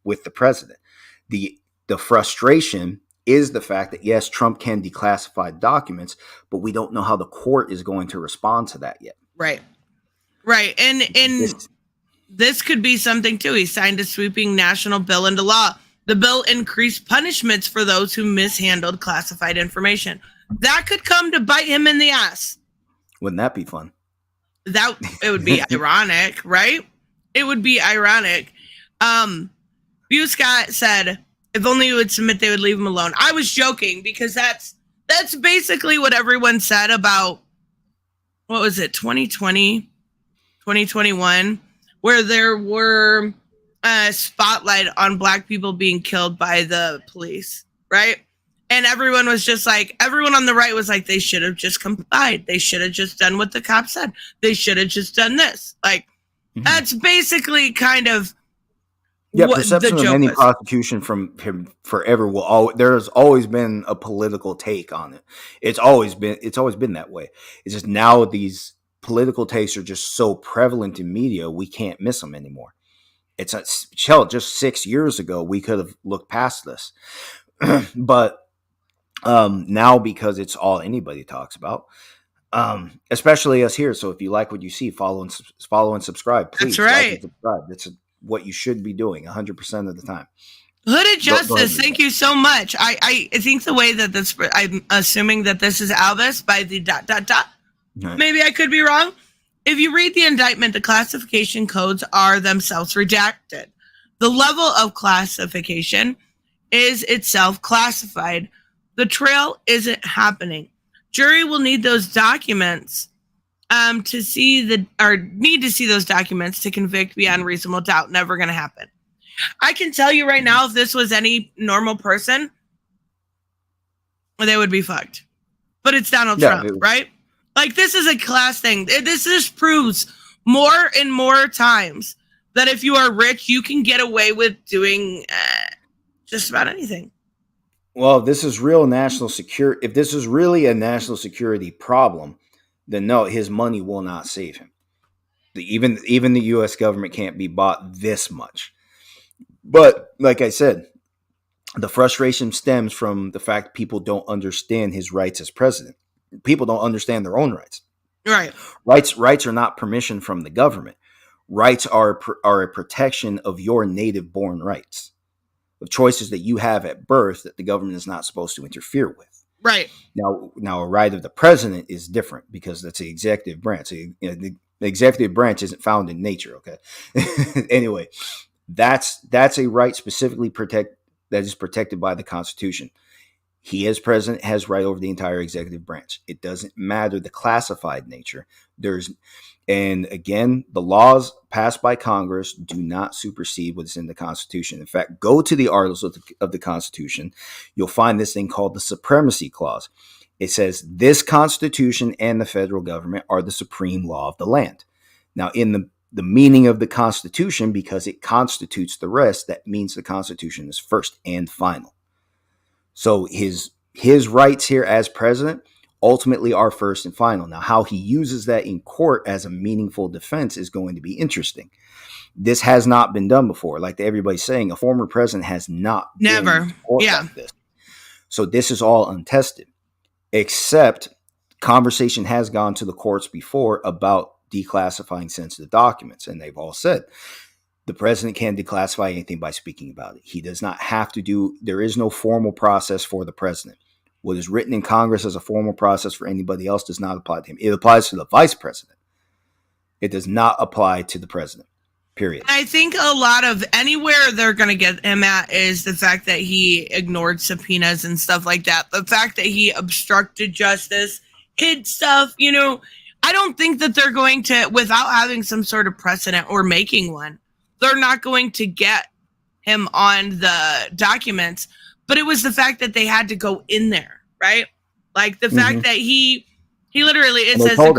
with the president. The frustration is the fact that, yes, Trump can declassify documents, but we don't know how the court is going to respond to that yet. Right. And this could be something, too. He signed a sweeping national bill into law. The bill increased punishments for those who mishandled classified information. That could come to bite him in the ass. Wouldn't that be fun? It would be ironic, right? It would be ironic. Scott said, If only he would submit, they would leave him alone. I was joking because that's basically what everyone said about, what was it, 2020, 2021, where there were a spotlight on Black people being killed by the police, right? And everyone was just like, everyone on the right was like, they should have just complied. They should have just done what the cop said. They should have just done this. Like, that's basically kind of what perception the of any joke was. prosecution from him forever there's always been a political take on it. It's always been that way. It's just now these political takes are just so prevalent in media, we can't miss them anymore. It's just 6 years ago we could have looked past this. But now, because it's all anybody talks about, especially us here. So if you like what you see, follow and subscribe. Please, That's right. like and subscribe. That's what you should be doing 100% of the time. Hooded Justice, go ahead, thank you so much. I think the way that this, I'm assuming that this is Alvis by the ... Right. Maybe I could be wrong. If you read the indictment, the classification codes are themselves redacted. The level of classification is itself classified. The trail isn't happening. Jury will need those documents need to see those documents to convict beyond reasonable doubt. Never going to happen. I can tell you right now, if this was any normal person, they would be fucked. But it's Donald Trump, right? Like, this is a class thing. This just proves more and more times that if you are rich, you can get away with doing just about anything. Well, if this is real national security, if this is really a national security problem, then no, his money will not save him. Even the U.S. government can't be bought this much. But like I said, the frustration stems from the fact people don't understand his rights as president. People don't understand their own rights. Right. Rights are not permission from the government. Rights are a protection of your native-born rights, of choices that you have at birth that the government is not supposed to interfere with. Right. Now, a right of the president is different because that's the executive branch. So, the executive branch isn't found in nature. Okay. Anyway, that's a right specifically that is protected by the Constitution. He, as president, has right over the entire executive branch. It doesn't matter the classified nature. And again, the laws passed by Congress do not supersede what's in the Constitution. In fact, go to the articles of the Constitution. You'll find this thing called the Supremacy Clause. It says this Constitution and the federal government are the supreme law of the land. Now, in the meaning of the Constitution, because it constitutes the rest, that means the Constitution is first and final. So his rights here as president ultimately are first and final. Now, how he uses that in court as a meaningful defense is going to be interesting. This has not been done before. Like everybody's saying, a former president has not never been in court like this. So this is all untested, except conversation has gone to the courts before about declassifying sensitive documents. And they've all said the president can't declassify anything by speaking about it. He does not have to there is no formal process for the president. What is written in Congress as a formal process for anybody else does not apply to him. It applies to the vice president. It does not apply to the president, period. I think a lot of anywhere they're going to get him at is the fact that he ignored subpoenas and stuff like that. The fact that he obstructed justice, hid stuff, I don't think that they're going to, without having some sort of precedent or making one, they're not going to get him on the documents. But it was the fact that they had to go in there, right? Like the fact that he literally, it says the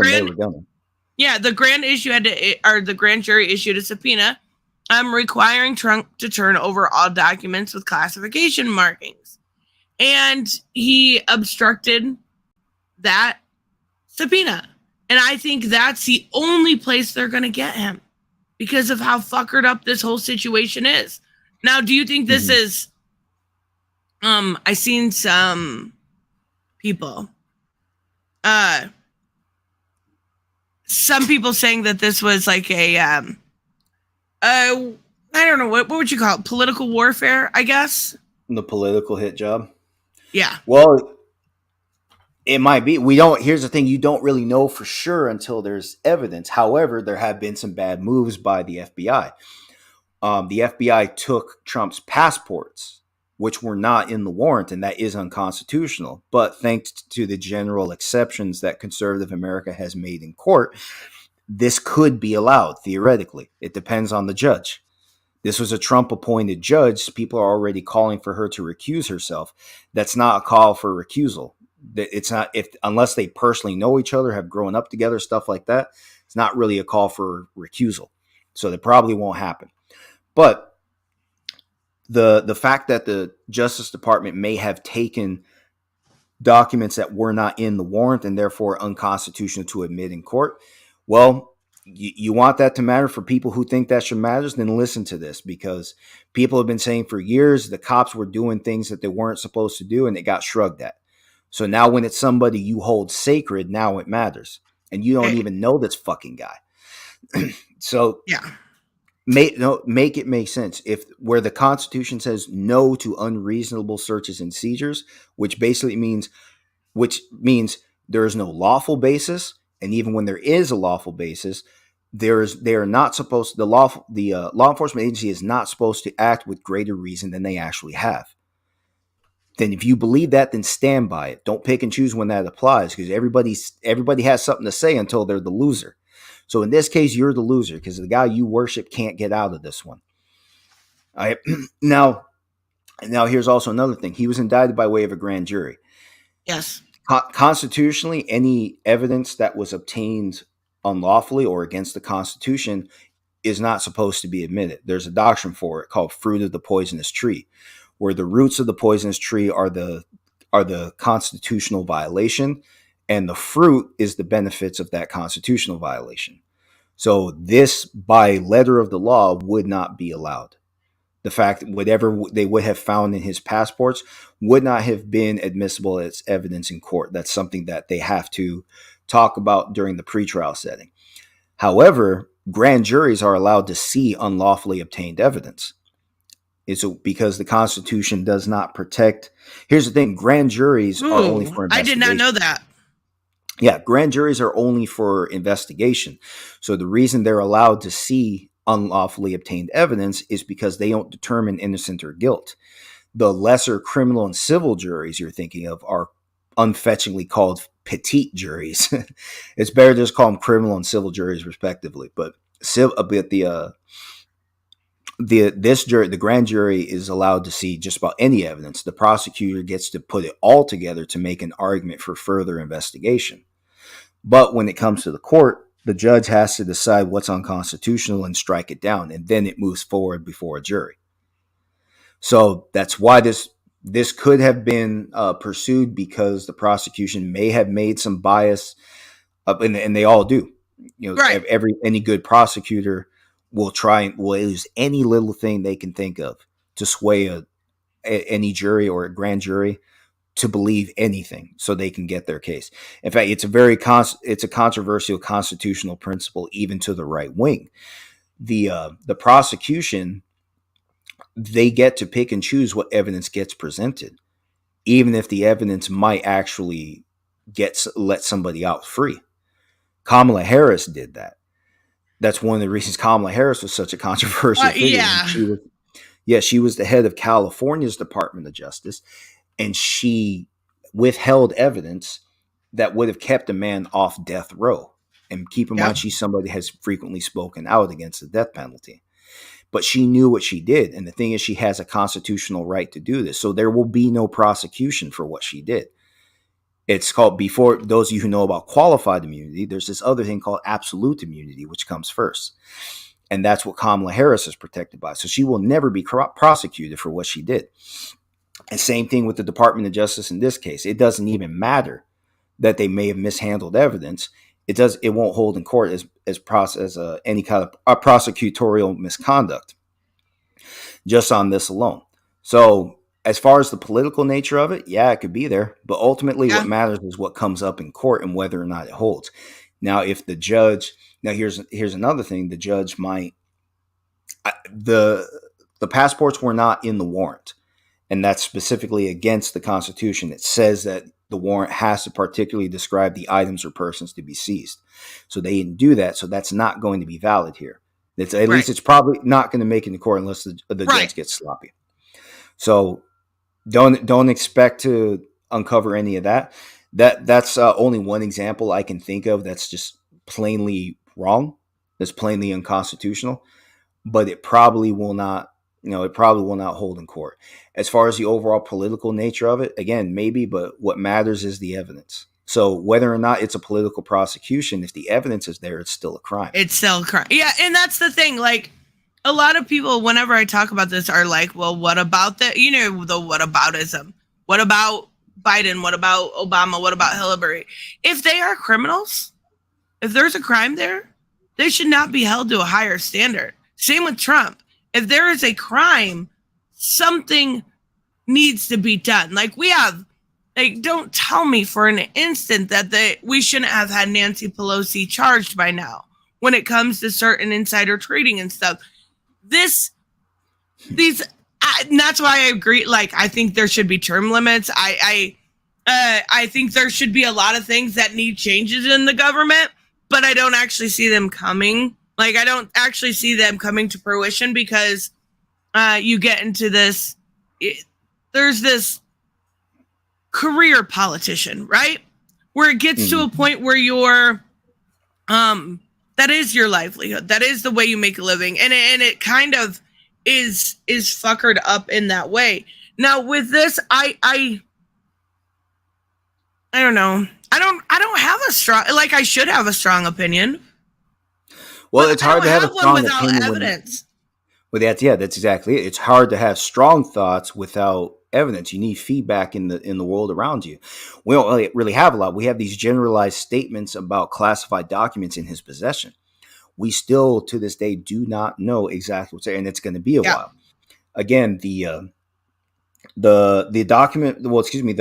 grand jury issued a subpoena requiring Trump to turn over all documents with classification markings. And he obstructed that subpoena. And I think that's the only place they're going to get him because of how fuckered up this whole situation is. Now, do you think this is... I seen some people saying that this was like a I don't know, what would you call it? Political warfare, I guess. The political hit job. Yeah. Well, it might be. Here's the thing, you don't really know for sure until there's evidence. However, there have been some bad moves by the FBI. The FBI took Trump's passports which were not in the warrant, and that is unconstitutional. But thanks to the general exceptions that conservative America has made in court, this could be allowed theoretically. It depends on the judge. This was a Trump appointed judge. People are already calling for her to recuse herself. That's not a call for recusal. It's not, if unless they personally know each other, have grown up together, stuff like that. It's not really a call for recusal. So that probably won't happen. But the fact that the Justice Department may have taken documents that were not in the warrant and therefore unconstitutional to admit in court, well, you want that to matter for people who think that should matter, then listen to this, because people have been saying for years the cops were doing things that they weren't supposed to do and it got shrugged at. So now when it's somebody you hold sacred, now it matters. And you don't even know this fucking guy. So yeah, make it make sense. If where the Constitution says no to unreasonable searches and seizures, which means there is no lawful basis, and even when there is a lawful basis, they are not supposed, the law enforcement agency is not supposed to act with greater reason than they actually have. Then if you believe that, then stand by it. Don't pick and choose when that applies, because everybody has something to say until they're the loser. So in this case, you're the loser because the guy you worship can't get out of this one. All right. Now here's also another thing. He was indicted by way of a grand jury. yes, Constitutionally, any evidence that was obtained unlawfully or against the Constitution is not supposed to be admitted. There's a doctrine for it called fruit of the poisonous tree, where the roots of the poisonous tree are the constitutional violation, and the fruit is the benefits of that constitutional violation. So this, by letter of the law, would not be allowed. The fact that whatever they would have found in his passports would not have been admissible as evidence in court. That's something that they have to talk about during the pretrial setting. However, grand juries are allowed to see unlawfully obtained evidence. It's because the Constitution does not protect. Here's the thing: grand juries are only for I investigation. did not know that. Yeah, grand juries are only for investigation. So the reason they're allowed to see unlawfully obtained evidence is because they don't determine innocent or guilt. The lesser criminal and civil juries you're thinking of are unfetchingly called petite juries. It's better to just call them criminal and civil juries respectively. But the grand jury is allowed to see just about any evidence. The prosecutor gets to put it all together to make an argument for further investigation. But when it comes to the court, the judge has to decide what's unconstitutional and strike it down, and then it moves forward before a jury. So that's why this could have been pursued, because the prosecution may have made some bias, and they all do. You know, Right. Any good prosecutor will use any little thing they can think of to sway any jury or a grand jury to believe anything so they can get their case. In fact, it's a controversial constitutional principle, even to the right wing. The prosecution, they get to pick and choose what evidence gets presented, even if the evidence might actually let somebody out free. Kamala Harris did that. That's one of the reasons Kamala Harris was such a controversial figure. Yeah. She was the head of California's Department of Justice, and she withheld evidence that would have kept a man off death row. And keep in mind, she's somebody that has frequently spoken out against the death penalty. But she knew what she did. And the thing is, she has a constitutional right to do this. So there will be no prosecution for what she did. It's called, before those of you who know about qualified immunity, there's this other thing called absolute immunity, which comes first. And that's what Kamala Harris is protected by. So she will never be prosecuted for what she did. And same thing with the Department of Justice in this case. It doesn't even matter that they may have mishandled evidence. It won't hold in court as any kind of prosecutorial misconduct, just on this alone. So as far as the political nature of it, yeah, it could be there. But ultimately what matters is what comes up in court and whether or not it holds. Now, if the judge, here's another thing, the judge might, the passports were not in the warrant. And that's specifically against the Constitution. It says that the warrant has to particularly describe the items or persons to be seized. So they didn't do that. So that's not going to be valid here. At least it's probably not going to make it in court unless the judge gets sloppy. So Don't expect to uncover any of that. That's only one example I can think of that's just plainly wrong. That's plainly unconstitutional. But it probably will not. It probably will not hold in court. As far as the overall political nature of it, again, maybe. But what matters is the evidence. So whether or not it's a political prosecution, if the evidence is there, it's still a crime. It's still a crime. Yeah, and that's the thing. Like, a lot of people, whenever I talk about this, are like, well, what about the whataboutism? What about Biden? What about Obama? What about Hillary? If they are criminals, if there's a crime there, they should not be held to a higher standard. Same with Trump. If there is a crime, something needs to be done. Like, don't tell me for an instant that we shouldn't have had Nancy Pelosi charged by now when it comes to certain insider trading and stuff. And that's why I agree. Like, I think there should be term limits. I think there should be a lot of things that need changes in the government, but I don't actually see them coming. Like, I don't actually see them coming to fruition because you get into this. There's this career politician, right? Where it gets to a point where you're, that is your livelihood. That is the way you make a living. And it kind of is fuckered up in that way. Now with this, I don't know. I don't have a strong, like, I should have a strong opinion. Well, it's hard to have a strong without opinion evidence. That's exactly it. It's hard to have strong thoughts without evidence. You need feedback in the world around you. We don't really have a lot. We have these generalized statements about classified documents in his possession. We still, to this day, do not know exactly what's there, and it's going to be a while. Again, the document. Well, excuse me.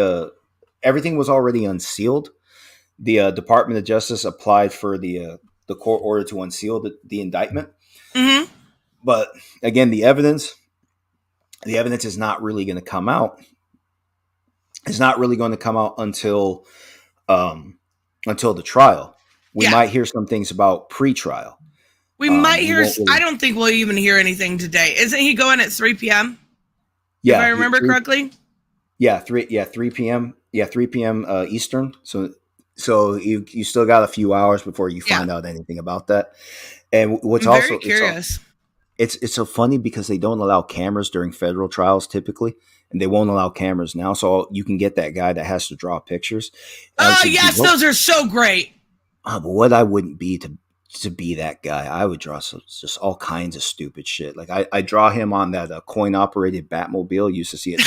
Everything was already unsealed. The Department of Justice applied for the court order to unseal the indictment. Mm-hmm. But again, the evidence is not really going to come out. It's not really going to come out until the trial. We might hear some things about pre-trial. We might hear. I don't think we'll even hear anything today. Isn't he going at 3 p.m.? Yeah, if I remember correctly. Yeah, 3 p.m. Yeah, 3 p.m. Eastern. So you still got a few hours before you find out anything about that. And what's I'm also very curious. It's so funny because they don't allow cameras during federal trials typically, and they won't allow cameras now. So you can get that guy that has to draw pictures. Oh yes, those are so great. But what I wouldn't be to be that guy, I would draw just all kinds of stupid shit. Like I draw him on that coin operated Batmobile. You used to see it.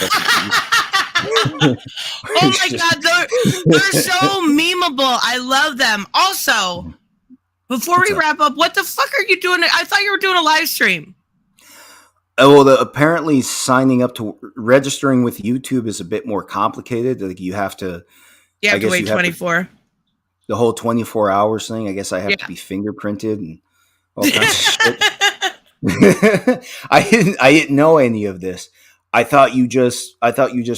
Oh my god, they're so memeable. I love them. Also, before we wrap up, what the fuck are you doing? I thought you were doing a live stream. Well, apparently registering with YouTube is a bit more complicated. Like you have to wait 24. The whole 24 hours thing. I guess I have to be fingerprinted and all kinds of shit. I didn't know any of this. I thought you just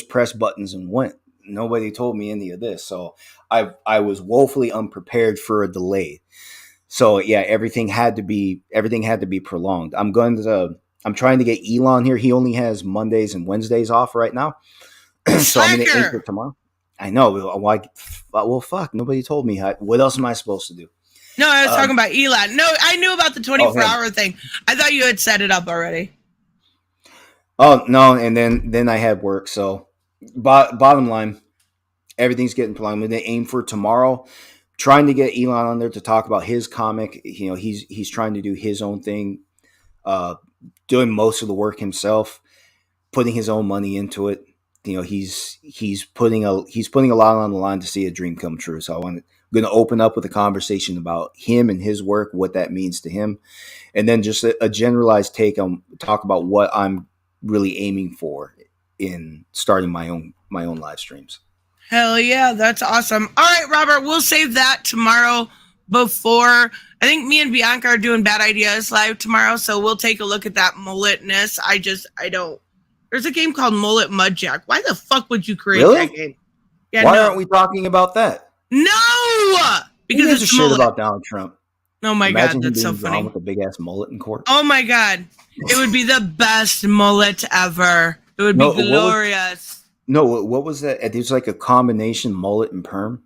pressed buttons and went. Nobody told me any of this. So I was woefully unprepared for a delay. So yeah, everything had to be prolonged. I'm trying to get Elon here. He only has Mondays and Wednesdays off right now. So I'm going to aim for tomorrow. I know. Well, fuck. Nobody told me. What else am I supposed to do? No, I was talking about Elon. No, I knew about the 24-hour thing. I thought you had set it up already. Oh, no. And then I had work. So bottom line, everything's getting prolonged. I'm going to aim for tomorrow. Trying to get Elon on there to talk about his comic. You know, he's trying to do his own thing, doing most of the work himself, putting his own money into it. You know, he's putting a lot on the line to see a dream come true. So I'm going to open up with a conversation about him and his work, what that means to him, and then just a generalized talk about what I'm really aiming for in starting my own live streams. Hell yeah, that's awesome. All right, Robert, we'll save that tomorrow before. I think me and Bianca are doing Bad Ideas live tomorrow, so we'll take a look at that mulletness. I don't. There's a game called Mullet Mudjack. Why the fuck would you create that game? Yeah, Why aren't we talking about that? No, because it's shit about Donald Trump. Oh my god, that's so funny. With a big ass mullet in court. Oh my god, it would be the best mullet ever. It would be glorious. No, what was that? There's like a combination mullet and perm.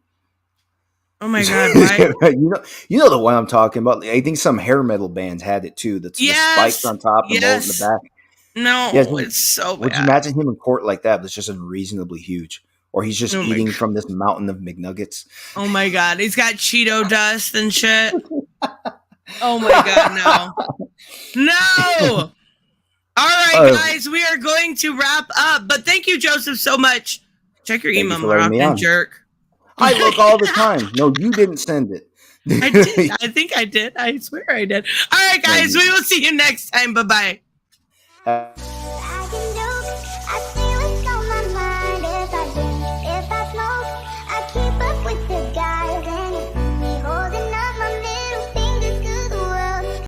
Oh my god, why? you know the one I'm talking about. I think some hair metal bands had it too. That's the spikes on top, the mullet in the back. No, Yeah, it's so bad. Would you imagine him in court like that? That's just unreasonably huge. Or he's just eating from this mountain of McNuggets. Oh my god, he's got Cheeto dust and shit. Oh my god, no. All right, guys, we are going to wrap up. But thank you, Joseph, so much. Check your email more often, jerk. I look all the time. No, you didn't send it. I did. I think I did. I swear I did. All right, guys, we will see you next time. Bye-bye.